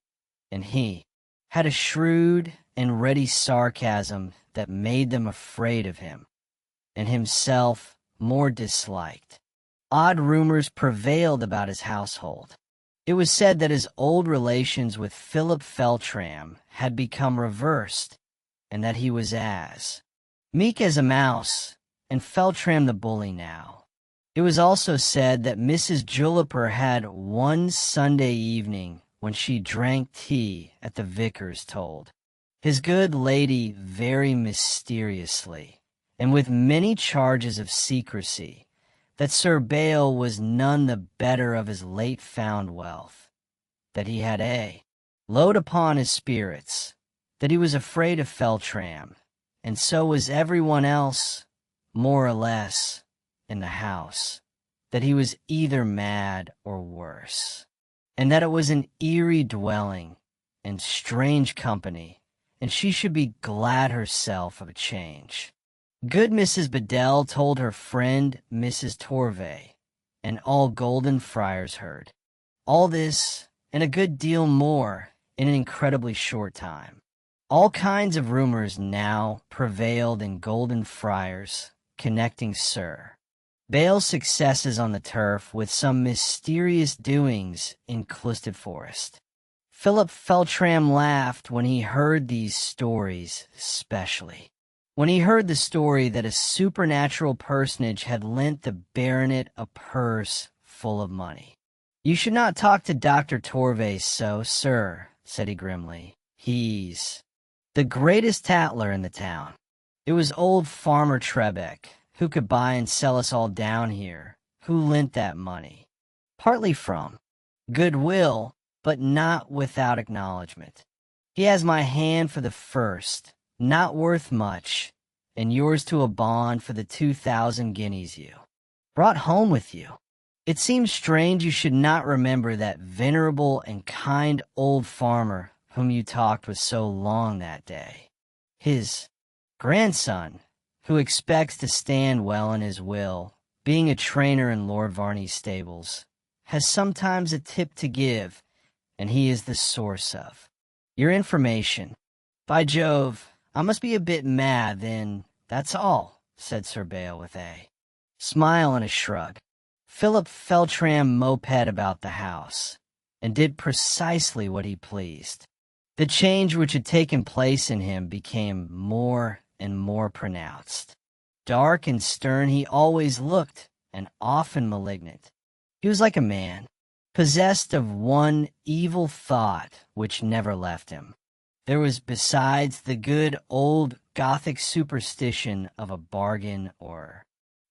And he had a shrewd and ready sarcasm that made them afraid of him, and himself more disliked. Odd rumors prevailed about his household. It was said that his old relations with Philip Feltram had become reversed, and that he was as meek as a mouse, and Feltram the bully now. It was also said that Mrs. Juniper had one Sunday evening, when she drank tea at the vicar's, told his good lady very mysteriously, and with many charges of secrecy, that Sir Baal was none the better of his late found wealth, that he had a load upon his spirits, that he was afraid of Feltram, and so was everyone else, more or less, in the house, that he was either mad or worse, and that it was an eerie dwelling and strange company, and she should be glad herself of a change. Good Mrs. Bedell told her friend Mrs. Torvey, and all Golden Friars heard all this and a good deal more in an incredibly short time. All kinds of rumors now prevailed in Golden Friars connecting Sir Bale's successes on the turf with some mysterious doings in Clisted Forest. Philip Feltram laughed when he heard these stories, especially when he heard the story that a supernatural personage had lent the baronet a purse full of money. "You should not talk to Dr. Torvace so, sir," said he grimly. "He's the greatest tattler in the town. It was old Farmer Trebeck, who could buy and sell us all down here, who lent that money. Partly from goodwill, but not without acknowledgment. He has my hand for the first, not worth much, and yours to a bond for the 2,000 guineas you brought home with you. It seems strange you should not remember that venerable and kind old farmer whom you talked with so long that day. His grandson, who expects to stand well in his will, being a trainer in Lord Varney's stables, has sometimes a tip to give, and he is the source of your information. By Jove, I must be a bit mad, then, that's all," said Sir Bale with a smile and a shrug. Philip Feltram moped about the house, and did precisely what he pleased. The change which had taken place in him became more and more pronounced. Dark and stern he always looked, and often malignant. He was like a man possessed of one evil thought which never left him. There was besides the good old Gothic superstition of a bargain or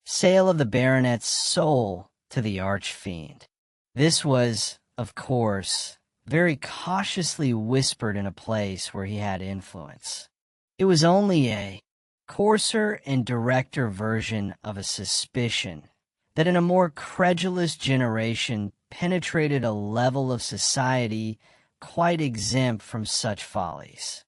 sale of the baronet's soul to the arch-fiend. This was, of course, very cautiously whispered in a place where he had influence. It was only a coarser and directer version of a suspicion that in a more credulous generation penetrated a level of society quite exempt from such follies.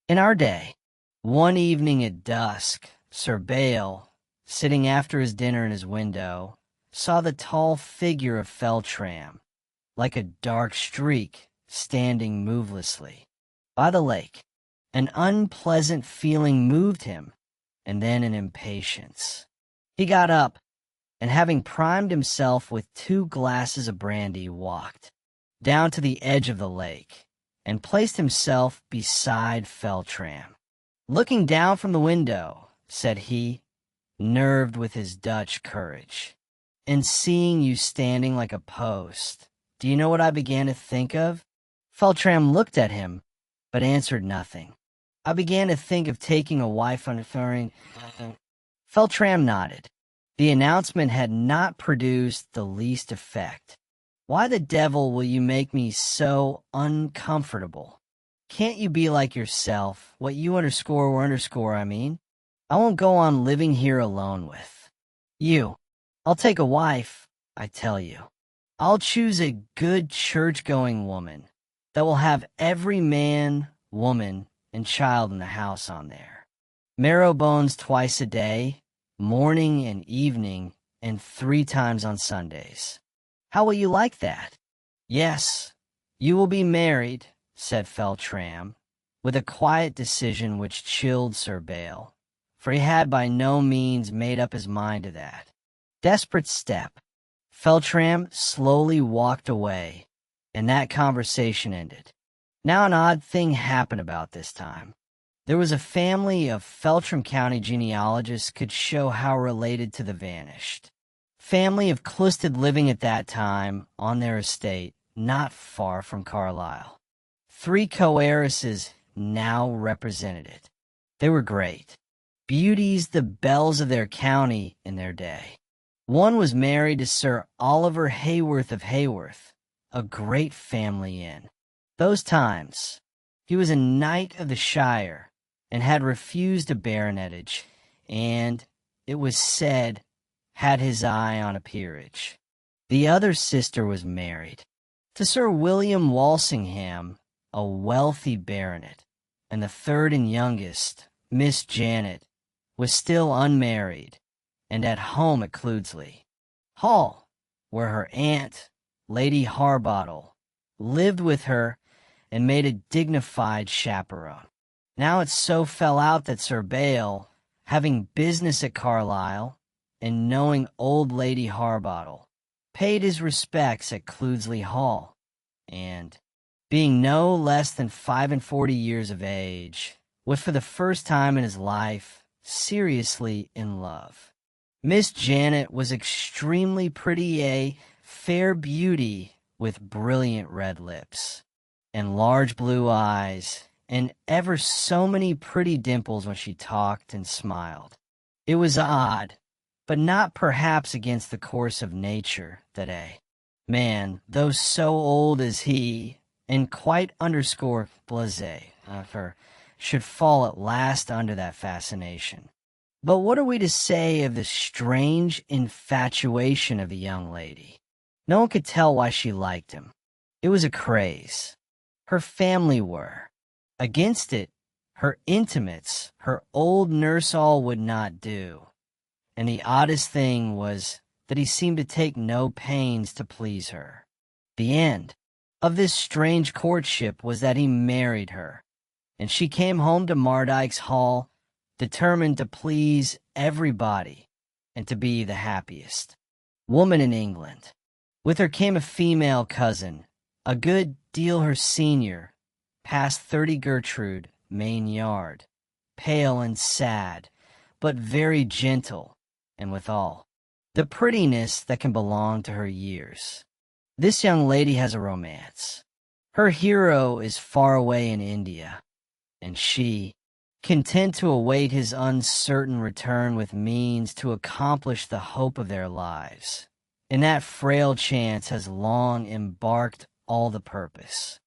In our day, one evening at dusk, Sir Bale, sitting after his dinner in his window, saw the tall figure of Feltram, like a dark streak, standing movelessly by the lake. An unpleasant feeling moved him, and then an impatience. He got up, and having primed himself with 2 glasses of brandy, walked down to the edge of the lake, and placed himself beside Feltram. "Looking down from the window," said he, nerved with his Dutch courage, "and seeing you standing like a post, do you know what I began to think of?" Feltram looked at him, but answered nothing. "I began to think of taking a wife on foreign." Feltram nodded. The announcement had not produced the least effect. "Why the devil will you make me so uncomfortable? Can't you be like yourself, what you underscore, I mean? I won't go on living here alone with you. I'll take a wife, I tell you. I'll choose a good church-going woman that will have every man, woman, and child in the house on there. Marrow bones twice a day, morning and evening, and 3 times on Sundays. How will you like that?" "Yes, you will be married," said Feltram, with a quiet decision which chilled Sir Bale, for he had by no means made up his mind to that desperate step. Feltram slowly walked away, and that conversation ended. Now an odd thing happened about this time. There was a family of Feltram County genealogists could show how related to the vanished. Family of Clisted living at that time on their estate, not far from Carlisle. 3 co-heiresses now represented it. They were great. Beauties, the belles of their county in their day. One was married to Sir Oliver Hayworth of Hayworth, a great family in those times. He was a knight of the shire, and had refused a baronetage, and, it was said, had his eye on a peerage. The other sister was married to Sir William Walsingham, a wealthy baronet, and the third and youngest, Miss Janet, was still unmarried, and at home at Cloudsley Hall, where her aunt, Lady Harbottle, lived with her and made a dignified chaperone. Now it so fell out that Sir Bale, having business at Carlisle, and knowing old Lady Harbottle, paid his respects at Cloudsley Hall, and, being no less than 45 of age, was for the first time in his life seriously in love. Miss Janet was extremely pretty, a fair beauty with brilliant red lips, and large blue eyes, and ever so many pretty dimples when she talked and smiled. It was odd, but not perhaps against the course of nature, that a man, though so old as he, and quite underscore blasé of her, should fall at last under that fascination. But what are we to say of the strange infatuation of the young lady? No one could tell why she liked him. It was a craze. Her family were. Against it, her intimates, her old nurse all would not do. And the oddest thing was that he seemed to take no pains to please her. The end of this strange courtship was that he married her, and she came home to Mardyke's Hall, determined to please everybody and to be the happiest woman in England. With her came a female cousin, a good deal her senior, past 30 Gertrude, Main Yard, pale and sad, but very gentle, and withal, the prettiness that can belong to her years. This young lady has a romance. Her hero is far away in India, and she, content to await his uncertain return with means to accomplish the hope of their lives, in that frail chance has long embarked all the purpose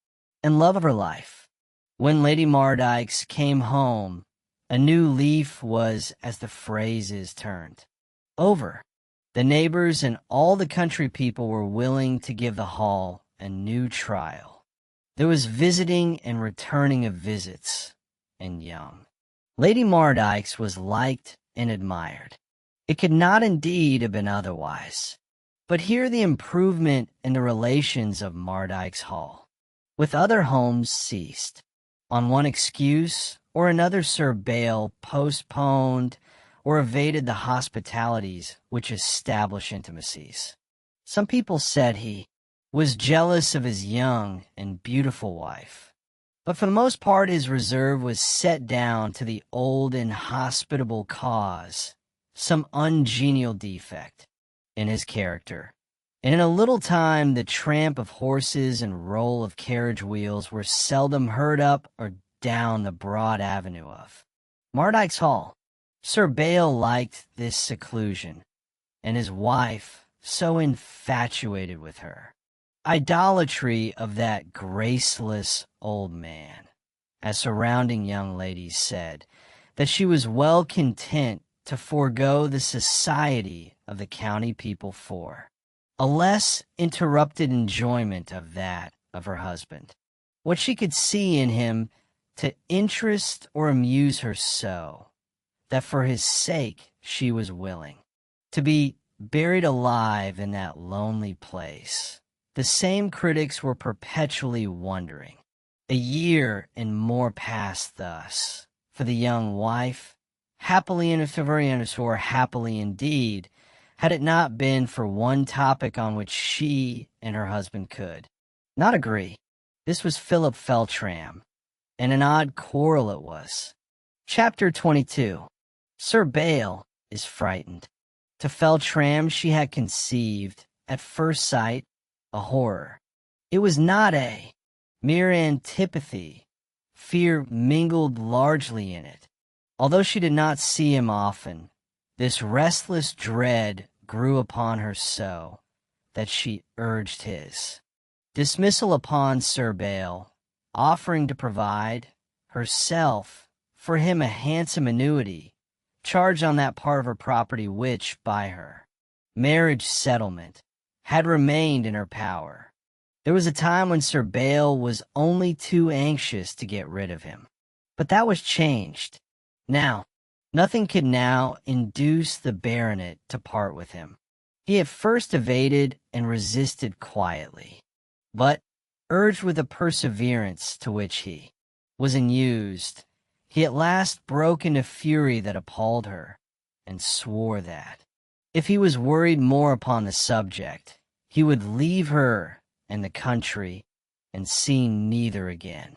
and love of her life. When Lady Mardyke's came home, a new leaf was, as the phrase is, turned over. The neighbors and all the country people were willing to give the Hall a new trial. There was visiting and returning of visits, and young Lady Mardyke's was liked and admired. It could not indeed have been otherwise. But here the improvement in the relations of Mardyke's Hall with other homes ceased. On one excuse or another, Sir Bayle postponed or evaded the hospitalities which establish intimacies. Some people said he was jealous of his young and beautiful wife, but for the most part his reserve was set down to the old inhospitable cause, some ungenial defect in his character. And in a little time the tramp of horses and roll of carriage wheels were seldom heard up or down the broad avenue of Mardyke's Hall. Sir Bayle liked this seclusion, and his wife so infatuated with her. Idolatry of that graceless old man, as surrounding young ladies said, that she was well content to forego the society of the county people for a less interrupted enjoyment of that of her husband. What she could see in him to interest or amuse her so, that for his sake she was willing to be buried alive in that lonely place. The same critics were perpetually wondering. A year and more passed thus for the young wife, happily and very underscore happily indeed, had it not been for one topic on which she and her husband could not agree. This was Philip Feltram, and an odd quarrel it was. Chapter 22. Sir Bayle is frightened. To Feltram she had conceived, at first sight, a horror. It was not a mere antipathy. Fear mingled largely in it. Although she did not see him often, this restless dread grew upon her so that she urged his dismissal upon Sir Bayle, offering to provide herself for him a handsome annuity, charged on that part of her property which, by her marriage settlement, had remained in her power. There was a time when Sir Bayle was only too anxious to get rid of him, but that was changed. Now, nothing could now induce the baronet to part with him. He at first evaded and resisted quietly, but, urged with a perseverance to which he was unused, he at last broke into fury that appalled her, and swore that, If he was worried more upon the subject, he would leave her and the country and see neither again.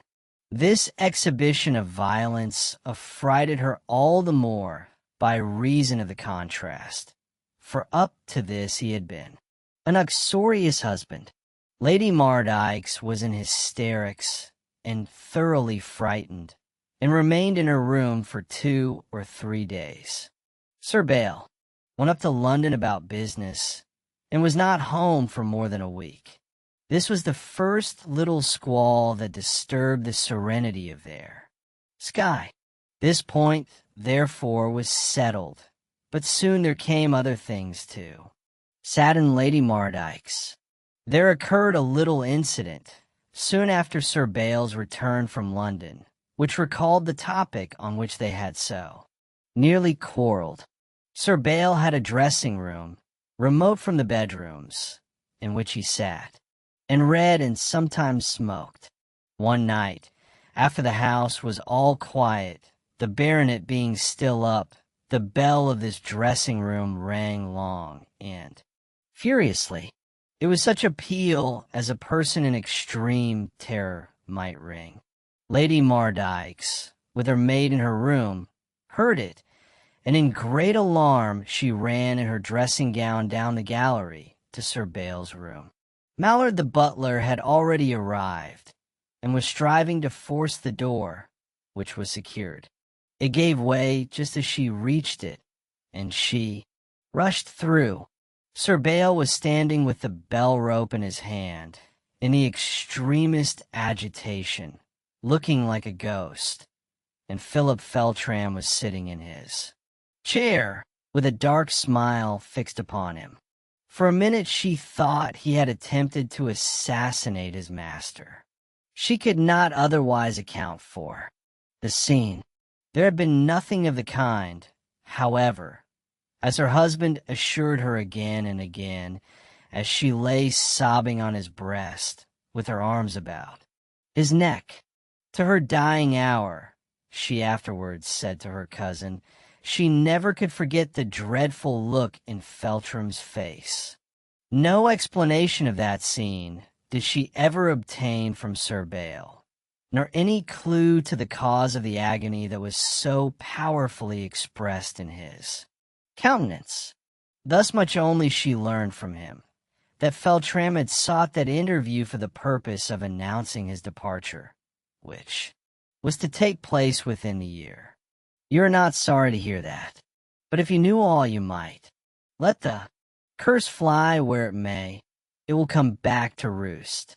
This exhibition of violence affrighted her all the more by reason of the contrast, for up to this he had been an uxorious husband. Lady Mardyks was in hysterics and thoroughly frightened, and remained in her room for 2 or 3 days. Sir Bale went up to London about business, and was not home for more than a week. This was the first little squall that disturbed the serenity of their sky. This point, therefore, was settled, but soon there came other things too. Saddened Lady Mardyks. There occurred a little incident soon after Sir Bale's return from London, which recalled the topic on which they had so nearly quarreled. Sir Bale had a dressing-room, remote from the bedrooms, in which he sat, and read and sometimes smoked. One night, after the house was all quiet, the baronet being still up, the bell of this dressing-room rang long and furiously. It was such a peal as a person in extreme terror might ring. Lady Mardyks, with her maid in her room, heard it, and in great alarm she ran in her dressing-gown down the gallery to Sir Bale's room. Mallard the butler had already arrived, and was striving to force the door, which was secured. It gave way just as she reached it, and she rushed through. Sir Bale was standing with the bell rope in his hand, in the extremest agitation, looking like a ghost, and Philip Feltram was sitting in his chair, with a dark smile fixed upon him. For a minute she thought he had attempted to assassinate his master. She could not otherwise account for the scene. There had been nothing of the kind, however, as her husband assured her again and again, as she lay sobbing on his breast, with her arms about his neck. To her dying hour, she afterwards said to her cousin, she never could forget the dreadful look in Feltram's face. No explanation of that scene did she ever obtain from Sir Bale, nor any clue to the cause of the agony that was so powerfully expressed in his countenance. Thus much only she learned from him, that Feltram had sought that interview for the purpose of announcing his departure, which was to take place within the year. You are not sorry to hear that, but if you knew all you might. Let the curse fly where it may, it will come back to roost.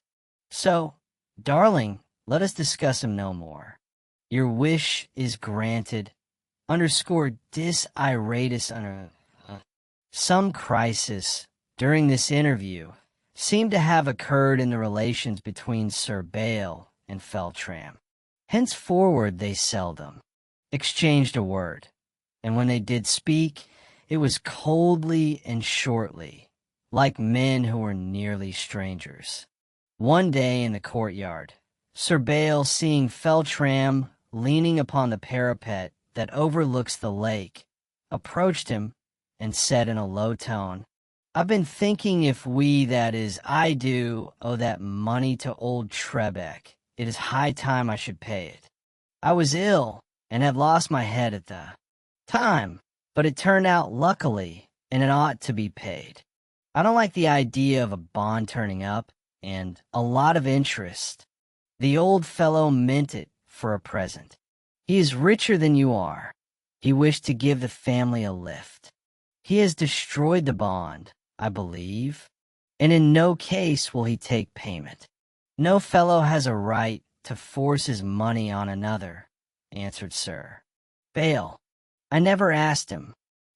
So, darling, let us discuss him no more. Your wish is granted. Underscore dis iratus under some crisis during this interview seemed to have occurred in the relations between Sir Bale and Feltram. Henceforward they seldom exchanged a word, and when they did speak, it was coldly and shortly, like men who were nearly strangers. One day in the courtyard, Sir Bale, seeing Feltram leaning upon the parapet that overlooks the lake, approached him and said in a low tone, I've been thinking if we, that is, I do, owe that money to old Trebeck, it is high time I should pay it. I was ill, and had lost my head at the time, but it turned out luckily, and it ought to be paid. I don't like the idea of a bond turning up, and a lot of interest. The old fellow meant it for a present. He is richer than you are. He wished to give the family a lift. He has destroyed the bond, I believe, and in no case will he take payment. No fellow has a right to force his money on another, answered Sir Bale. I never asked him.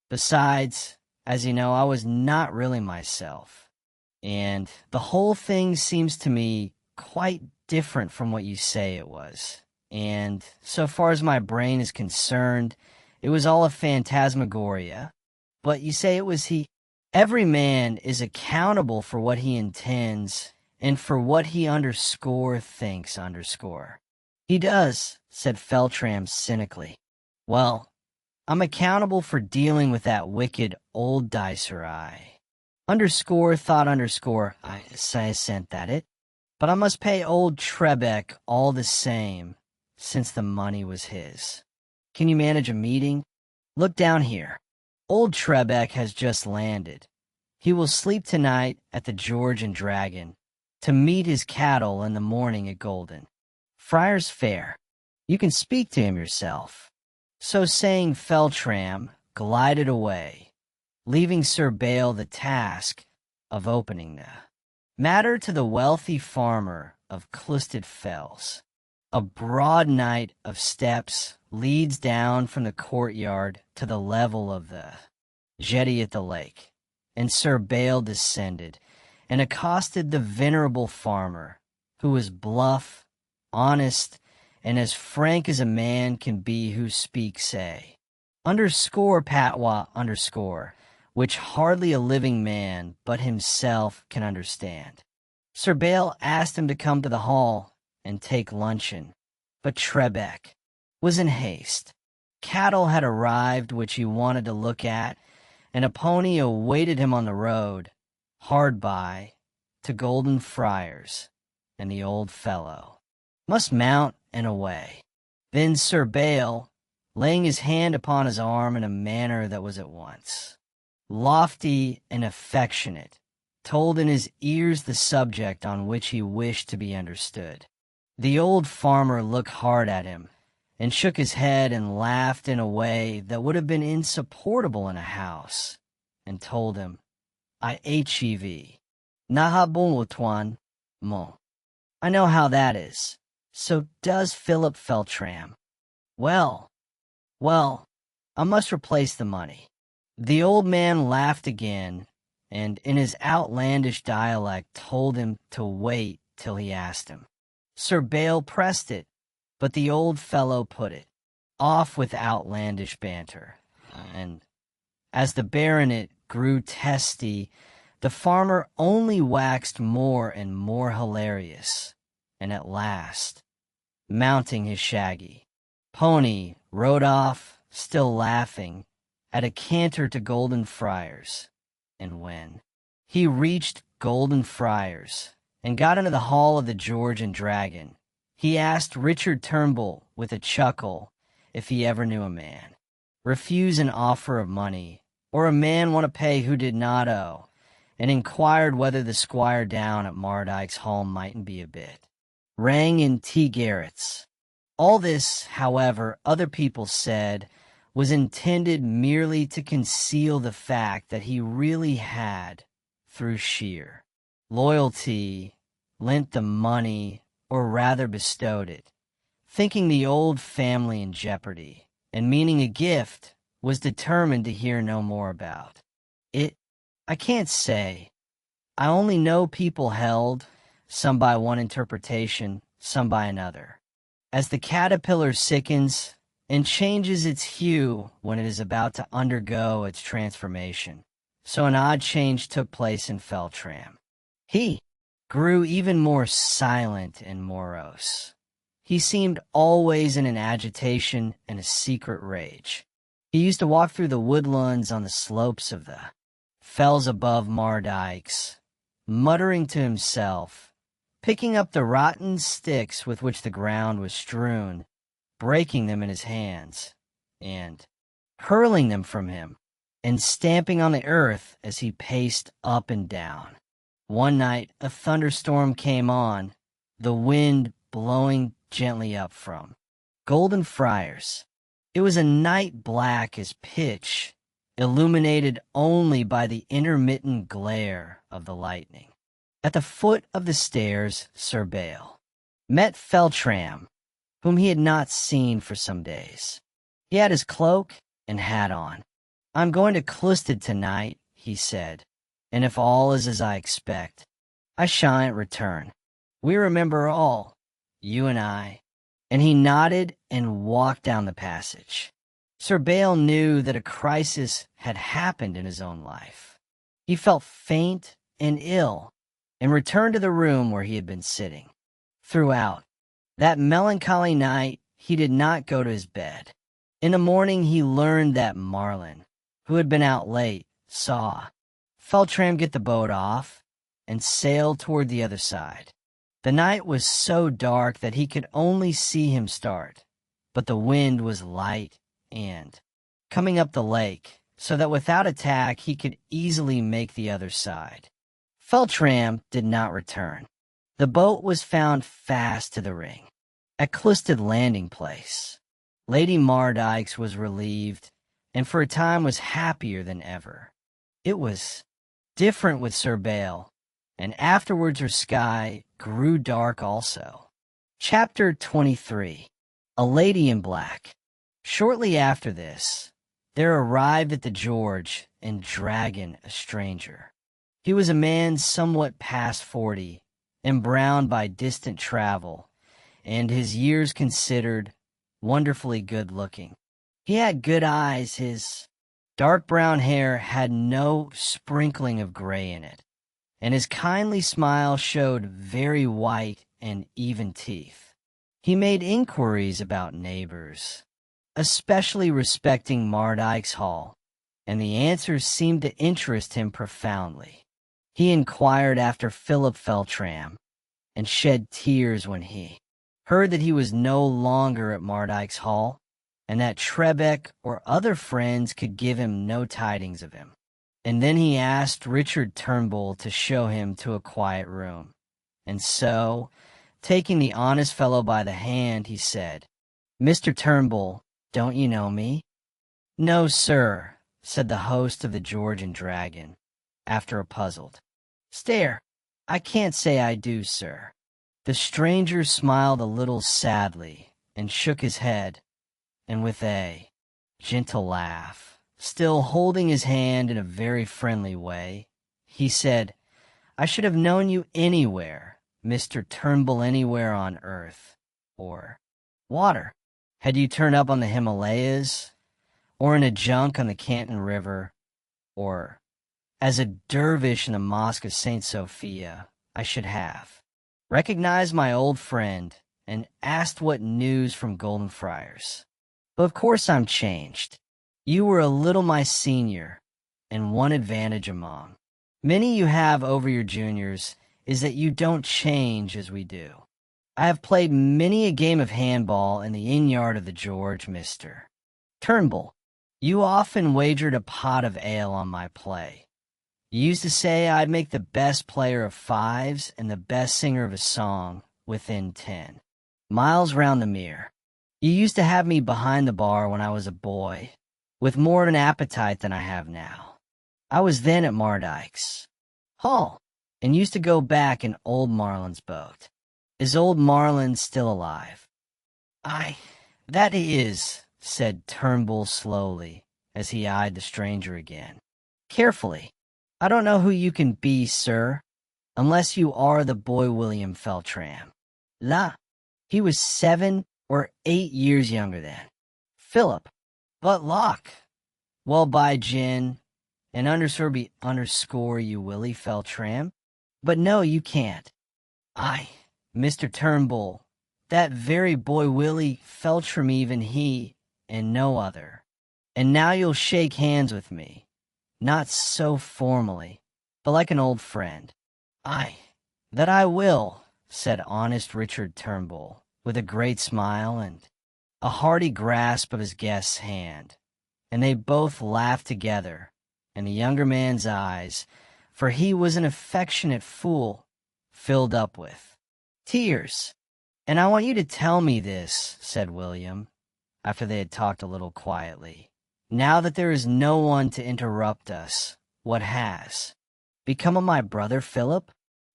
Besides, as you know, I was not really myself, and the whole thing seems to me quite different from what you say it was. And so far as my brain is concerned, it was all a phantasmagoria. But you say it was he. Every man is accountable for what he intends and for what he thinks. He does, said Feltram cynically. Well, I'm accountable for dealing with that wicked old dicerai. Underscore thought underscore, I sent that it. But I must pay old Trebek all the same, since the money was his. Can you manage a meeting? Look down here. Old Trebek has just landed. He will sleep tonight at the George and Dragon to meet his cattle in the morning at Golden. Friar's Fair. You can speak to him yourself. So saying, Feltram glided away, leaving Sir Bael the task of opening the matter to the wealthy farmer of Clusted Fells. A broad night of steps leads down from the courtyard to the level of the jetty at the lake, and Sir Bael descended and accosted the venerable farmer, who was bluff, honest, and as frank as a man can be who speaks underscore patois underscore, which hardly a living man but himself can understand. Sir Bael asked him to come to the hall and take luncheon, but Trebek was in haste. Cattle had arrived which he wanted to look at, and a pony awaited him on the road, hard by, to Golden Friars, and the old fellow must mount and away. Then Sir Bael, laying his hand upon his arm in a manner that was at once lofty and affectionate, told in his ears the subject on which he wished to be understood. The old farmer looked hard at him, and shook his head and laughed in a way that would have been insupportable in a house, and told him, I Naha bon tuan, mon. I know how that is. So does Philip Feltram. Well, I must replace the money. The old man laughed again, and in his outlandish dialect told him to wait till he asked him. Sir Bael pressed it, but the old fellow put it off with outlandish banter, and as the baronet grew testy, the farmer only waxed more and more hilarious, and at last, mounting his shaggy pony, rode off, still laughing, at a canter to Golden Friars. And when he reached Golden Friars and got into the hall of the George and Dragon, he asked Richard Turnbull with a chuckle if he ever knew a man refuse an offer of money, or a man want to pay who did not owe, and inquired whether the squire down at Mardyke's hall mightn't be a bit rang in tea garrets. All this, however, other people said, was intended merely to conceal the fact that he really had, through sheer loyalty, lent the money, or rather bestowed it, thinking the old family in jeopardy, and meaning a gift, was determined to hear no more about it. I can't say. I only know people held, some by one interpretation, some by another. As the caterpillar sickens and changes its hue when it is about to undergo its transformation, so an odd change took place in Feltram. He grew even more silent and morose. He seemed always in an agitation and a secret rage. He used to walk through the woodlands on the slopes of the fells above Mardyke's, muttering to himself, picking up the rotten sticks with which the ground was strewn, breaking them in his hands, and hurling them from him, and stamping on the earth as he paced up and down. One night a thunderstorm came on, the wind blowing gently up from Golden Friars. It was a night black as pitch, illuminated only by the intermittent glare of the lightning. At the foot of the stairs, Sir Bael met Feltram, whom he had not seen for some days. He had his cloak and hat on. I'm going to Clusted tonight, he said, and if all is as I expect, I shan't return. We remember all, you and I. And he nodded and walked down the passage. Sir Bael knew that a crisis had happened in his own life. He felt faint and ill, and returned to the room where he had been sitting. Throughout that melancholy night, he did not go to his bed. In the morning he learned that Marlin, who had been out late, saw Feltram get the boat off and sail toward the other side. The night was so dark that he could only see him start, but the wind was light and coming up the lake, so that without attack he could easily make the other side. Feltram did not return. The boat was found fast to the ring, at Clisted landing place. Lady Mardyks was relieved, and for a time was happier than ever. It was different with Sir Bael, and afterwards her sky grew dark also. Chapter 23. A Lady in Black. Shortly after this, there arrived at the George and Dragon a stranger. He was a man somewhat past 40, and browned by distant travel, and his years considered wonderfully good-looking. He had good eyes. His dark brown hair had no sprinkling of gray in it, and his kindly smile showed very white and even teeth. He made inquiries about neighbors, especially respecting Mardyke's Hall, and the answers seemed to interest him profoundly. He inquired after Philip Feltram, and shed tears when he heard that he was no longer at Mardyke's Hall, and that Trebeck or other friends could give him no tidings of him. And then he asked Richard Turnbull to show him to a quiet room. And so, taking the honest fellow by the hand, he said, "Mr. Turnbull, don't you know me?" "No, sir," said the host of the George and Dragon, after a puzzled stare. "I can't say I do, sir." The stranger smiled a little sadly and shook his head, and with a gentle laugh, still holding his hand in a very friendly way, he said, "I should have known you anywhere, Mr. Turnbull, anywhere on earth, or water. Had you turned up on the Himalayas, or in a junk on the Canton River, or as a dervish in the Mosque of St. Sophia, I should have recognized my old friend and asked what news from Golden Friars. But of course I'm changed. You were a little my senior, and one advantage among many you have over your juniors is that you don't change as we do. I have played many a game of handball in the inn-yard of the George, Mr. Turnbull. You often wagered a pot of ale on my play. You used to say I'd make the best player of fives and the best singer of a song within 10 miles round the mere. You used to have me behind the bar when I was a boy, with more of an appetite than I have now. I was then at Mardyke's Hall, and used to go back in old Marlin's boat. Is old Marlin still alive?" "Aye, that he is," said Turnbull slowly, as he eyed the stranger again, carefully. "I don't know who you can be, sir, unless you are the boy William Feltram." "La, he was 7 or 8 years younger then." "Philip, but Locke. Well, by gin, and underscore you Willie Feltram. But no, you can't." "Aye, Mr. Turnbull, that very boy Willie Feltram, even he, and no other. And now you'll shake hands with me. Not so formally, but like an old friend." "Aye, that I will," said honest Richard Turnbull, with a great smile and a hearty grasp of his guest's hand. And they both laughed together, and the younger man's eyes, for he was an affectionate fool, filled up with tears. "And I want you to tell me this," said William, after they had talked a little quietly, "now that there is no one to interrupt us, what has become of my brother Philip?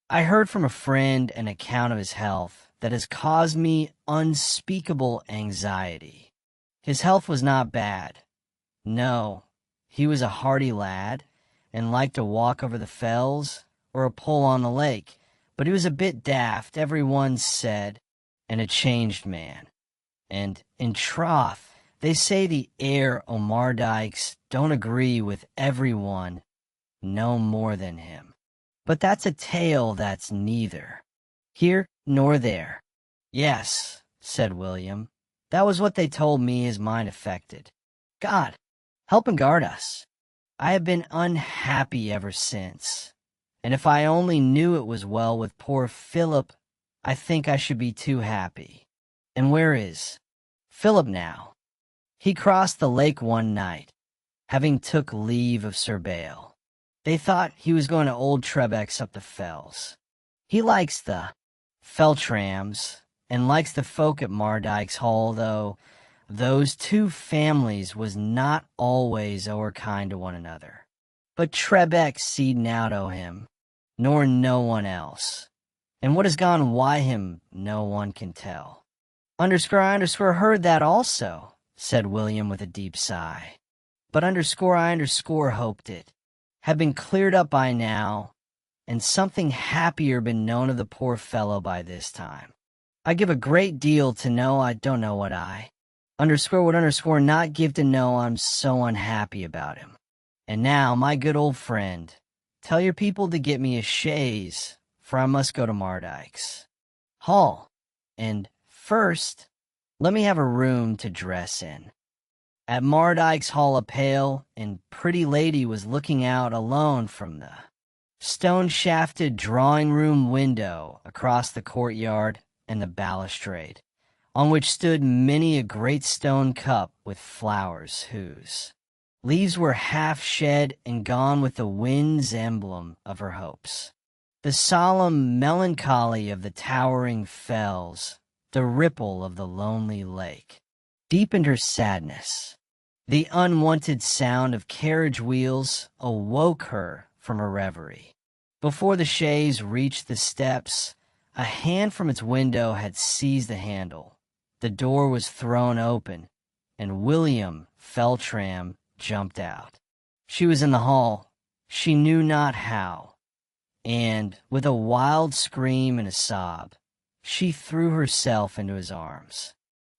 I heard from a friend an account of his health that has caused me unspeakable anxiety. His health was not bad. No, he was a hearty lad, and liked to walk over the fells or a pull on the lake, but he was a bit daft, every one said, and a changed man. And, in troth, they say the heir o' Mardyke's don't agree with every one no more than him. But that's a tale that's neither here nor there." "Yes," said William, That was what they told me his mind affected. God, help and guard us. I have been unhappy ever since, and if I only knew it was well with poor Philip, I think I should be too happy. And where is Philip now? He crossed the lake one night, having took leave of Sir Baal. They thought he was going to old Trebek's up the fells. He likes the Feltrams, and likes the folk at Mardike's Hall, though those two families was not always o'er kind to one another. But Trebek seed not o' him, nor no one else, and what has gone why him no one can tell. I heard that also, said William with a deep sigh. But I hoped it had been cleared up by now, and something happier been known of the poor fellow by this time. I give a great deal to know I don't know what I would not give to know I'm so unhappy about him. And now, my good old friend, tell your people to get me a chaise, for I must go to Mardike's Hall, and first, let me have a room to dress in. At Mardike's Hall a pale and pretty lady was looking out alone from the stone-shafted drawing-room window across the courtyard and the balustrade, on which stood many a great stone cup with flowers whose leaves were half shed and gone with the wind's emblem of her hopes. The solemn melancholy of the towering fells, the ripple of the lonely lake, deepened her sadness. The unwonted sound of carriage wheels awoke her from her reverie. Before the chaise reached the steps, a hand from its window had seized the handle. The door was thrown open, and William Feltram jumped out. She was in the hall, she knew not how, and, with a wild scream and a sob, she threw herself into his arms.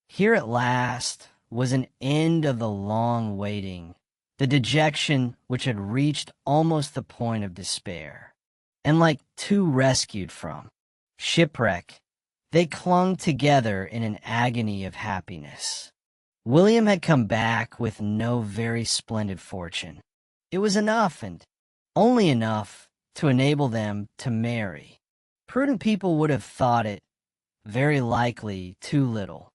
Here at last was an end of the long waiting, the dejection which had reached almost the point of despair. And like two rescued from shipwreck, they clung together in an agony of happiness. William had come back with no very splendid fortune. It was enough, and only enough, to enable them to marry. Prudent people would have thought it, very likely, too little.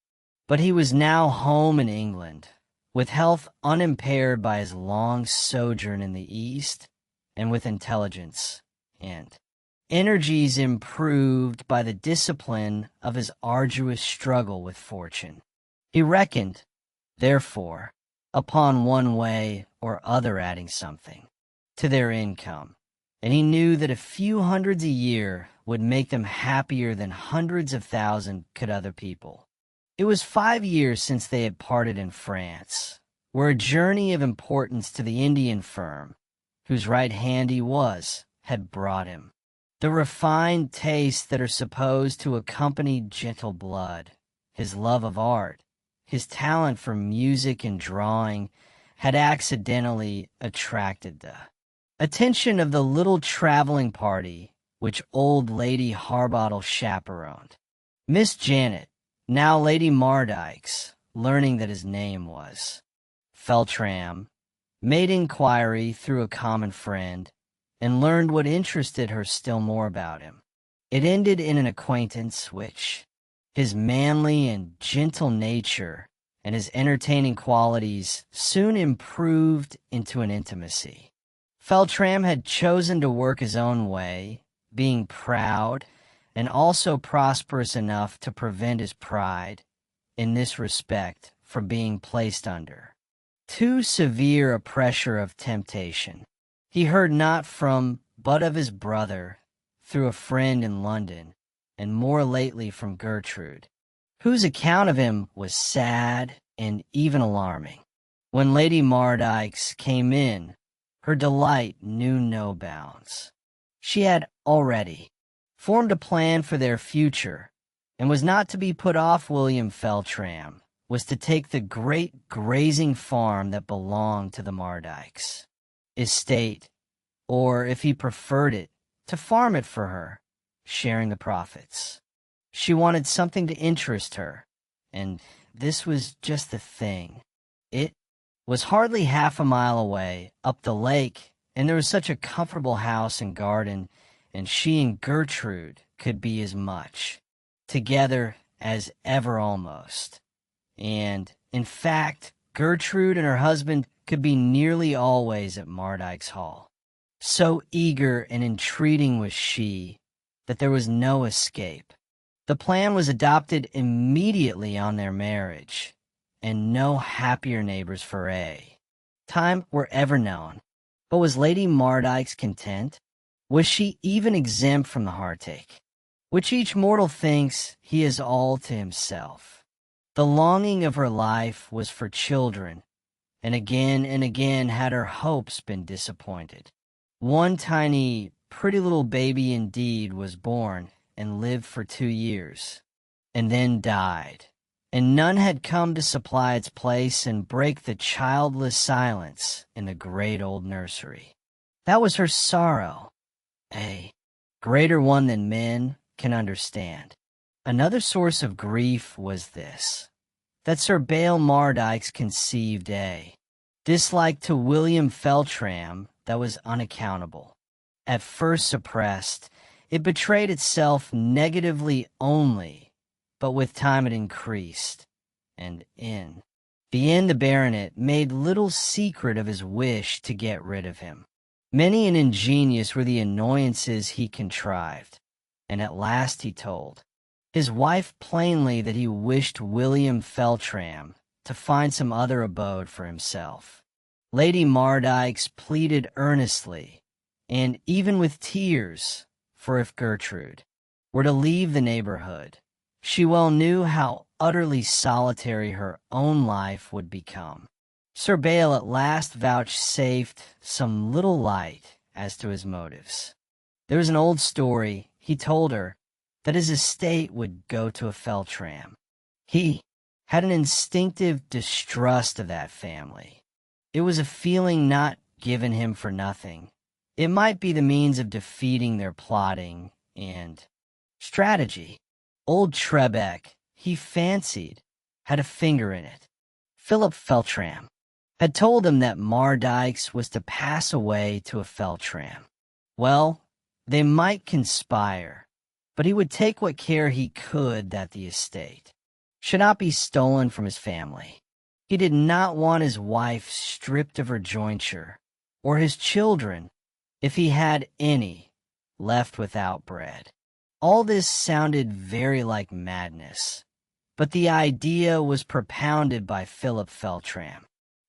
But he was now home in England, with health unimpaired by his long sojourn in the East, and with intelligence and energies improved by the discipline of his arduous struggle with fortune. He reckoned, therefore, upon one way or other adding something to their income, and he knew that a few hundreds a year would make them happier than hundreds of thousands could other people. It was 5 years since they had parted in France, where a journey of importance to the Indian firm, whose right hand he was, had brought him. The refined tastes that are supposed to accompany gentle blood, his love of art, his talent for music and drawing, had accidentally attracted the attention of the little traveling party which old Lady Harbottle chaperoned. Miss Janet, now Lady Mardike's, learning that his name was Feltram, made inquiry through a common friend, and learned what interested her still more about him. It ended in an acquaintance which his manly and gentle nature and his entertaining qualities soon improved into an intimacy. Feltram had chosen to work his own way, being proud and also prosperous enough to prevent his pride, in this respect, from being placed under too severe a pressure of temptation. He heard not from, but of his brother, through a friend in London, and more lately from Gertrude, whose account of him was sad and even alarming. When Lady Mardike's came in, her delight knew no bounds. She had already formed a plan for their future, and was not to be put off. William Feltram was to take the great grazing farm that belonged to the Mardikes' estate, or, if he preferred it, to farm it for her, sharing the profits. She wanted something to interest her, and this was just the thing. It was hardly half a mile away, up the lake, and there was such a comfortable house and garden, and she and Gertrude could be as much together as ever almost. And, in fact, Gertrude and her husband could be nearly always at Mardyke's Hall. So eager and entreating was she that there was no escape. The plan was adopted immediately on their marriage, and no happier neighbors for time were ever known. But was Lady Mardyke's content? Was she even exempt from the heartache, which each mortal thinks he is all to himself? The longing of her life was for children, and again had her hopes been disappointed. One tiny, pretty little baby indeed was born and lived for 2 years, and then died, and none had come to supply its place and break the childless silence in the great old nursery. That was her sorrow, a greater one than men can understand. Another source of grief was this, that Sir Bael Mardyke's conceived a dislike to William Feltram that was unaccountable. At first suppressed, it betrayed itself negatively only, but with time it increased, and in the end the baronet made little secret of his wish to get rid of him. Many and ingenious were the annoyances he contrived, and at last he told his wife plainly that he wished William Feltram to find some other abode for himself. Lady Mardyke's pleaded earnestly, and even with tears, for if Gertrude were to leave the neighborhood, she well knew how utterly solitary her own life would become. Sir Bael at last vouchsafed some little light as to his motives. There was an old story, he told her, that his estate would go to a Feltram. He had an instinctive distrust of that family. It was a feeling not given him for nothing. It might be the means of defeating their plotting and strategy. Old Trebeck, he fancied, had a finger in it. Philip Feltram had told him that Mardyke's was to pass away to a Feltram. Well, they might conspire, but he would take what care he could that the estate should not be stolen from his family. He did not want his wife stripped of her jointure, or his children, if he had any, left without bread. All this sounded very like madness, but the idea was propounded by Philip Feltram.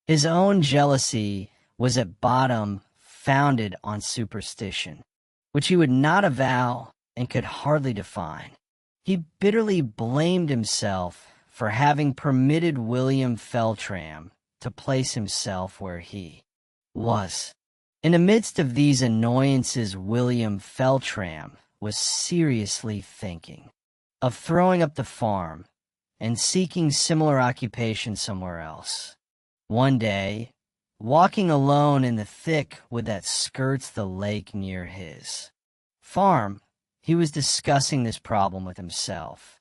His own jealousy was at bottom founded on superstition, which he would not avow and could hardly define. He bitterly blamed himself for having permitted William Feltram to place himself where he was. In the midst of these annoyances, William Feltram was seriously thinking of throwing up the farm and seeking similar occupation somewhere else. One day, walking alone in the thick wood that skirts the lake near his farm, he was discussing this problem with himself,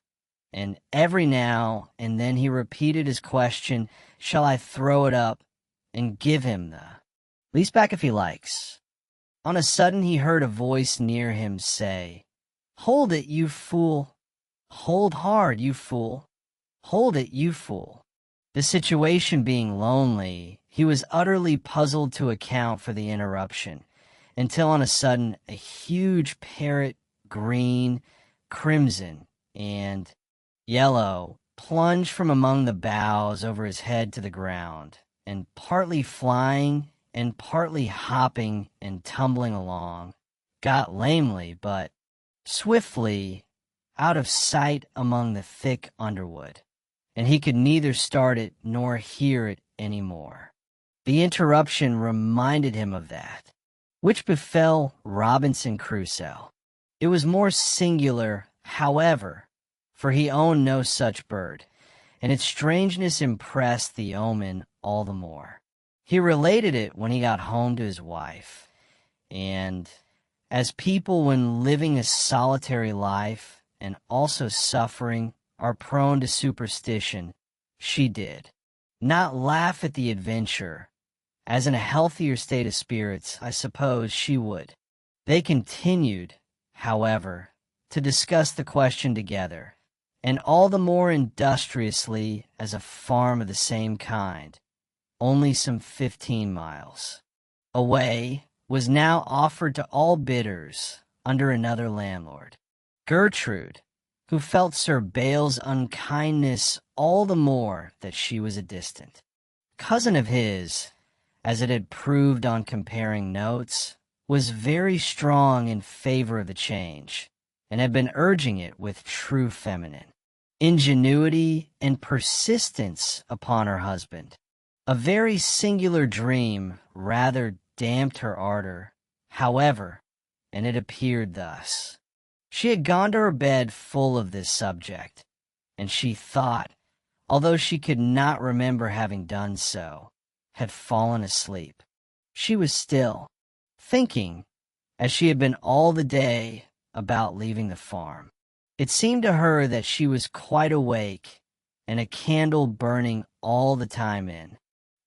and every now and then he repeated his question, "Shall I throw it up and give him the lease back if he likes?" On a sudden he heard a voice near him say, "Hold it, you fool! Hold hard, you fool! Hold it, you fool!" The situation being lonely, he was utterly puzzled to account for the interruption, until on a sudden a huge parrot, green, crimson, and yellow, plunged from among the boughs over his head to the ground, and partly flying and partly hopping and tumbling along, got lamely but swiftly out of sight among the thick underwood, and he could neither start it nor hear it any more. The interruption reminded him of that which befell Robinson Crusoe. It was more singular, however, for he owned no such bird, and its strangeness impressed the omen all the more. He related it when he got home to his wife, and as people when living a solitary life and also suffering are prone to superstition, She did. Not laugh at the adventure, as in a healthier state of spirits, I suppose she would. They continued, however, to discuss the question together, and all the more industriously as a farm of the same kind, only some 15 miles away, was now offered to all bidders under another landlord. Gertrude, who felt Sir Bale's unkindness all the more that she was a distant cousin of his, as it had proved on comparing notes, was very strong in favor of the change, and had been urging it with true feminine ingenuity and persistence upon her husband. A very singular dream rather damped her ardor, however, and it appeared thus. She had gone to her bed full of this subject, and she thought, although she could not remember having done so, had fallen asleep. She was still, thinking, as she had been all the day, about leaving the farm. It seemed to her that she was quite awake, and a candle burning all the time in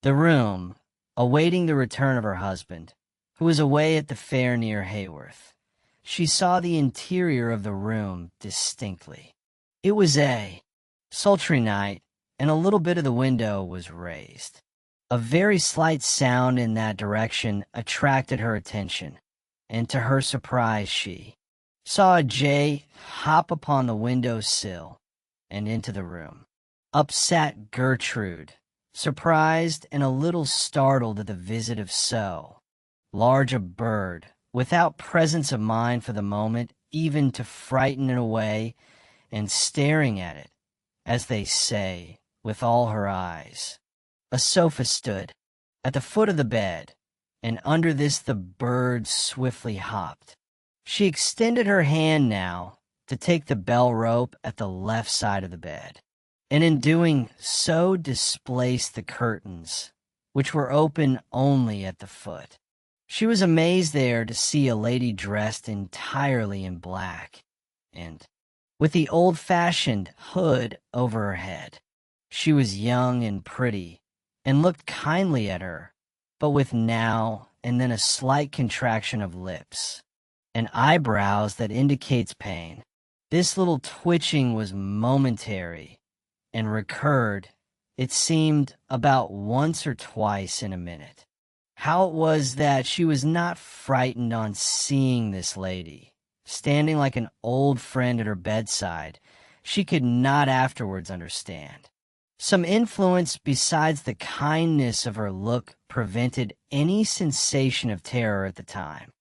the room, awaiting the return of her husband, who was away at the fair near Haworth. She saw the interior of the room distinctly. It was a sultry night, and a little bit of the window was raised. A very slight sound in that direction attracted her attention, and to her surprise she saw a jay hop upon the window sill and into the room. Up sat Gertrude, surprised and a little startled at the visit of so large a bird, without presence of mind for the moment even to frighten it away, and staring at it, as they say, with all her eyes. A sofa stood at the foot of the bed, and under this the bird swiftly hopped. She extended her hand now to take the bell rope at the left side of the bed, and in doing so displaced the curtains, which were open only at the foot. She was amazed there to see a lady dressed entirely in black, and with the old-fashioned hood over her head. She was young and pretty, and looked kindly at her, but with now and then a slight contraction of lips, and eyebrows that indicates pain. This little twitching was momentary, and recurred, it seemed, about once or twice in a minute. How it was that she was not frightened on seeing this lady, standing like an old friend at her bedside, she could not afterwards understand. Some influence besides the kindness of her look prevented any sensation of terror at the time.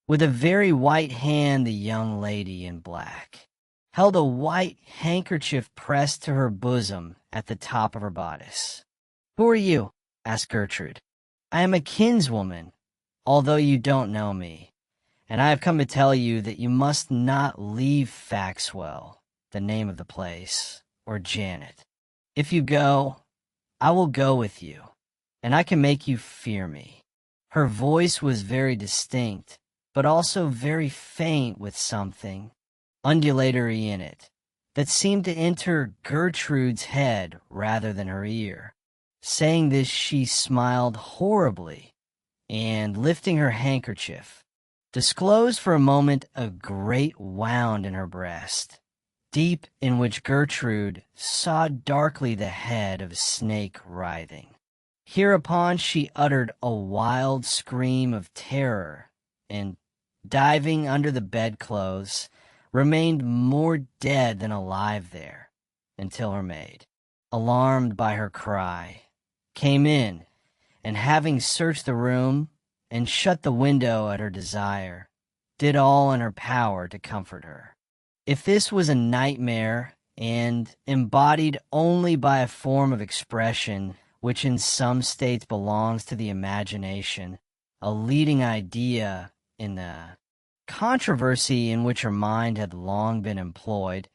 With a very white hand the young lady in black held a white handkerchief pressed to her bosom at the top of her bodice. "Who are you?" asked Gertrude. "I am a kinswoman, although you don't know me, and I have come to tell you that you must not leave Faxwell, the name of the place, or Janet. If you go, I will go with you, and I can make you fear me." Her voice was very distinct, but also very faint, with something undulatory in it that seemed to enter Gertrude's head rather than her ear. Saying this, she smiled horribly, and, lifting her handkerchief, disclosed for a moment a great wound in her breast, deep in which Gertrude saw darkly the head of a snake writhing. Hereupon she uttered a wild scream of terror, and, diving under the bedclothes, remained more dead than alive there, until her maid, alarmed by her cry, came in, and having searched the room and shut the window at her desire, did all in her power to comfort her. If this was a nightmare, and embodied only by a form of expression which in some states belongs to the imagination, a leading idea in the controversy in which her mind had long been employed,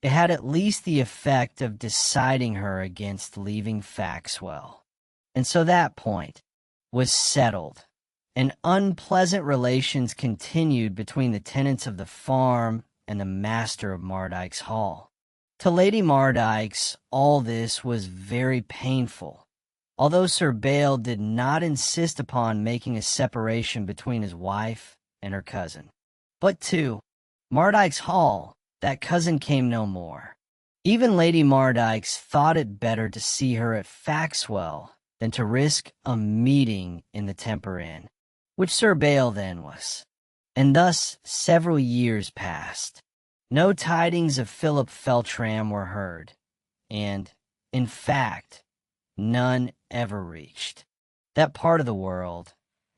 it had at least the effect of deciding her against leaving Faxwell. And so that point was settled, and unpleasant relations continued between the tenants of the farm and the master of Mardyke's Hall. To Lady Mardyke's, all this was very painful, although Sir Bael did not insist upon making a separation between his wife and her cousin. But to Mardyke's Hall, that cousin came no more. Even Lady Mardyke's thought it better to see her at Faxwell than to risk a meeting in the Temper Inn, which Sir Bael then was. And thus several years passed. No tidings of Philip Feltram were heard, and, in fact, none ever reached that part of the world,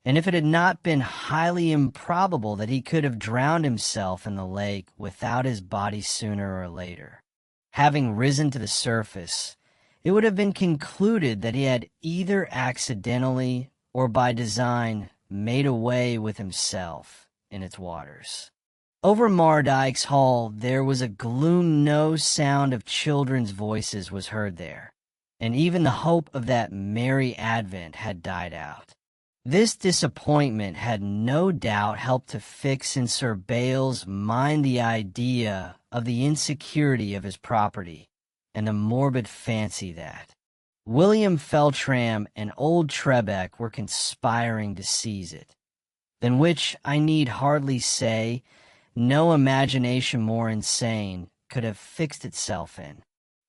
and if it had not been highly improbable that he could have drowned himself in the lake without his body sooner or later, having risen to the surface, it would have been concluded that he had either accidentally or by design made away with himself in its waters. Over Mardyke's Hall there was a gloom. No sound of children's voices was heard there, and even the hope of that merry advent had died out. This disappointment had no doubt helped to fix in Sir Bael's mind the idea of the insecurity of his property and the morbid fancy that William Feltram and old Trebeck were conspiring to seize it, than which I need hardly say no imagination more insane could have fixed itself in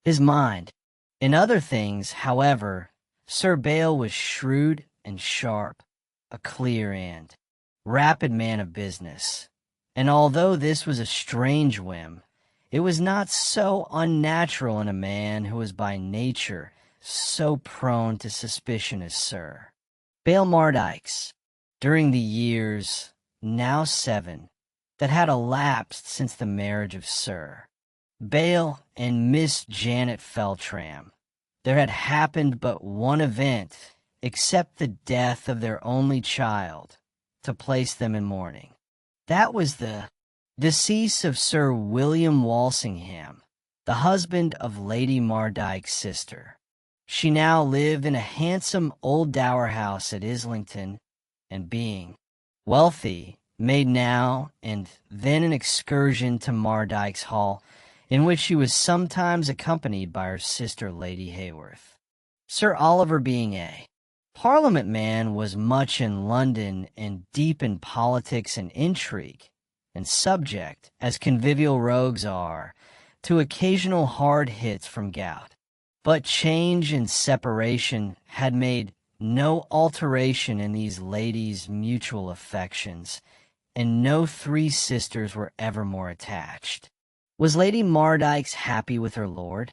his mind. In other things, however, Sir Bael was shrewd and sharp, a clear and rapid man of business, and although this was a strange whim, it was not so unnatural in a man who was by nature so prone to suspicion as Sir Bael Mardyke's. During the years, now 7, that had elapsed since the marriage of Sir Bael and Miss Janet Feltram, there had happened but one event, except the death of their only child, to place them in mourning. That was the decease of Sir William Walsingham, the husband of Lady Mardyke's sister. She now lived in a handsome old dower house at Islington, and being wealthy, made now and then an excursion to Mardyke's Hall, in which she was sometimes accompanied by her sister Lady Hayworth. Sir Oliver, being a Parliament man, was much in London and deep in politics and intrigue, and subject, as convivial rogues are, to occasional hard hits from gout. But change and separation had made no alteration in these ladies' mutual affections, and no 3 sisters were ever more attached. Was Lady Mardyke's happy with her lord?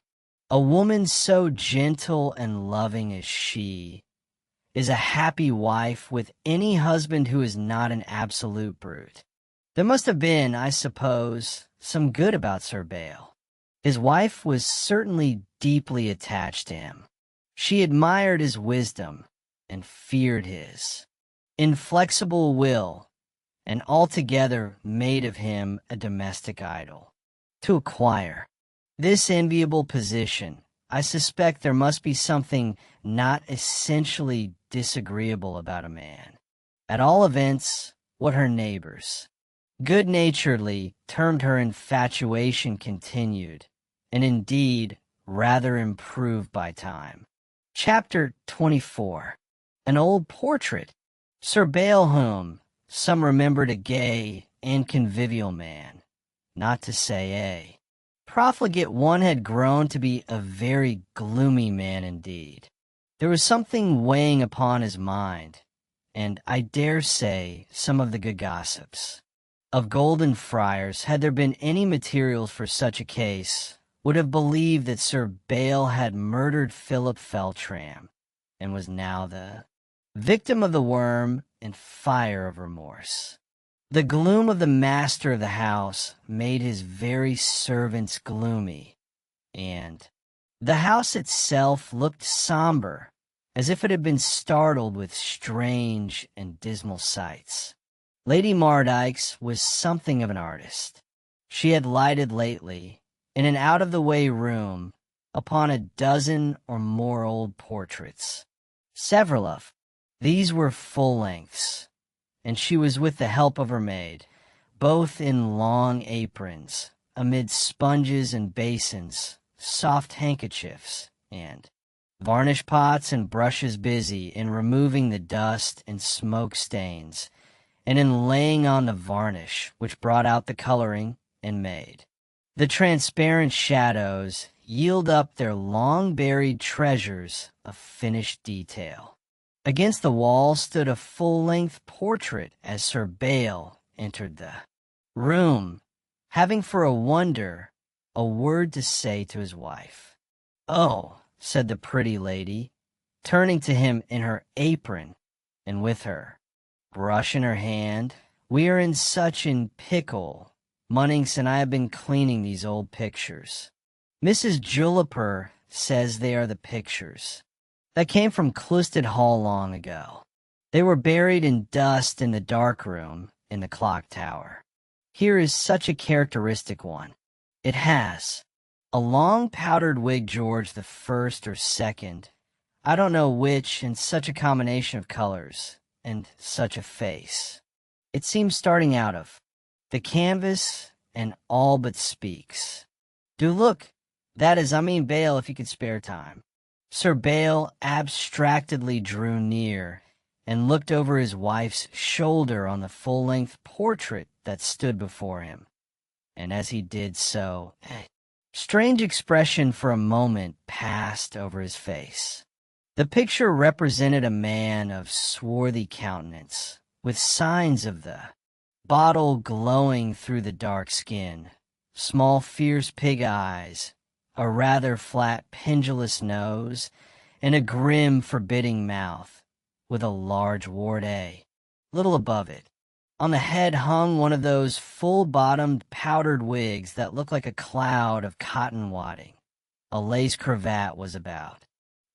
A woman so gentle and loving as she is a happy wife with any husband who is not an absolute brute. There must have been, I suppose, some good about Sir Bael. His wife was certainly deeply attached to him. She admired his wisdom and feared his inflexible will, and altogether made of him a domestic idol. To acquire this enviable position, I suspect there must be something not essentially disagreeable about a man. At all events, what her neighbors good-naturedly termed her infatuation continued, and indeed rather improved by time. Chapter 24. An old portrait. Sir Bael, whom some remembered a gay and convivial man, not to say a profligate one, had grown to be a very gloomy man indeed. There was something weighing upon his mind, and I dare say some of the good gossips of Golden Friars, had there been any materials for such a case, would have believed that Sir Bael had murdered Philip Feltram, and was now the victim of the worm and fire of remorse. The gloom of the master of the house made his very servants gloomy, and the house itself looked somber, as if it had been startled with strange and dismal sights. Lady Mardyke's was something of an artist. She had lighted lately, in an out-of-the-way room, upon a dozen or more old portraits. Several of these were full-lengths, and she was with the help of her maid, both in long aprons, amid sponges and basins, soft handkerchiefs, and varnish pots and brushes busy in removing the dust and smoke stains, and in laying on the varnish which brought out the coloring and made the transparent shadows yield up their long-buried treasures of finished detail. Against the wall stood a full-length portrait as Sir Bael entered the room, having for a wonder a word to say to his wife. "Oh," said the pretty lady, turning to him in her apron and with her brush in her hand, "we are in such in pickle. Munnings and I have been cleaning these old pictures. Mrs. Juniper says they are the pictures that came from Clusted Hall long ago. They were buried in dust in the dark room in the clock tower. Here is such a characteristic one. It has a long powdered wig, George the First or Second, I don't know which, and such a combination of colors, and such a face. It seems starting out of the canvas and all but speaks. Do look, that is, Bael, if you could spare time." Sir Bael abstractedly drew near and looked over his wife's shoulder on the full-length portrait that stood before him. And as he did so, a strange expression for a moment passed over his face. The picture represented a man of swarthy countenance, with signs of the bottle glowing through the dark skin, small fierce pig eyes, a rather flat pendulous nose, and a grim forbidding mouth, with a large wart A, little above it. On the head hung one of those full-bottomed powdered wigs that look like a cloud of cotton wadding. A lace cravat was about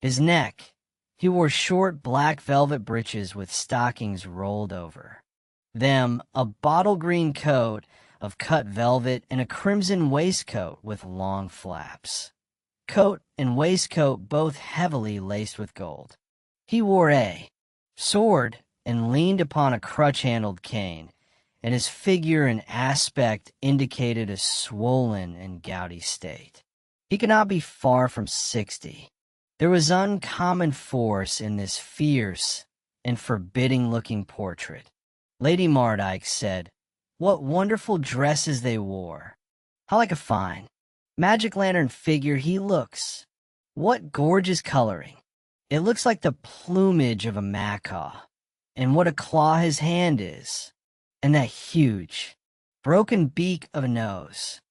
his neck. He wore short black velvet breeches with stockings rolled over them, a bottle green coat of cut velvet, and a crimson waistcoat with long flaps. Coat and waistcoat both heavily laced with gold. He wore a sword and leaned upon a crutch-handled cane, and his figure and aspect indicated a swollen and gouty state. He could not be far from 60. There was uncommon force in this fierce and forbidding-looking portrait. Lady Mardyke said, "What wonderful dresses they wore. How like a fine magic lantern figure he looks. What gorgeous coloring. It looks like the plumage of a macaw. And what a claw his hand is. And that huge, broken beak of a nose.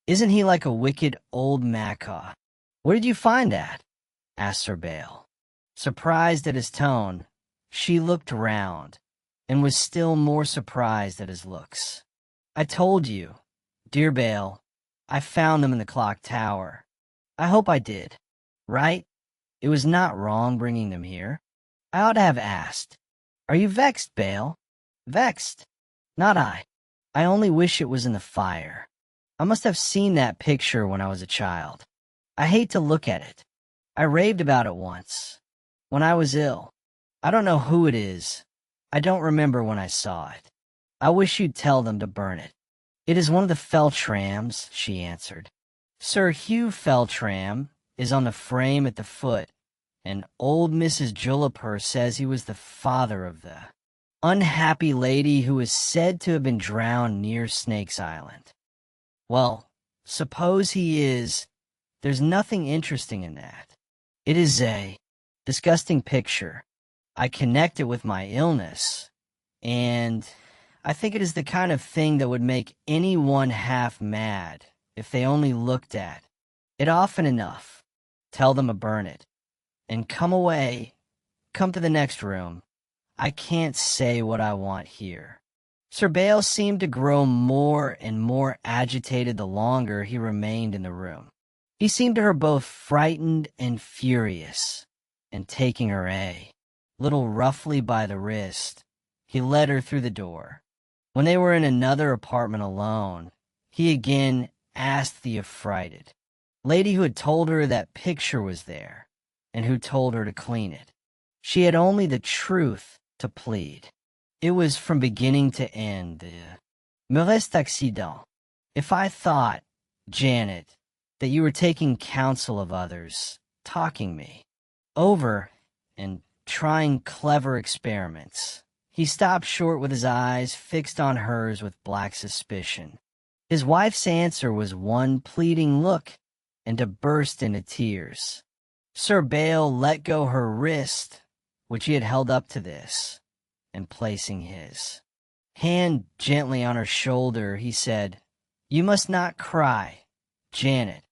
Isn't he like a wicked old macaw? Where did you find that?" asked Sir Bael. Surprised at his tone, she looked round, and was still more surprised at his looks. "I told you, dear Bael, I found them in the clock tower. I hope I did. Right? It was not wrong bringing them here. I ought to have asked. Are you vexed, Bael?" "Vexed? Not I. I only wish it was in the fire. I must have seen that picture when I was a child. I hate to look at it. I raved about it once, when I was ill. I don't know who it is. I don't remember when I saw it. I wish you'd tell them to burn it." "It is one of the Feltrams," she answered. "Sir Hugh Feltram is on the frame at the foot, and old Mrs. Juniper says he was the father of the unhappy lady who is said to have been drowned near Snake's Island." "Well, suppose he is. There's nothing interesting in that. It is a disgusting picture. I connect it with my illness, and I think it is the kind of thing that would make anyone half mad if they only looked at it often enough. Tell them to burn it, and come away. Come to the next room. I can't say what I want here." Sir Bael seemed to grow more and more agitated the longer he remained in the room. He seemed to her both frightened and furious, and taking her a little roughly by the wrist, he led her through the door. When they were in another apartment alone, he again asked the affrighted lady who had told her that picture was there, and who told her to clean it. She had only the truth to plead. It was from beginning to end the merest accident. If I thought Janet, that you were taking counsel of others, talking me over, and trying clever experiments. He stopped short with his eyes fixed on hers with black suspicion. His wife's answer was one pleading look, and to burst into tears. Sir Bael let go her wrist, which he had held up to this, and placing his hand gently on her shoulder, he said, "You must not cry, Janet.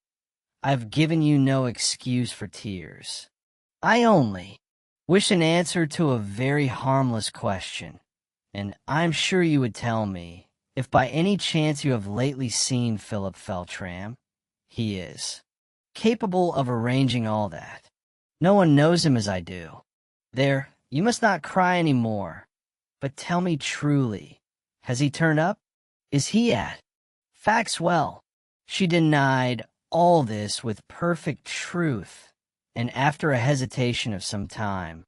I've given you no excuse for tears. I only wish an answer to a very harmless question, and I'm sure you would tell me if by any chance you have lately seen Philip Feltram. He is capable of arranging all that. No one knows him as I do. There, you must not cry any more. But tell me truly, has he turned up? Is he at Faxwell?" She denied all this with perfect truth, and after a hesitation of some time,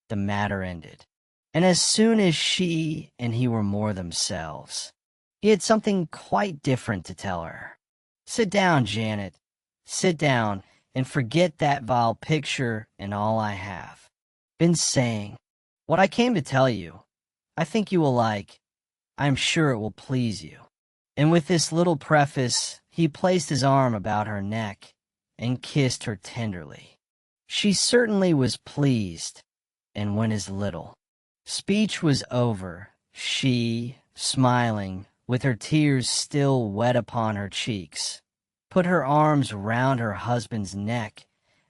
the matter ended. And as soon as she and he were more themselves, he had something quite different to tell her. "Sit down, Janet. Sit down and forget that vile picture and all I have been saying. What I came to tell you, I think you will like. I am sure it will please you." And with this little preface, he placed his arm about her neck and kissed her tenderly. She certainly was pleased, and when his little speech was over, she, smiling, with her tears still wet upon her cheeks, put her arms round her husband's neck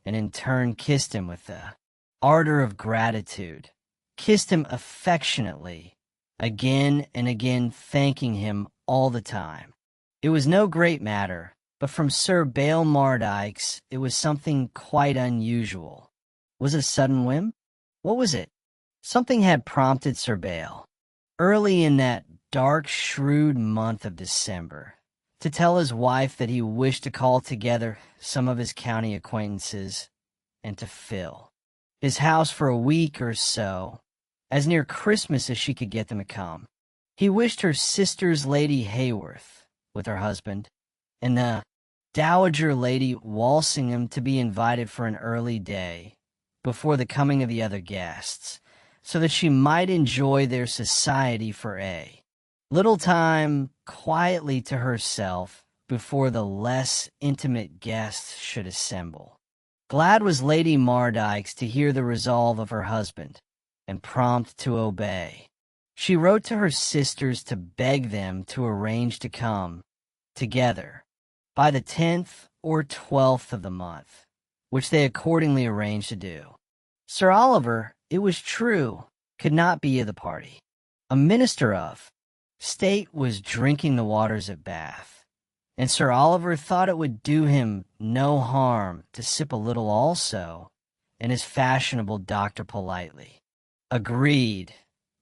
and in turn kissed him with the ardor of gratitude, kissed him affectionately, again and again thanking him all the time. It was no great matter, but from Sir Bael Mardyke's it was something quite unusual. Was it a sudden whim? What was it? Something had prompted Sir Bael, early in that dark, shrewd month of December, to tell his wife that he wished to call together some of his county acquaintances and to fill his house for a week or so, as near Christmas as she could get them to come. He wished her sisters Lady Hayworth, with her husband, and the Dowager Lady Walsingham to be invited for an early day, before the coming of the other guests, so that she might enjoy their society for a little time quietly to herself before the less intimate guests should assemble. Glad was Lady Mardyke to hear the resolve of her husband, and prompt to obey. She wrote to her sisters to beg them to arrange to come together by the 10th or 12th of the month, which they accordingly arranged to do. Sir Oliver, it was true, could not be of the party. A minister of state was drinking the waters at Bath, and Sir Oliver thought it would do him no harm to sip a little also, and his fashionable doctor politely agreed,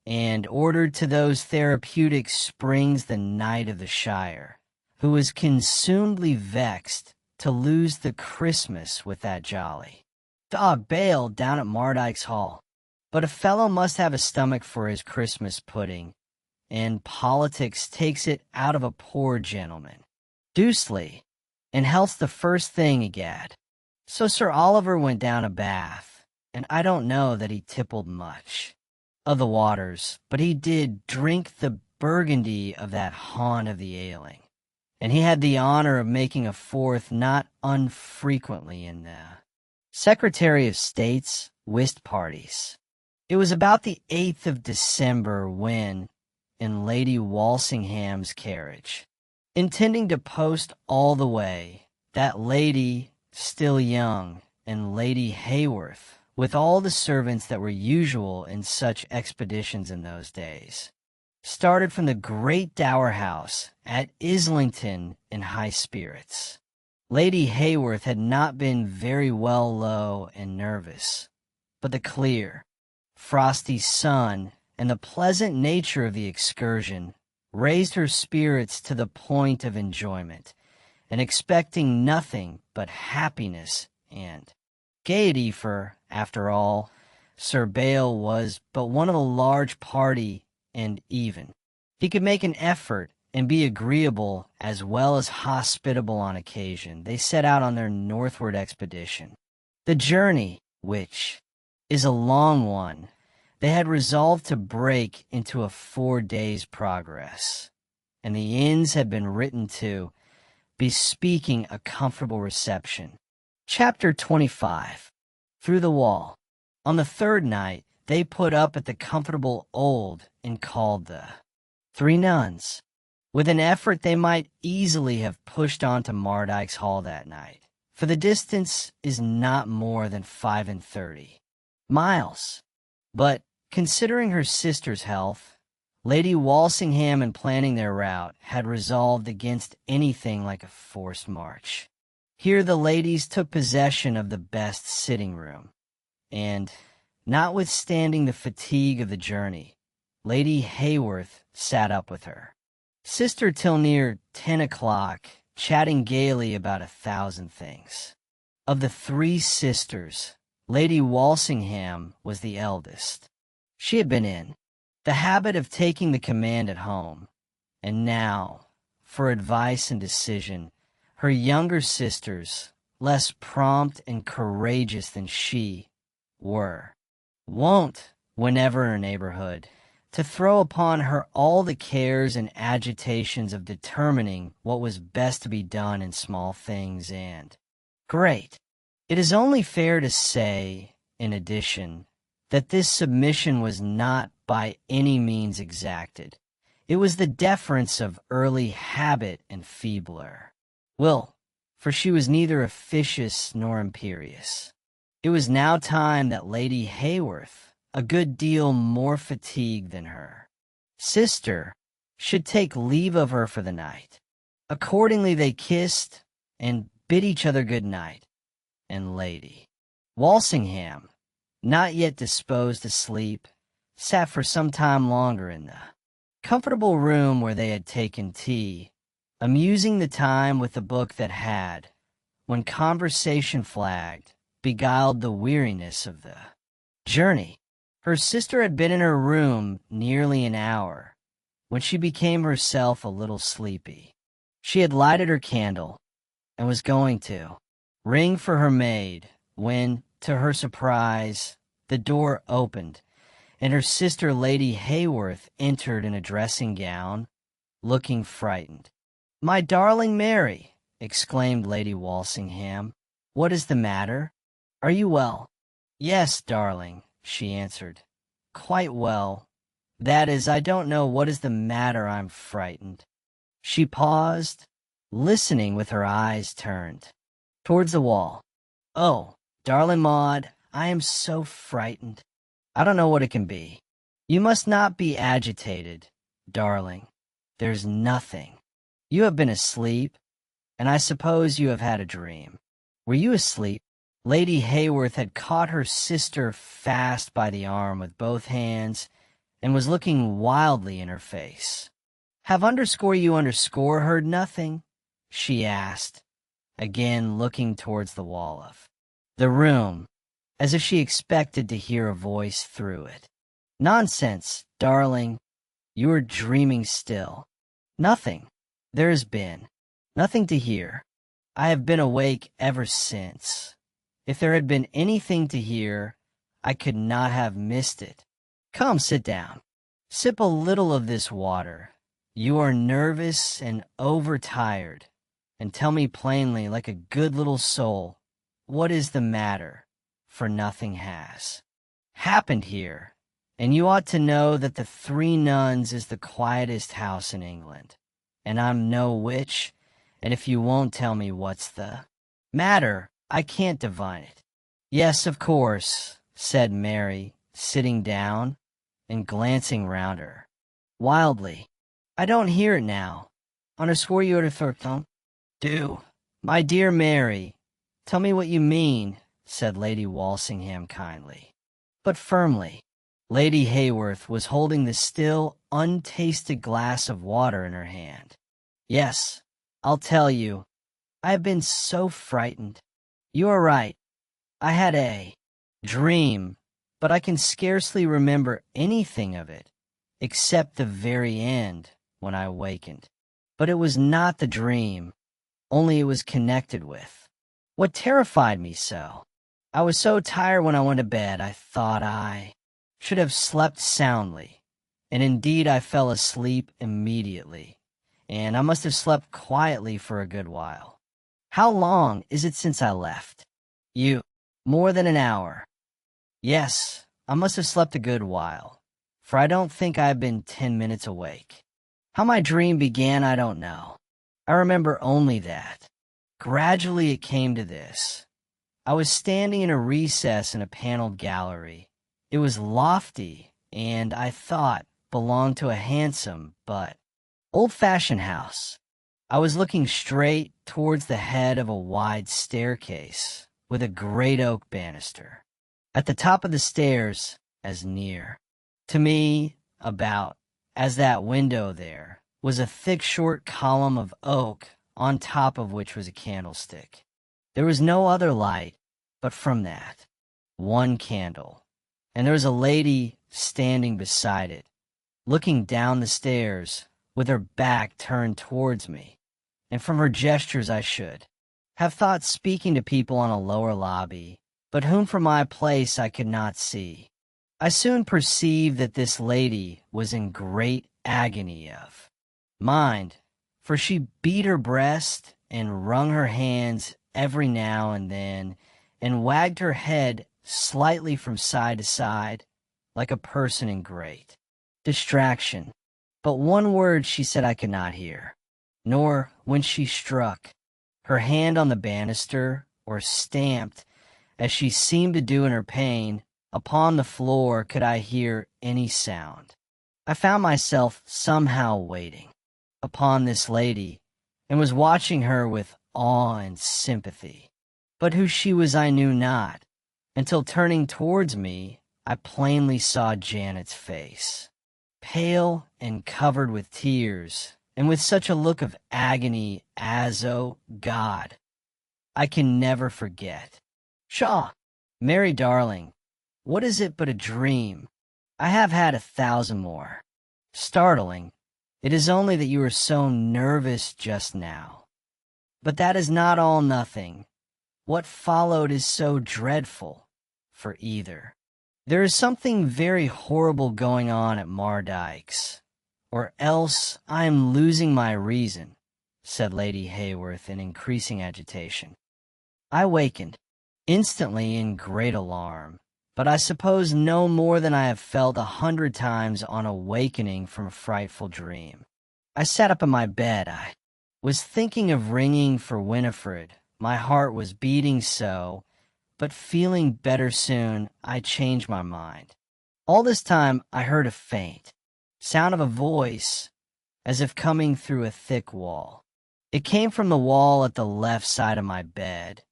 and ordered to those therapeutic springs the knight of the shire, who was consumedly vexed to lose the Christmas with that jolly dog Bael down at Mardyke's Hall. But a fellow must have a stomach for his Christmas pudding, and politics takes it out of a poor gentleman. Deucely, and health's the first thing, egad. So Sir Oliver went down to Bath, and I don't know that he tippled much of the waters, but he did drink the burgundy of that haunt of the ailing, and he had the honor of making a fourth not unfrequently in the Secretary of State's whist parties. It was about the 8th of December when, in Lady Walsingham's carriage, intending to post all the way, that lady, still young, and Lady Hayworth, with all the servants that were usual in such expeditions in those days, started from the great dower house at Islington in high spirits. Lady Hayworth had not been very well low and nervous, but the clear, frosty sun and the pleasant nature of the excursion raised her spirits to the point of enjoyment, and expecting nothing but happiness and gaiety, for, after all, Sir Bael was but one of a large party, and even he could make an effort and be agreeable as well as hospitable on occasion, they set out on their northward expedition. The journey, which is a long one, they had resolved to break into a 4 days' progress, and the inns had been written to, bespeaking a comfortable reception. Chapter 25. Through the Wall. On the third night, they put up at the comfortable old inn called the Three Nuns. With an effort, they might easily have pushed on to Mardyke's Hall that night, for the distance is not more than 35 miles. But, considering her sister's health, Lady Walsingham, in planning their route, had resolved against anything like a forced march. Here the ladies took possession of the best sitting room, and, notwithstanding the fatigue of the journey, Lady Hayworth sat up with her sister till near 10 o'clock, chatting gaily about 1,000 things. Of the 3 sisters, Lady Walsingham was the eldest. She had been in the habit of taking the command at home, and now, for advice and decision, her younger sisters, less prompt and courageous than she, were wont, whenever in her neighborhood, to throw upon her all the cares and agitations of determining what was best to be done in small things and great. It is only fair to say, in addition, that this submission was not by any means exacted. It was the deference of early habit and feebler will, for she was neither officious nor imperious. It was now time that Lady Hayworth, a good deal more fatigued than her sister, should take leave of her for the night. Accordingly they kissed and bid each other good night, and Lady Walsingham, not yet disposed to sleep, sat for some time longer in the comfortable room where they had taken tea, amusing the time with a book that had, when conversation flagged, beguiled the weariness of the journey. Her sister had been in her room nearly an hour, when she became herself a little sleepy. She had lighted her candle, and was going to ring for her maid, when, to her surprise, the door opened, and her sister Lady Hayworth entered in a dressing gown, looking frightened. "My darling Mary," exclaimed Lady Walsingham, "what is the matter? Are you well?" "Yes, darling," she answered, "quite well. That is, I don't know what is the matter. I'm frightened." She paused, listening with her eyes turned towards the wall. "Oh, darling Maud, I am so frightened. I don't know what it can be." "You must not be agitated, darling. There's nothing. You have been asleep, and I suppose you have had a dream." "Were you asleep?" Lady Hayworth had caught her sister fast by the arm with both hands, and was looking wildly in her face. "Have you heard nothing?" she asked, again looking towards the wall of the room, as if she expected to hear a voice through it. "Nonsense, darling. You are dreaming still. Nothing. There has been nothing to hear. I have been awake ever since. If there had been anything to hear, I could not have missed it. Come, sit down. Sip a little of this water. You are nervous and overtired, and tell me plainly, like a good little soul, what is the matter, for nothing has happened here, and you ought to know that the Three Nuns is the quietest house in England, and I'm no witch, and if you won't tell me what's the matter, I can't divine it." "Yes, of course," said Mary, sitting down and glancing round her wildly. "I don't hear it now. Underscore you to Thurton." "Do, my dear Mary, tell me what you mean," said Lady Walsingham kindly, but firmly. Lady Hayworth was holding the still, untasted glass of water in her hand. "Yes, I'll tell you. I have been so frightened. You are right. I had a dream, but I can scarcely remember anything of it, except the very end, when I awakened. But it was not the dream, only it was connected with. What terrified me so? I was so tired when I went to bed, I thought I should have slept soundly. And indeed I fell asleep immediately. And I must have slept quietly for a good while. How long is it since I left? You. More than an hour. Yes, I must have slept a good while, for I don't think I have been 10 minutes awake. How my dream began, I don't know. I remember only that. Gradually it came to this. I was standing in a recess in a paneled gallery. It was lofty, and I thought belonged to a handsome but old-fashioned house. I was looking straight towards the head of a wide staircase with a great oak banister. At the top of the stairs, as near to me, about as that window there, was a thick short column of oak on top of which was a candlestick. There was no other light but from that one candle, and there was a lady standing beside it, looking down the stairs with her back turned towards me, and from her gestures I should have thought speaking to people on a lower lobby, but whom from my place I could not see. I soon perceived that this lady was in great agony of mind, for she beat her breast and wrung her hands every now and then, and wagged her head slightly from side to side, like a person in great distraction. But one word she said I could not hear, nor when she struck her hand on the banister, or stamped, as she seemed to do in her pain, upon the floor could I hear any sound. I found myself somehow waiting upon this lady, and was watching her with awe and sympathy. But who she was I knew not, until turning towards me, I plainly saw Janet's face, pale and covered with tears, and with such a look of agony as, oh God, I can never forget. Pshaw! Mary darling, what is it but a dream? I have had 1,000 more. Startling. It is only that you were so nervous just now. But that is not all nothing. What followed is so dreadful for either. There is something very horrible going on at Mardyke's, or else I am losing my reason, said Lady Hayworth in increasing agitation. I wakened instantly in great alarm, but I suppose no more than I have felt 100 times on awakening from a frightful dream. I sat up in my bed. I was thinking of ringing for Winifred. My heart was beating so, but feeling better soon, I changed my mind. All this time I heard a faint sound of a voice, as if coming through a thick wall. It came from the wall at the left side of my bed,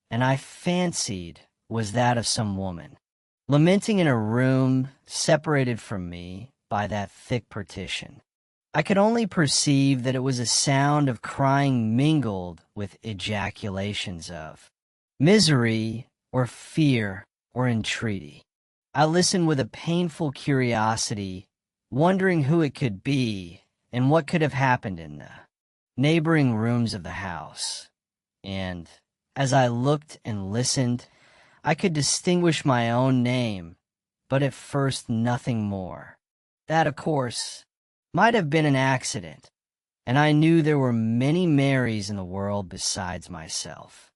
and I fancied was that of some woman, lamenting in a room separated from me by that thick partition. I could only perceive that it was a sound of crying mingled with ejaculations of misery or fear or entreaty. I listened with a painful curiosity, wondering who it could be and what could have happened in the neighboring rooms of the house. And as I looked and listened, I could distinguish my own name, but at first nothing more. That, of course, might have been an accident, and I knew there were many Marys in the world besides myself.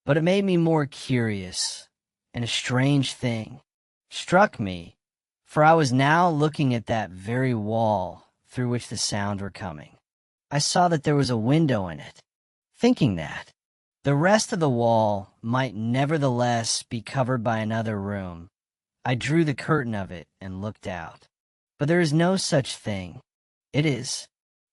But it made me more curious, and a strange thing struck me, for I was now looking at that very wall through which the sounds were coming. I saw that there was a window in it, thinking that the rest of the wall might nevertheless be covered by another room. I drew the curtain of it and looked out. But there is no such thing. It is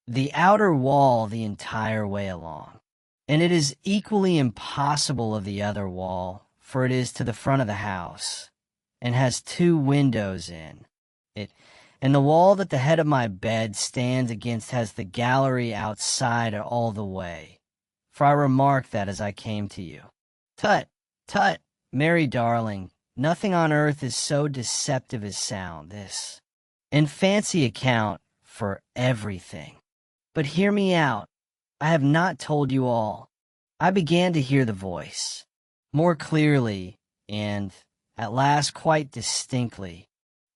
the outer wall the entire way along, and it is equally impossible of the other wall, for it is to the front of the house, and has 2 windows in it, and the wall that the head of my bed stands against has the gallery outside all the way, for I remarked that as I came to you. Tut, tut, Mary darling, nothing on earth is so deceptive as sound, this, and fancy account for everything. But hear me out, I have not told you all. I began to hear the voice, more clearly, and, at last quite distinctly.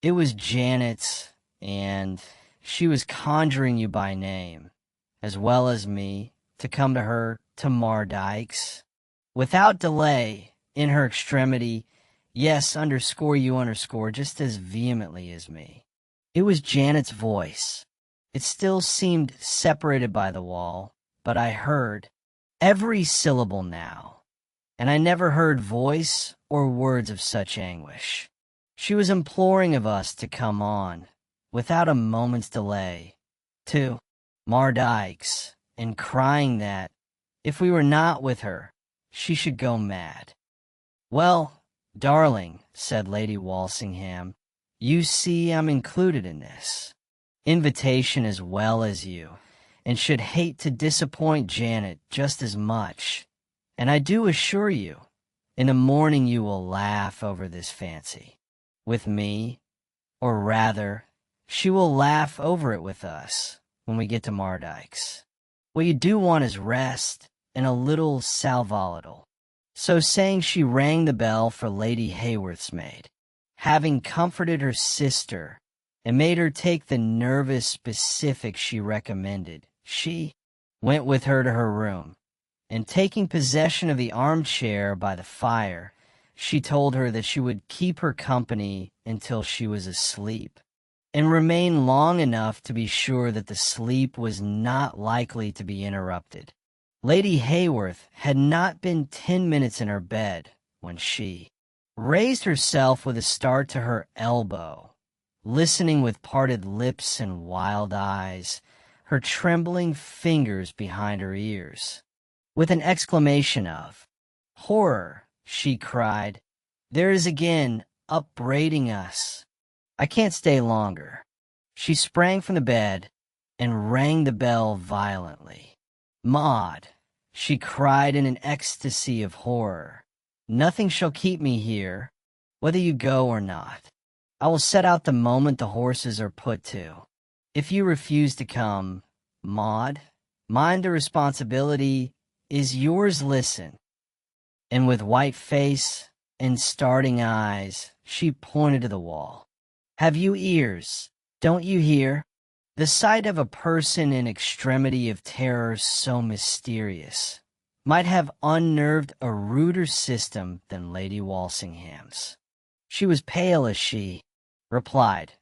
It was Janet's, and she was conjuring you by name, as well as me, to come to her to Mardyke's. Without delay, in her extremity, yes, underscore you underscore just as vehemently as me. It was Janet's voice. It still seemed separated by the wall, but I heard every syllable now, and I never heard voice or words of such anguish. She was imploring of us to come on, without a moment's delay, to Mardyke's, and crying that, if we were not with her, she should go mad. Well, darling, said Lady Walsingham, you see I'm included in this. Invitation as well as you, and should hate to disappoint Janet just as much. And I do assure you, in the morning you will laugh over this fancy. With me, or rather, she will laugh over it with us when we get to Mardyke's. What you do want is rest and a little sal volatile. So saying, she rang the bell for Lady Hayworth's maid, having comforted her sister and made her take the nervous specific she recommended. She went with her to her room, and taking possession of the armchair by the fire, she told her that she would keep her company until she was asleep, and remain long enough to be sure that the sleep was not likely to be interrupted. Lady Hayworth had not been 10 minutes in her bed when she raised herself with a start to her elbow, listening with parted lips and wild eyes, her trembling fingers behind her ears. With an exclamation of horror, she cried, "There is again upbraiding us. I can't stay longer." She sprang from the bed and rang the bell violently. "Maud," she cried in an ecstasy of horror, "nothing shall keep me here, whether you go or not. I will set out the moment the horses are put to. If you refuse to come, Maud, mind the responsibility is yours. Listen." And with white face and starting eyes, she pointed to the wall. "Have you ears? Don't you hear?" The sight of a person in extremity of terror so mysterious might have unnerved a ruder system than Lady Walsingham's. She was pale as she replied,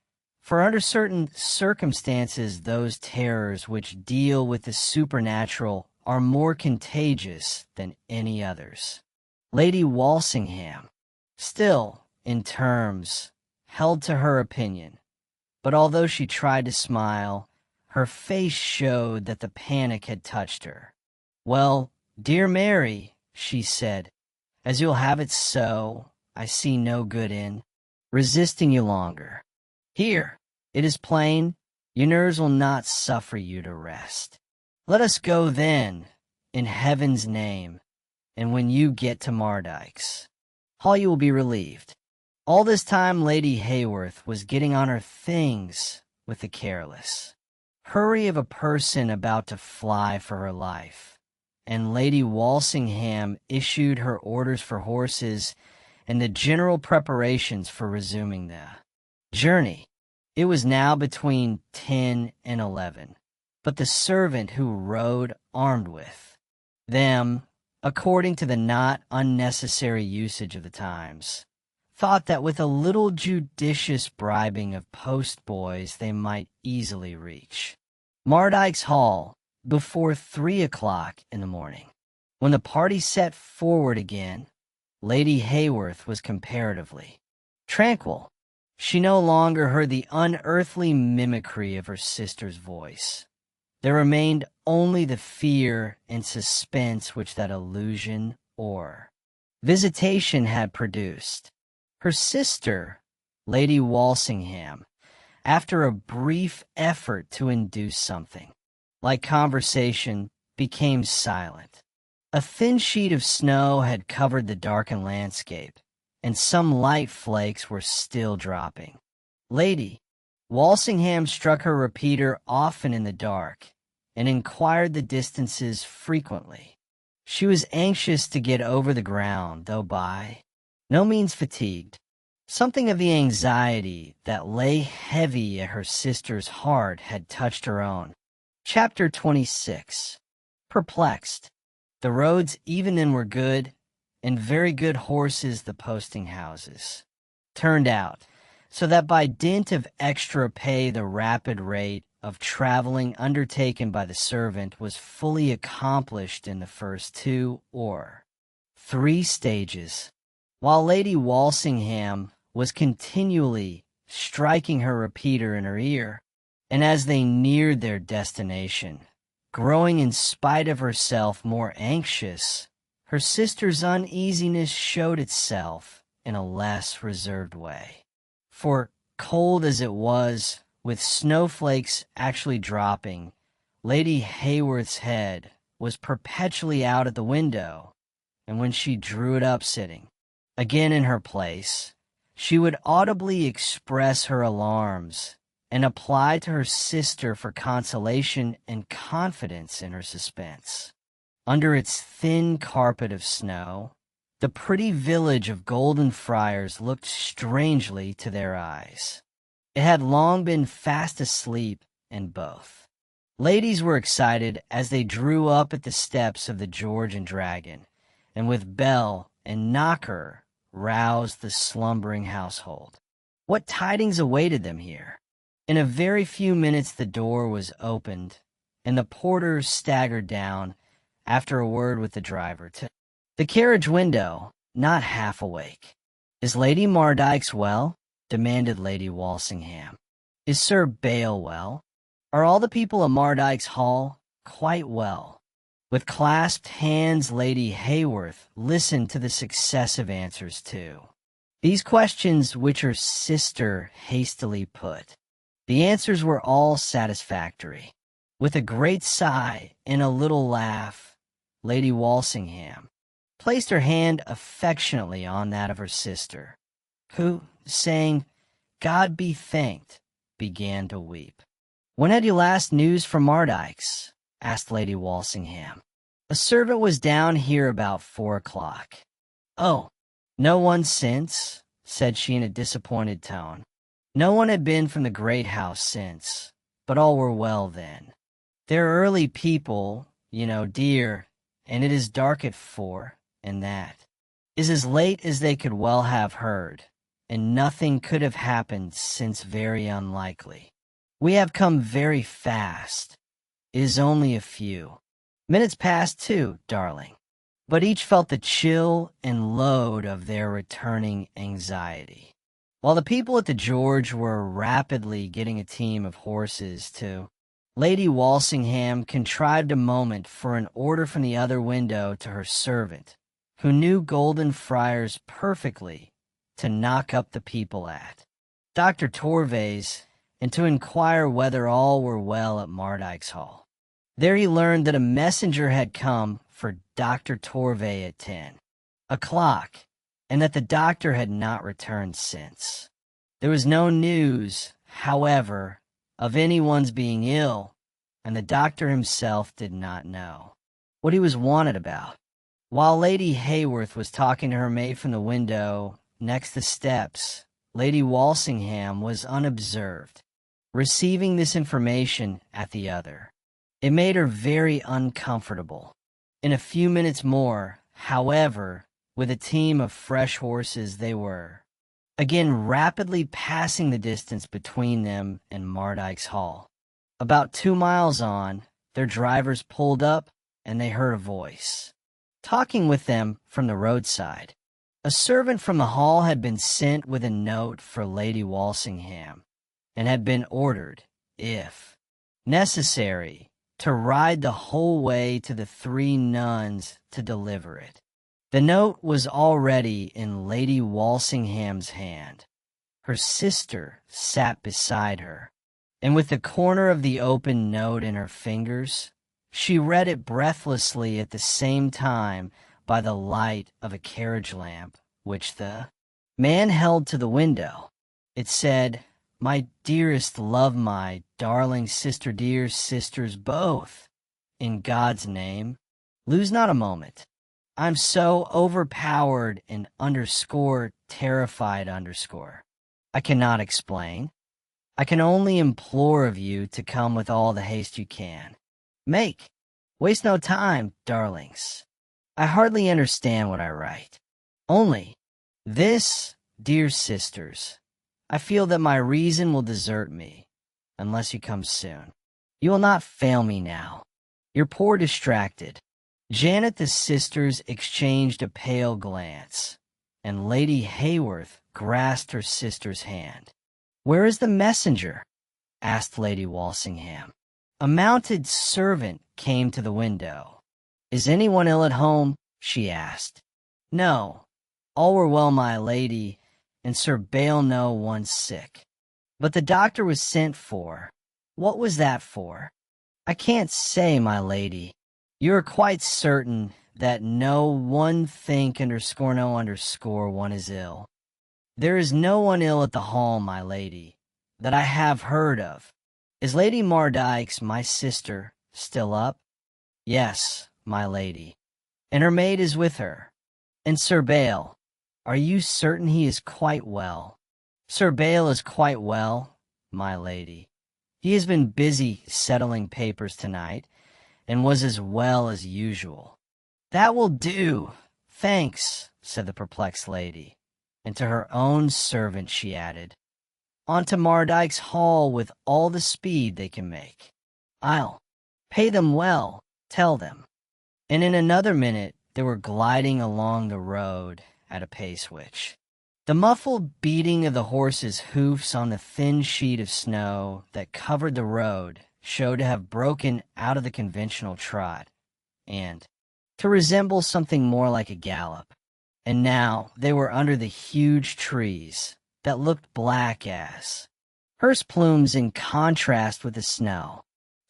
for under certain circumstances those terrors which deal with the supernatural are more contagious than any others. Lady Walsingham, still, in terms, held to her opinion, but although she tried to smile, her face showed that the panic had touched her. "Well, dear Mary," she said, "as you'll have it so, I see no good in resisting you longer. Here, it is plain, your nerves will not suffer you to rest. Let us go then, in heaven's name, and when you get to Mardyke's, all you will be relieved." All this time Lady Hayworth was getting on her things with the careless hurry of a person about to fly for her life, and Lady Walsingham issued her orders for horses and the general preparations for resuming the journey. It was now between 10 and 11, but the servant who rode armed with them, according to the not unnecessary usage of the times, thought that with a little judicious bribing of postboys they might easily reach Mardyke's Hall before 3 o'clock in the morning. When the party set forward again, Lady Hayworth was comparatively tranquil. She no longer heard the unearthly mimicry of her sister's voice. There remained only the fear and suspense which that illusion or visitation had produced. Her sister, Lady Walsingham, after a brief effort to induce something like conversation, became silent. A thin sheet of snow had covered the darkened landscape, and some light flakes were still dropping. Lady Walsingham struck her repeater often in the dark, and inquired the distances frequently. She was anxious to get over the ground, though by no means fatigued. Something of the anxiety that lay heavy at her sister's heart had touched her own. Chapter 26. Perplexed. The roads even then were good, and very good horses the posting houses turned out, so that by dint of extra pay the rapid rate of traveling undertaken by the servant was fully accomplished in the first 2 or 3 stages, while Lady Walsingham was continually striking her repeater in her ear, and as they neared their destination, growing in spite of herself more anxious, her sister's uneasiness showed itself in a less reserved way. For, cold as it was, with snowflakes actually dropping, Lady Hayworth's head was perpetually out at the window, and when she drew it up sitting, again in her place, she would audibly express her alarms and apply to her sister for consolation and confidence in her suspense. Under its thin carpet of snow, the pretty village of Golden Friars looked strangely to their eyes. It had long been fast asleep in both. Ladies were excited as they drew up at the steps of the George and Dragon, and with bell and knocker roused the slumbering household. What tidings awaited them here? In a very few minutes the door was opened, and the porter staggered down, after a word with the driver, to the carriage window, not half awake. "Is Lady Mardyke's well?" demanded Lady Walsingham. "Is Sir Bale well? Are all the people at Mardyke's Hall quite well?" With clasped hands, Lady Hayworth listened to the successive answers to these questions which her sister hastily put. The answers were all satisfactory. With a great sigh and a little laugh, Lady Walsingham placed her hand affectionately on that of her sister, who, saying, "God be thanked," began to weep. "When had you last news from Mardyke's?" asked Lady Walsingham. "A servant was down here about 4 o'clock. "Oh, no one since?" said she in a disappointed tone. No one had been from the great house since, but all were well then. "They're early people, you know, dear, and it is dark at 4, and that is as late as they could well have heard, and nothing could have happened since very unlikely. We have come very fast. It is only a few minutes past 2, darling." But each felt the chill and load of their returning anxiety. While the people at the George were rapidly getting a team of horses to, Lady Walsingham contrived a moment for an order from the other window to her servant, who knew Golden Friars perfectly, to knock up the people at Dr. Torvay's, and to inquire whether all were well at Mardyke's Hall. There he learned that a messenger had come for Dr. Torvay at 10 o'clock, and that the doctor had not returned since. There was no news, however, of anyone's being ill, and the doctor himself did not know what he was wanted about. While Lady Hayworth was talking to her maid from the window next the steps, Lady Walsingham was unobserved, receiving this information at the other. It made her very uncomfortable. In a few minutes more, however, with a team of fresh horses, they were again rapidly passing the distance between them and Mardyke's Hall. About 2 miles on, their drivers pulled up, and they heard a voice talking with them from the roadside. A servant from the hall had been sent with a note for Lady Walsingham, and had been ordered, if necessary, to ride the whole way to the 3 nuns to deliver it. The note was already in Lady Walsingham's hand. Her sister sat beside her, and with the corner of the open note in her fingers, she read it breathlessly at the same time by the light of a carriage lamp which the man held to the window. It said, My dearest love, my darling sister, dear sisters both. In God's name, lose not a moment. I'm so overpowered and terrified. I cannot explain. I can only implore of you to come with all the haste you can. Waste no time, darlings. I hardly understand what I write. Only this, dear sisters, I feel that my reason will desert me, unless you come soon. You will not fail me now. Your poor distracted. Janet the sisters exchanged a pale glance, and Lady Hayworth grasped her sister's hand. "Where is the messenger?" asked Lady Walsingham. A mounted servant came to the window. "Is anyone ill at home?" she asked. "No, all were well, my lady, and Sir Bale no one sick. But the doctor was sent for." "What was that for?" "I can't say, my lady. You are quite certain that no one think one is ill." "There is no one ill at the Hall, my lady, that I have heard of. Is Lady Mardyke's, my sister, still up?" "Yes, my lady, and her maid is with her." "And Sir Bale, are you certain he is quite well?" "Sir Bale is quite well, my lady. He has been busy settling papers tonight, and was as well as usual." "That will do, thanks," said the perplexed lady, and to her own servant she added, "On to Mardyke's Hall with all the speed they can make. I'll pay them well, tell them." And in another minute they were gliding along the road at a pace which the muffled beating of the horses' hoofs on the thin sheet of snow that covered the road showed to have broken out of the conventional trot, and to resemble something more like a gallop. And now they were under the huge trees that looked black as hearse plumes in contrast with the snow.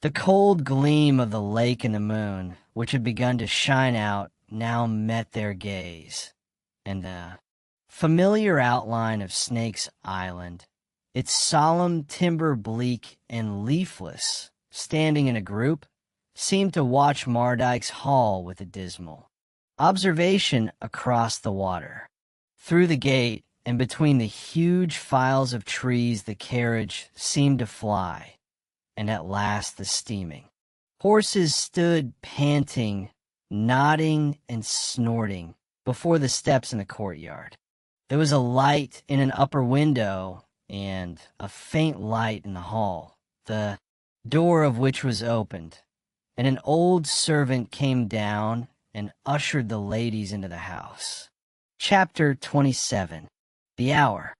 The cold gleam of the lake and the moon, which had begun to shine out, now met their gaze, and the familiar outline of Snake's Island, its solemn timber bleak and leafless, standing in a group, seemed to watch Mardyke's Hall with a dismal observation across the water. Through the gate and between the huge files of trees the carriage seemed to fly, and at last the steaming horses stood panting, nodding, and snorting before the steps in the courtyard. There was a light in an upper window and a faint light in the hall, the door of which was opened, and an old servant came down and ushered the ladies into the house. Chapter 27. The hour.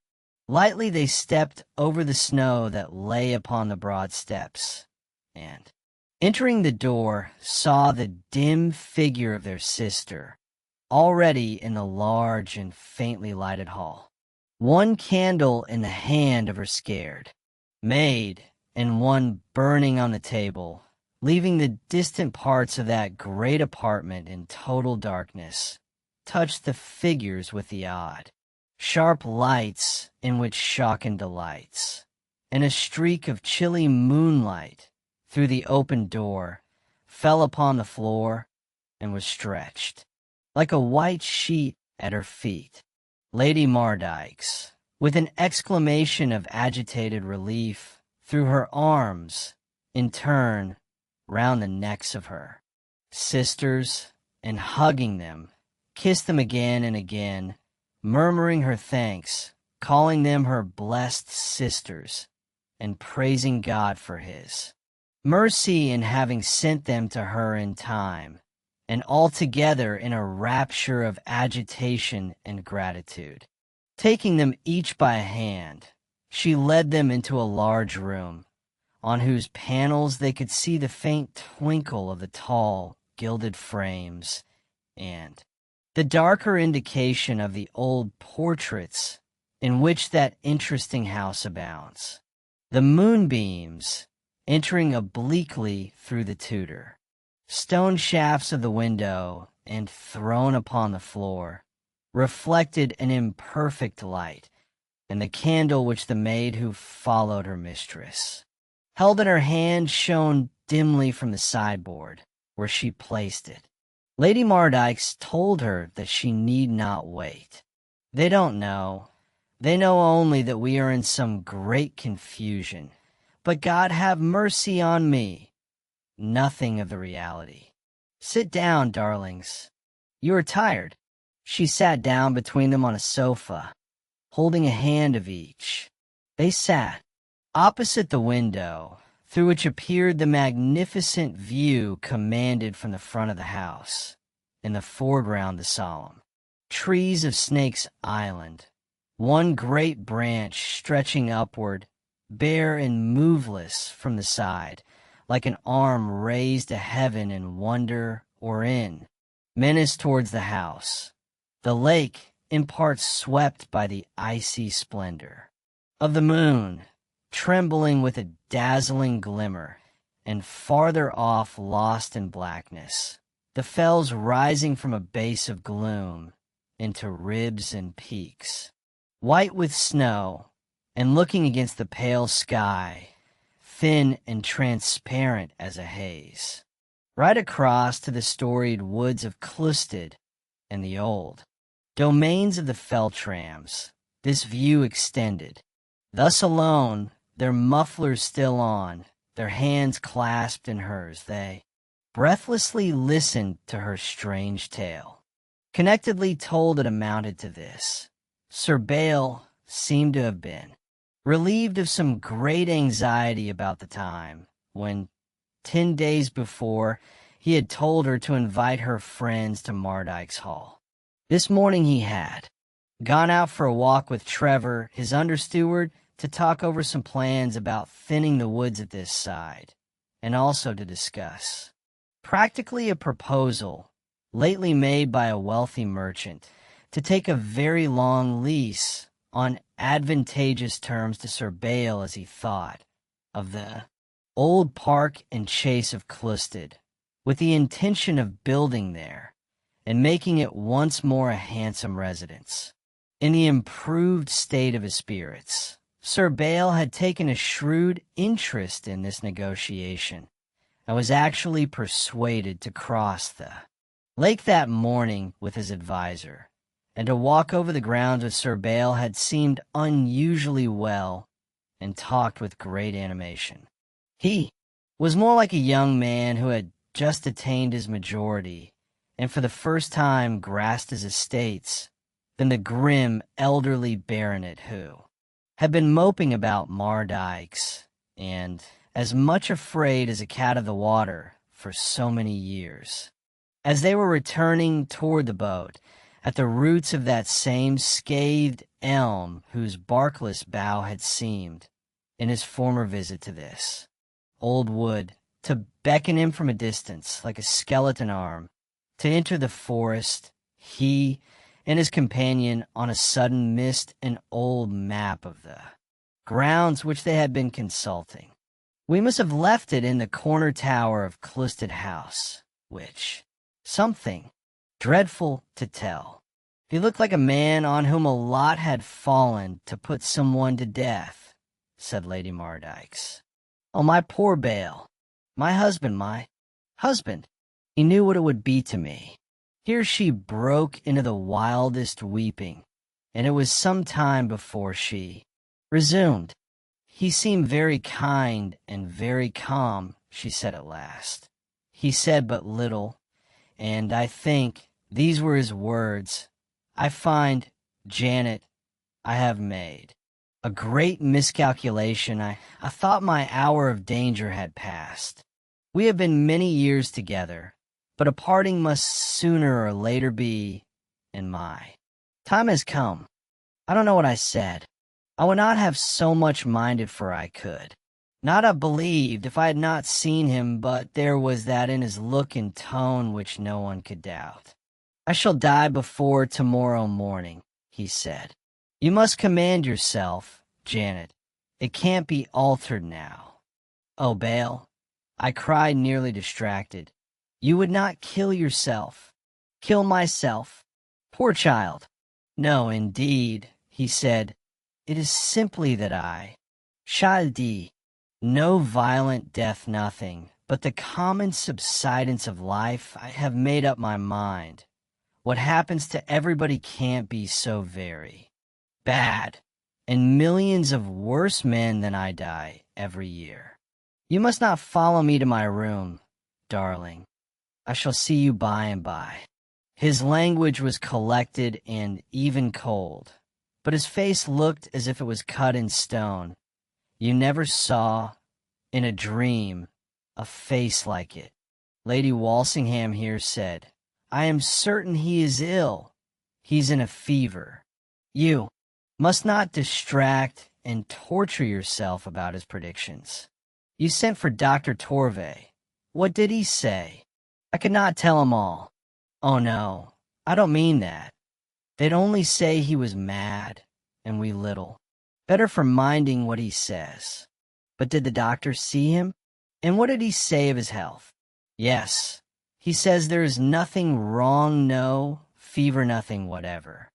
Lightly they stepped over the snow that lay upon the broad steps, and, entering the door, saw the dim figure of their sister, already in the large and faintly lighted hall, one candle in the hand of her scared maid, and one burning on the table, leaving the distant parts of that great apartment in total darkness, touched the figures with the odd, sharp lights in which shock and delights, and a streak of chilly moonlight through the open door fell upon the floor and was stretched like a white sheet at her feet. Lady Mardyke's, with an exclamation of agitated relief, threw her arms, in turn, round the necks of her sisters, and hugging them, kissed them again and again, murmuring her thanks, calling them her blessed sisters, and praising God for his mercy in having sent them to her in time, and altogether in a rapture of agitation and gratitude. Taking them each by a hand, she led them into a large room, on whose panels they could see the faint twinkle of the tall, gilded frames, and the darker indication of the old portraits in which that interesting house abounds. The moonbeams, entering obliquely through the Tudor stone shafts of the window and thrown upon the floor, reflected an imperfect light, and the candle which the maid who followed her mistress held in her hand shone dimly from the sideboard where she placed it. Lady Mardyke told her that she need not wait. They don't know. They know only that we are in some great confusion. But God have mercy on me. Nothing of the reality. Sit down, darlings. You are tired. She sat down between them on a sofa, holding a hand of each. They sat opposite the window, through which appeared the magnificent view commanded from the front of the house. In the foreground the solemn trees of Snake's Island, one great branch stretching upward, bare and moveless from the side, like an arm raised to heaven in wonder or in menace towards the house. The lake, in part swept by the icy splendor of the moon, trembling with a dazzling glimmer, and farther off lost in blackness, the fells rising from a base of gloom into ribs and peaks, white with snow, and looking against the pale sky, thin and transparent as a haze. Right across to the storied woods of Clwstyd and the old domains of the Feltrams, this view extended. Thus alone, their mufflers still on, their hands clasped in hers, they breathlessly listened to her strange tale. Connectedly told, it amounted to this: Sir Bael seemed to have been relieved of some great anxiety about the time when, 10 days before, he had told her to invite her friends to Mardyke's Hall. This morning he had gone out for a walk with Trevor, his understeward, to talk over some plans about thinning the woods at this side, and also to discuss practically a proposal lately made by a wealthy merchant to take a very long lease on advantageous terms to Sir Bael, as he thought, of the old park and chase of Clwstyd, with the intention of building there and making it once more a handsome residence. In the improved state of his spirits, Sir Bael had taken a shrewd interest in this negotiation, and was actually persuaded to cross the lake that morning with his adviser, and to walk over the grounds with Sir Bael had seemed unusually well, and talked with great animation. He was more like a young man who had just attained his majority, and for the first time grasped his estates, than the grim, elderly baronet who had been moping about Mardyke's, and as much afraid as a cat of the water for so many years. As they were returning toward the boat, at the roots of that same scathed elm whose barkless bough had seemed, in his former visit to this old wood, to beckon him from a distance like a skeleton arm, to enter the forest, he and his companion on a sudden missed an old map of the grounds which they had been consulting. We must have left it in the corner tower of Clwstyd House, which, something dreadful to tell, he looked like a man on whom a lot had fallen to put someone to death, said Lady Mardyke. Oh, my poor Bael, my husband. He knew what it would be to me. Here she broke into the wildest weeping, and it was some time before she resumed. He seemed very kind and very calm, she said at last. He said but little, and I think these were his words: I find, Janet, I have made a great miscalculation. I thought my hour of danger had passed. We have been many years together, but a parting must sooner or later be, and my time has come. I don't know what I said. I would not have so much minded, for I could not have believed if I had not seen him, but there was that in his look and tone which no one could doubt. I shall die before tomorrow morning, he said. You must command yourself, Janet. It can't be altered now. Oh, Bael, I cried, nearly distracted. You would not kill yourself. Kill myself. Poor child. No, indeed, he said. It is simply that I shall die. No violent death, nothing, but the common subsidence of life. I have made up my mind. What happens to everybody can't be so very bad, and millions of worse men than I die every year. You must not follow me to my room, darling. I shall see you by and by. His language was collected and even cold, but his face looked as if it was cut in stone. You never saw, in a dream, a face like it. Lady Walsingham here said, I am certain he is ill. He's in a fever. You must not distract and torture yourself about his predictions. You sent for Dr. Torvey. What did he say? I could not tell him all. Oh no, I don't mean that. They'd only say he was mad, and we little. Better for minding what he says. But did the doctor see him? And what did he say of his health? Yes, he says there is nothing wrong, no, fever, nothing whatever.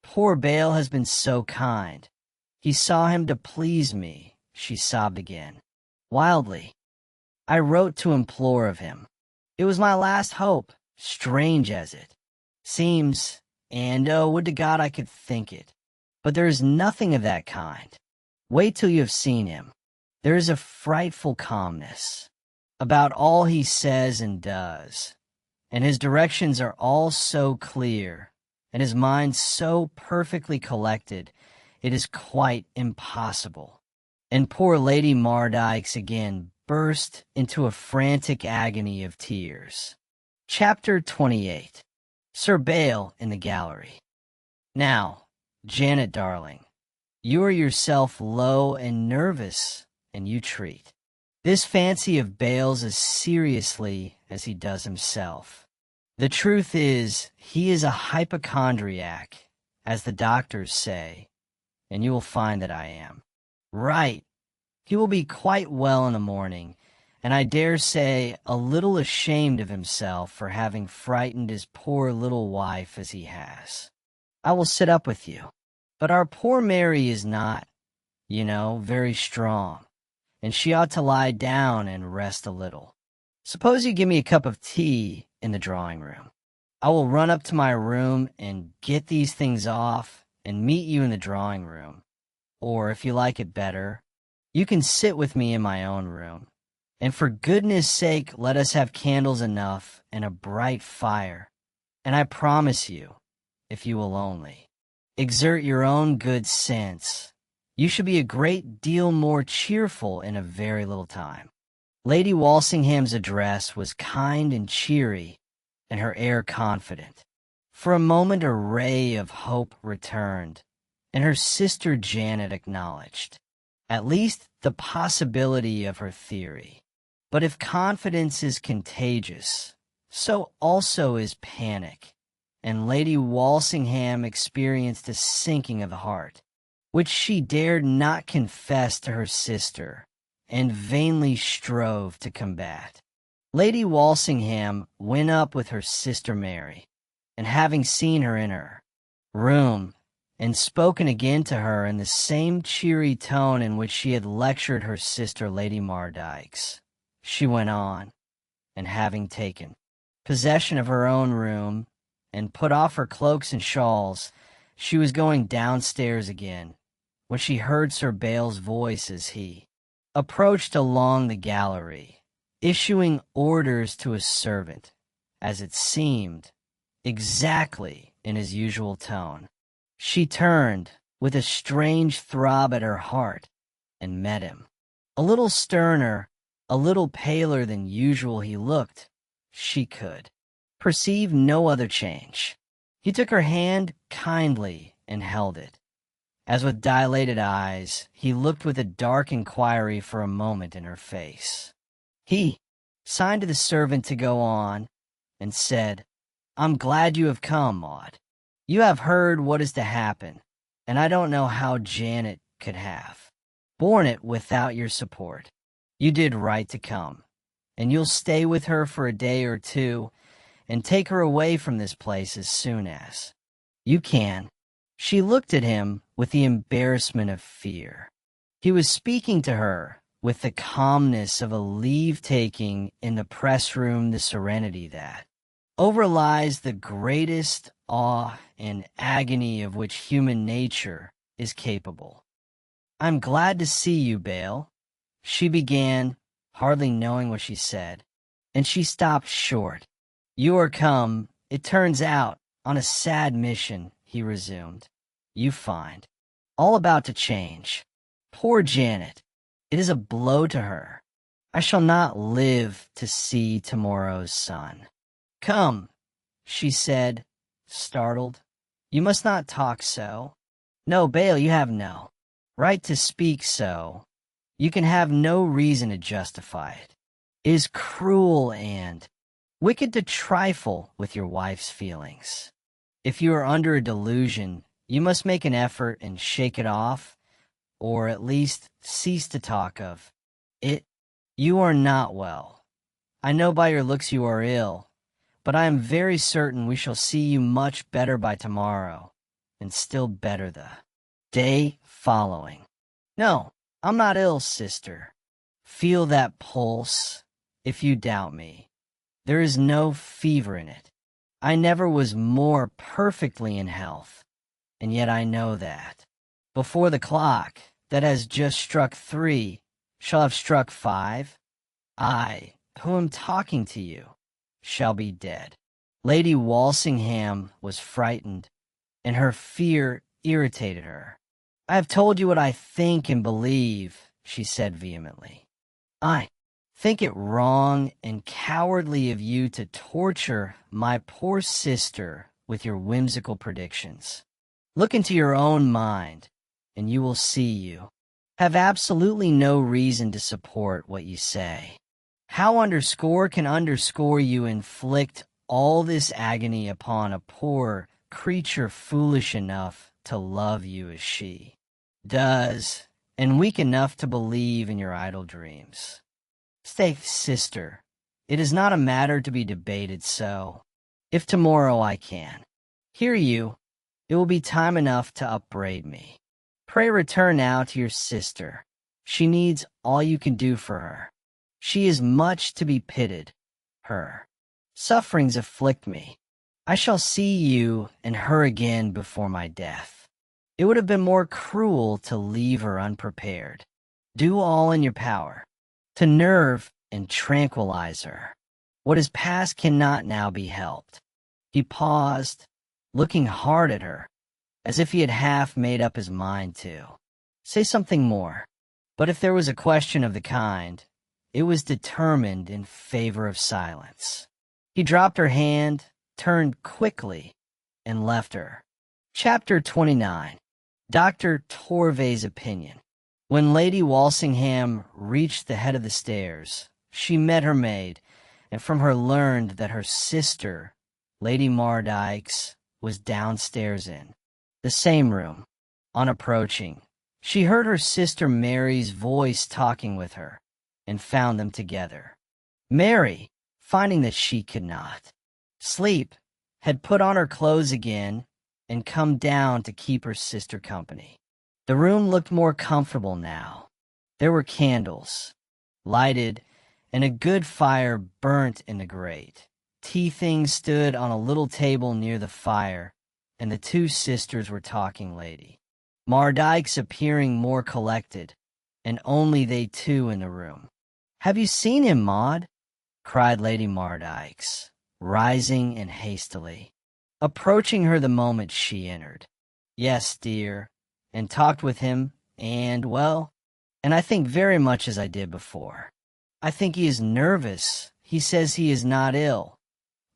Poor Bale has been so kind. He saw him to please me, she sobbed again, wildly. I wrote to implore of him. It was my last hope, strange as it seems, and oh, would to God I could think it. But there is nothing of that kind. Wait till you have seen him. There is a frightful calmness about all he says and does, and his directions are all so clear, and his mind so perfectly collected, it is quite impossible. And poor Lady Mardyke's again burst into a frantic agony of tears. Chapter 28. Sir Bale in the gallery. Now, Janet, darling, you are yourself low and nervous, and you treat this fancy of Bale's as seriously as he does himself. The truth is, he is a hypochondriac, as the doctors say, and you will find that I am right. He will be quite well in the morning, and I dare say a little ashamed of himself for having frightened his poor little wife as he has. I will sit up with you. But our poor Mary is not, you know, very strong, and she ought to lie down and rest a little. Suppose you give me a cup of tea in the drawing-room. I will run up to my room and get these things off and meet you in the drawing-room. Or, if you like it better, you can sit with me in my own room. And for goodness sake, let us have candles enough and a bright fire. And I promise you, if you will only exert your own good sense, you should be a great deal more cheerful in a very little time. Lady Walsingham's address was kind and cheery, and her air confident. For a moment a ray of hope returned, and her sister Janet acknowledged, at least, the possibility of her theory. But if confidence is contagious, so also is panic, and Lady Walsingham experienced a sinking of the heart, which she dared not confess to her sister, and vainly strove to combat. Lady Walsingham went up with her sister Mary, and having seen her in her room, and spoken again to her in the same cheery tone in which she had lectured her sister Lady Mardyke's, she went on, and having taken possession of her own room, and put off her cloaks and shawls, she was going downstairs again, when she heard Sir Bale's voice as he approached along the gallery, issuing orders to his servant, as it seemed, exactly in his usual tone. She turned, with a strange throb at her heart, and met him. A little sterner, a little paler than usual he looked. She could perceive no other change. He took her hand kindly and held it. As with dilated eyes, he looked with a dark inquiry for a moment in her face. He signed to the servant to go on, and said, I'm glad you have come, Maud. You have heard what is to happen, and I don't know how Janet could have borne it without your support. You did right to come, and you'll stay with her for a day or two, and take her away from this place as soon as you can. She looked at him with the embarrassment of fear. He was speaking to her with the calmness of a leave-taking in the press room, the serenity that overlies the greatest awe and agony of which human nature is capable. "I'm glad to see you, Bale," she began, hardly knowing what she said, and she stopped short. "You are come, it turns out, on a sad mission," he resumed. "You find all about to change. Poor Janet, it is a blow to her. I shall not live to see tomorrow's sun." "Come," she said, startled. "You must not talk so. No, Bale, you have no right to speak so. You can have no reason to justify it. It is cruel and wicked to trifle with your wife's feelings. If you are under a delusion, you must make an effort and shake it off, or at least cease to talk of it. You are not well. I know by your looks you are ill, but I am very certain we shall see you much better by tomorrow, and still better the day following. No, I'm not ill, sister. Feel that pulse, if you doubt me. There is no fever in it. I never was more perfectly in health, and yet I know that before the clock that has just struck 3 shall have struck 5, I, who am talking to you, shall be dead." Lady Walsingham was frightened, and her fear irritated her. "I have told you what I think and believe," she said vehemently. "I think it wrong and cowardly of you to torture my poor sister with your whimsical predictions. Look into your own mind, and you will see you have absolutely no reason to support what you say. How underscore can underscore you inflict all this agony upon a poor creature foolish enough to love you as she does, and weak enough to believe in your idle dreams? Stay, sister, it is not a matter to be debated so. If tomorrow I can hear you, it will be time enough to upbraid me. Pray return now to your sister. She needs all you can do for her. She is much to be pitied. Her sufferings afflict me. I shall see you and her again before my death. It would have been more cruel to leave her unprepared. Do all in your power to nerve and tranquilize her. What is past cannot now be helped." He paused, looking hard at her, as if he had half made up his mind to say something more. But if there was a question of the kind, it was determined in favor of silence. He dropped her hand, turned quickly, and left her. Chapter 29. Dr. Torvay's Opinion. When Lady Walsingham reached the head of the stairs, she met her maid, and from her learned that her sister, Lady Mardyke's, was downstairs in the same room. On approaching, she heard her sister Mary's voice talking with her, and found them together. Mary, finding that she could not sleep, had put on her clothes again and come down to keep her sister company. The room looked more comfortable now. There were candles lighted, and a good fire burnt in the grate. Tea things stood on a little table near the fire, and the two sisters were talking. Lady Mardyke's appearing more collected, and only they two in the room. "Have you seen him, Maud?" cried Lady Mardyke's, rising and hastily, approaching her the moment she entered. "Yes, dear, and talked with him, and, well, and I think very much as I did before. I think he is nervous. He says he is not ill,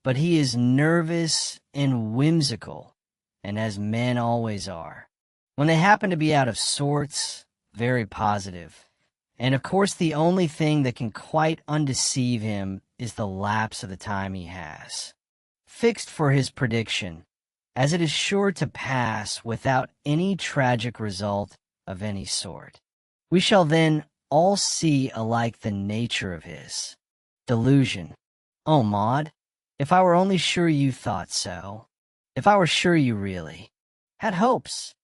but he is nervous and whimsical, and as men always are, when they happen to be out of sorts, very positive. And of course the only thing that can quite undeceive him is the lapse of the time he has fixed for his prediction, as it is sure to pass without any tragic result of any sort. We shall then all see alike the nature of his delusion. Oh, Maud, if I were only sure you thought so, if I were sure you really had hopes.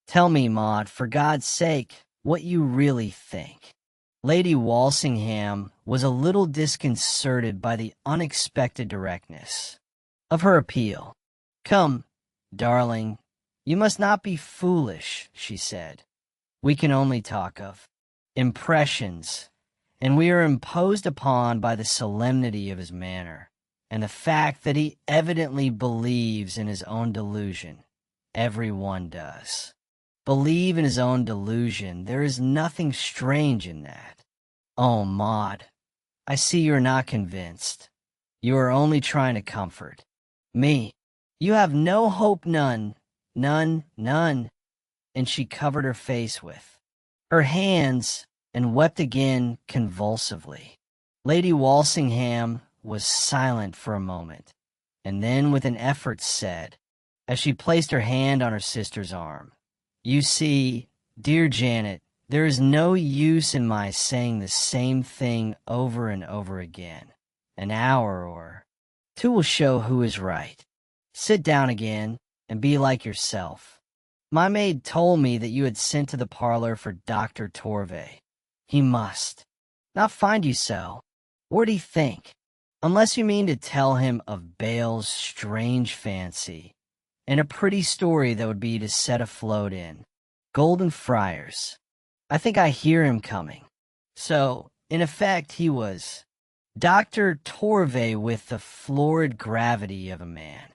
Tell me, Maud, for God's sake, what you really think." Lady Walsingham was a little disconcerted by the unexpected directness of her appeal. "Come, darling, you must not be foolish," she said. "We can only talk of impressions, and we are imposed upon by the solemnity of his manner, and the fact that he evidently believes in his own delusion. Every one does. Believe in his own delusion. There is nothing strange in that." "Oh, Maud, I see you are not convinced. You are only trying to comfort me. You have no hope, none, none." And she covered her face with her hands and wept again convulsively. Lady Walsingham was silent for a moment, and then with an effort said, as she placed her hand on her sister's arm, "You see, dear Janet, there is no use in my saying the same thing over and over again. An hour or two will show who is right. Sit down again and be like yourself. My maid told me that you had sent to the parlor for Dr. Torvey. He must not find you so. What do you think? Unless you mean to tell him of Bale's strange fancy, and a pretty story that would be to set afloat in Golden Friars. I think I hear him coming." So, in effect, he was Dr. Torvey with the florid gravity of a man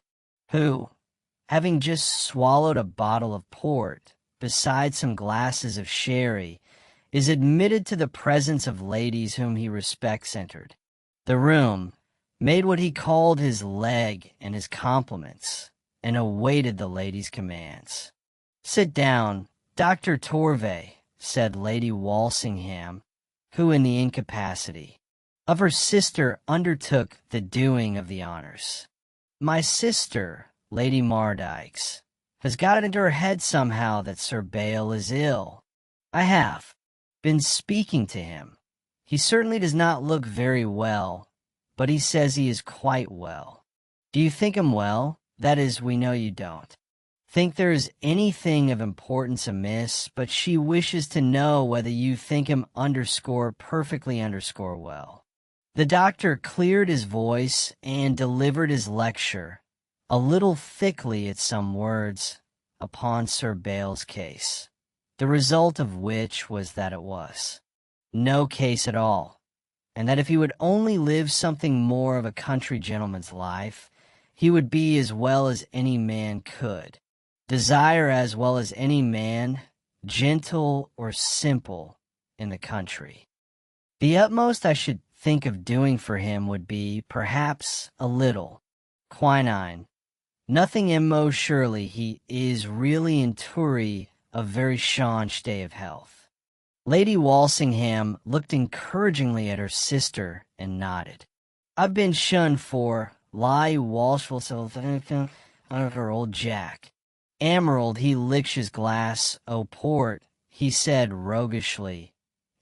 who, having just swallowed a bottle of port, besides some glasses of sherry, is admitted to the presence of ladies whom he respects entered the room, made what he called his leg and his compliments, and awaited the ladies' commands. "Sit down, Dr. Torvey," said Lady Walsingham, who in the incapacity of her sister undertook the doing of the honors. "My sister, Lady Mardyke's, has got it into her head somehow that Sir Bale is ill. I have been speaking to him. He certainly does not look very well, but he says he is quite well. Do you think him well? That is, we know you don't think there is anything of importance amiss, but she wishes to know whether you think him perfectly well." The doctor cleared his voice and delivered his lecture, a little thickly at some words, upon Sir Bale's case, the result of which was that it was no case at all, and that if he would only live something more of a country gentleman's life, he would be as well as any man could, desire as well as any man, gentle or simple, in the country. The utmost I should think of doing for him would be, perhaps, a little quinine. Nothing immo surely he is really in Turi of very shon stay of health." Lady Walsingham looked encouragingly at her sister and nodded. "I've been shunned for lie walshful of her old Jack. Emerald, he licks his glass o' port," he said roguishly,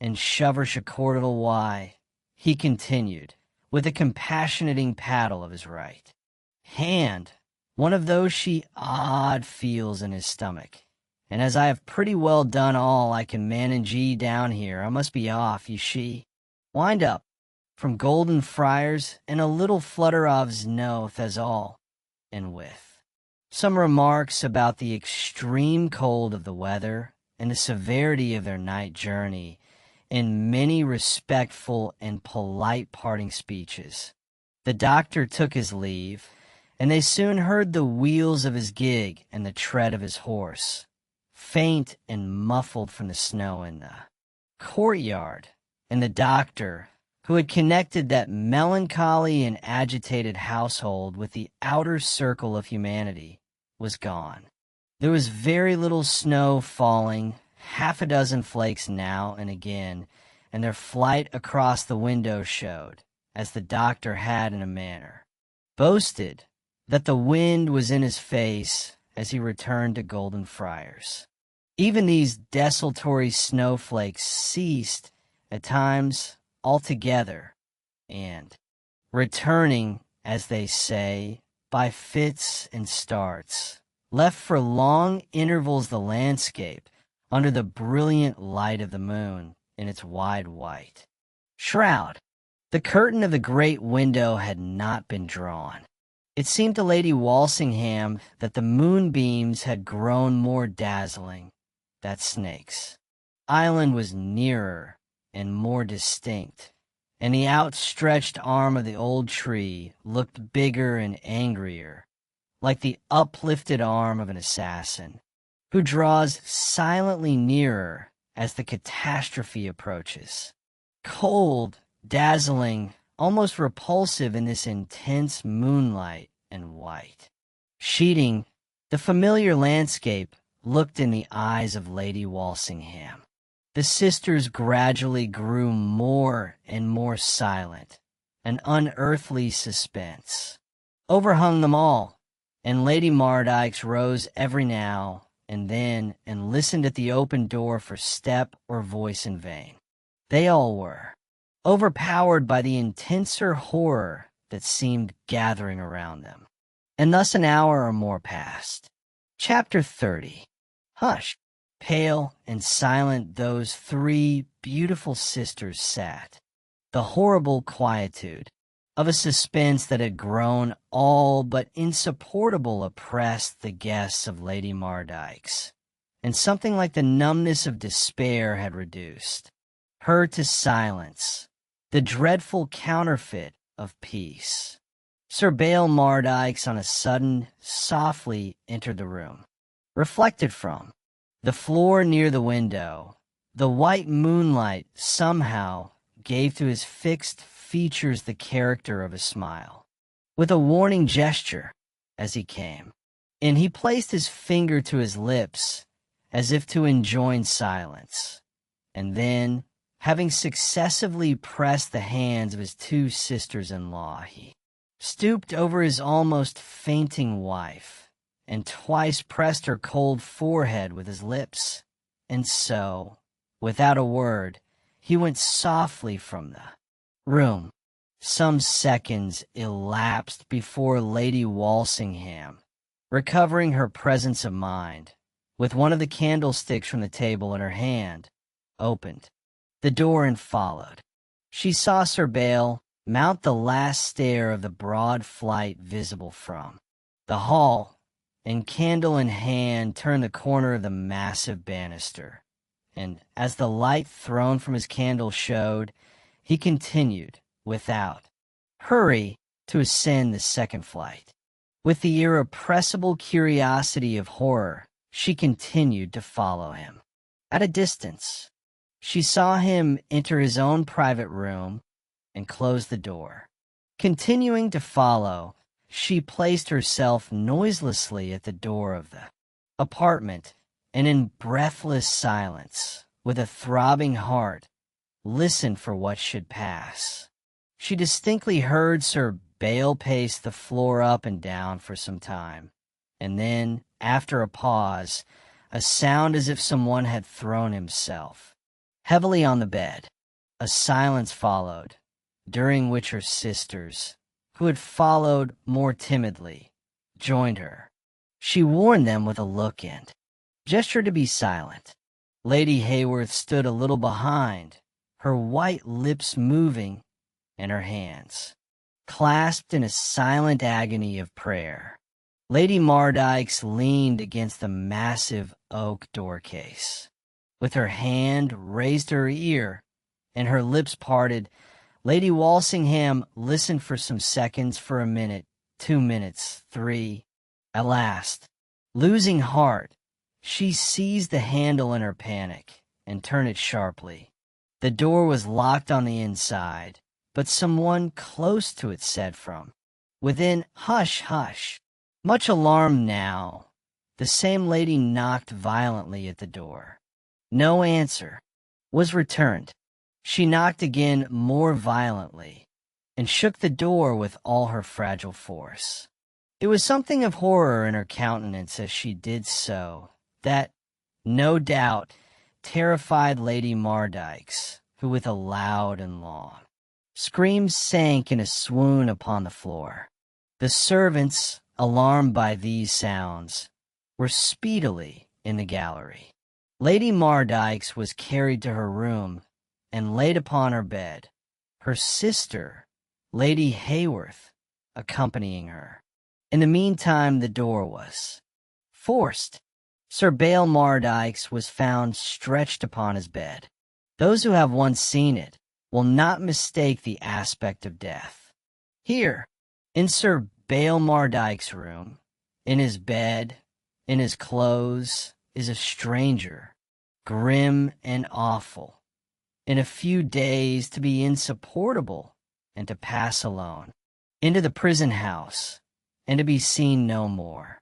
"and shoversh a quart of why," he continued, with a compassionating paddle of his right hand, one of those she odd feels in his stomach. "And as I have pretty well done all I can manage down here, I must be off, you see. Wind up from Golden Friars, and a little flutter of's no, tha's all." And with some remarks about the extreme cold of the weather and the severity of their night journey, in many respectful and polite parting speeches, the doctor took his leave, and they soon heard the wheels of his gig and the tread of his horse, faint and muffled from the snow in the courtyard, and the doctor, who had connected that melancholy and agitated household with the outer circle of humanity, was gone. There was very little snow falling, half a dozen flakes now and again, and their flight across the window showed, as the doctor had in a manner boasted, that the wind was in his face as he returned to Golden Friars. Even these desultory snowflakes ceased at times altogether, and, returning, as they say, by fits and starts, left for long intervals the landscape under the brilliant light of the moon in its wide white shroud. The curtain of the great window had not been drawn. It seemed to Lady Walsingham that the moonbeams had grown more dazzling, that Snake's Island was nearer and more distinct, and the outstretched arm of the old tree looked bigger and angrier, like the uplifted arm of an assassin, who draws silently nearer as the catastrophe approaches. Cold, dazzling, almost repulsive in this intense moonlight and white. Sheeting, the familiar landscape looked in the eyes of Lady Walsingham. The sisters gradually grew more and more silent. An unearthly suspense overhung them all, and Lady Mardyke rose every now and then and listened at the open door for step or voice in vain. They all were overpowered by the intenser horror that seemed gathering around them. And thus an hour or more passed. Chapter 30. Hush! Pale and silent those three beautiful sisters sat. The horrible quietude of a suspense that had grown all but insupportable oppressed the guests of Lady Mardyke's, and something like the numbness of despair had reduced her to silence, the dreadful counterfeit of peace. Sir Bael Mardyke on a sudden softly entered the room. Reflected from the floor near the window, the white moonlight somehow gave to his fixed features the character of a smile. With a warning gesture as he came in, he placed his finger to his lips as if to enjoin silence, and then, having successively pressed the hands of his two sisters-in-law, he stooped over his almost fainting wife and twice pressed her cold forehead with his lips. And so, without a word, he went softly from the room. Some seconds elapsed before Lady Walsingham, recovering her presence of mind, with one of the candlesticks from the table in her hand, opened the door and followed. She saw Sir Bael mount the last stair of the broad flight visible from the hall, and candle in hand turn the corner of the massive banister, and as the light thrown from his candle showed, he continued, without hurry, to ascend the second flight. With the irrepressible curiosity of horror, she continued to follow him. At a distance, she saw him enter his own private room and close the door. Continuing to follow, she placed herself noiselessly at the door of the apartment, and in breathless silence, with a throbbing heart, listened for what should pass. She distinctly heard Sir Bael pace the floor up and down for some time, and then, after a pause, a sound as if someone had thrown himself heavily on the bed. A silence followed, during which her sisters, who had followed more timidly, joined her. She warned them with a look and gesture to be silent. Lady Hayworth stood a little behind, her white lips moving, and her hands clasped in a silent agony of prayer. Lady Mardyke leaned against the massive oak doorcase. With her hand raised to her ear and her lips parted, Lady Walsingham listened for some seconds, for a minute, 2 minutes, 3. At last, losing heart, she seized the handle in her panic and turned it sharply. The door was locked on the inside, but someone close to it said from within, "Hush, hush." Much alarmed now, the same lady knocked violently at the door. No answer was returned. She knocked again more violently, and shook the door with all her fragile force. It was something of horror in her countenance as she did so, that, no doubt, terrified Lady Mardyke, who with a loud and long scream sank in a swoon upon the floor. The servants, alarmed by these sounds, were speedily in the gallery. Lady Mardyks was carried to her room and laid upon her bed, her sister, Lady Hayworth, accompanying her. In the meantime, the door was forced. Sir Bale Mardyks was found stretched upon his bed. Those who have once seen it will not mistake the aspect of death. Here, in Sir Bale Mardyks' room, in his bed, in his clothes, is a stranger, grim and awful, in a few days to be insupportable and to pass alone into the prison house and to be seen no more.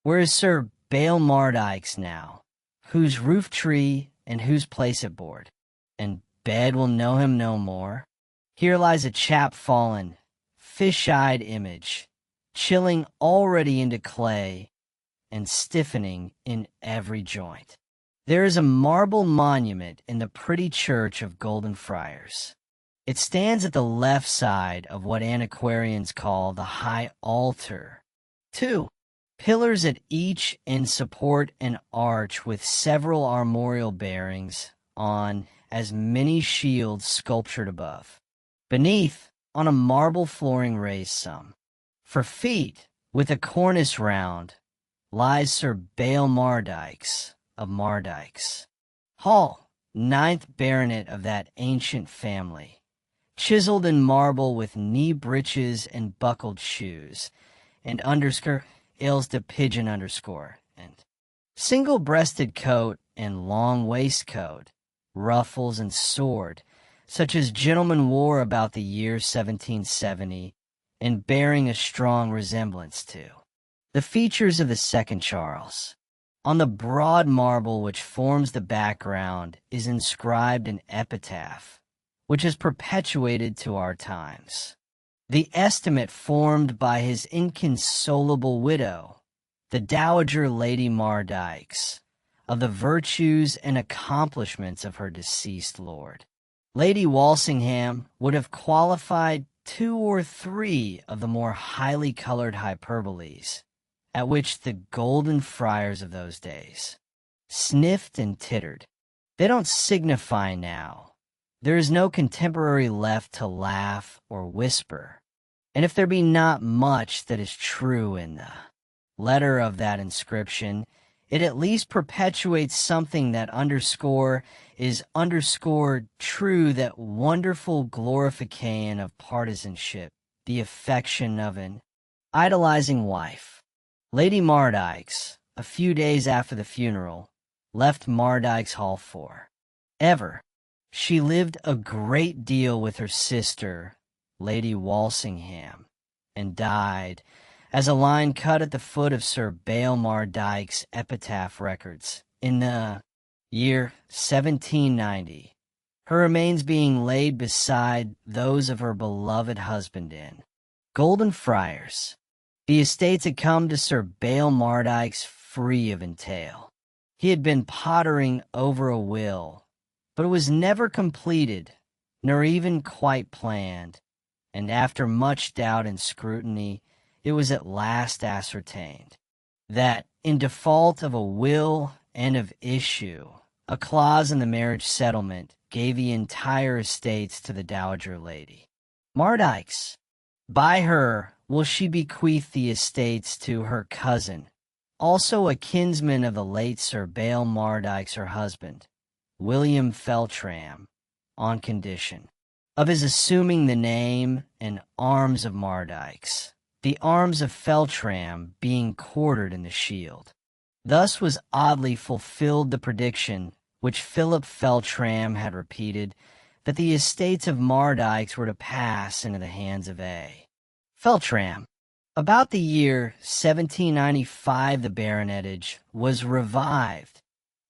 Where is Sir Bale Mardyks now, whose roof tree and whose place it board, and bed will know him no more? Here lies a chap-fallen, fish-eyed image, chilling already into clay and stiffening in every joint. There is a marble monument in the pretty church of Golden Friars. It stands at the left side of what antiquarians call the high altar. 2 pillars at each end support an arch with several armorial bearings on as many shields sculptured above. Beneath, on a marble flooring raised some. For feet, with a cornice round, lies Sir Bale Mardyks of Mardyks. Hall, 9th Baronet of that ancient family, chiseled in marble with knee breeches and buckled shoes, and underskirt ails the pigeon underscore, and single-breasted coat and long waistcoat, ruffles and sword, such as gentlemen wore about the year 1770, and bearing a strong resemblance to the features of the second Charles. On the broad marble which forms the background is inscribed an epitaph, which is perpetuated to our times. The estimate formed by his inconsolable widow, the Dowager Lady Mardyks, of the virtues and accomplishments of her deceased lord. Lady Walsingham would have qualified 2 or 3 of the more highly colored hyperboles, at which the Golden Friars of those days sniffed and tittered. They don't signify now. There is no contemporary left to laugh or whisper, and if there be not much that is true in the letter of that inscription, it at least perpetuates something that is underscored true, that wonderful glorification of partisanship, the affection of an idolizing wife. Lady Mardyks, a few days after the funeral, left Mardyks Hall for ever. She lived a great deal with her sister, Lady Walsingham, and died, as a line cut at the foot of Sir Bale Mardyks' epitaph records, in the year 1790, her remains being laid beside those of her beloved husband in Golden Friars. The estates had come to Sir Bale Mardyks free of entail. He had been pottering over a will, but it was never completed, nor even quite planned, and after much doubt and scrutiny, it was at last ascertained that, in default of a will and of issue, a clause in the marriage settlement gave the entire estates to the Dowager Lady Mardyks. By her will she bequeath the estates to her cousin, also a kinsman of the late Sir Bale Mardyks, her husband, William Feltram, on condition of his assuming the name and arms of Mardyks, the arms of Feltram being quartered in the shield. Thus was oddly fulfilled the prediction which Philip Feltram had repeated, that the estates of Mardyks were to pass into the hands of A. Feltram. About the year 1795 the baronetage was revived,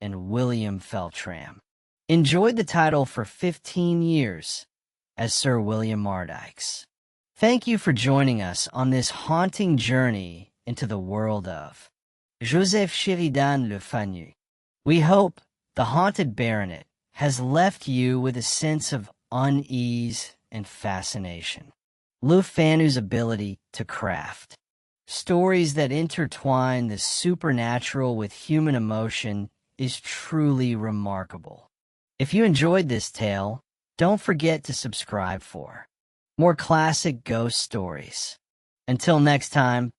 and William Feltram enjoyed the title for 15 years as Sir William Mardyks. Thank you for joining us on this haunting journey into the world of Joseph Sheridan Le Fanu. We hope the Haunted Baronet has left you with a sense of unease and fascination. Le Fanu's ability to craft Stories that intertwine the supernatural with human emotion is truly remarkable. If you enjoyed this tale, don't forget to subscribe for more classic ghost stories. Until next time,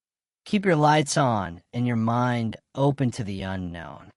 keep your lights on and your mind open to the unknown.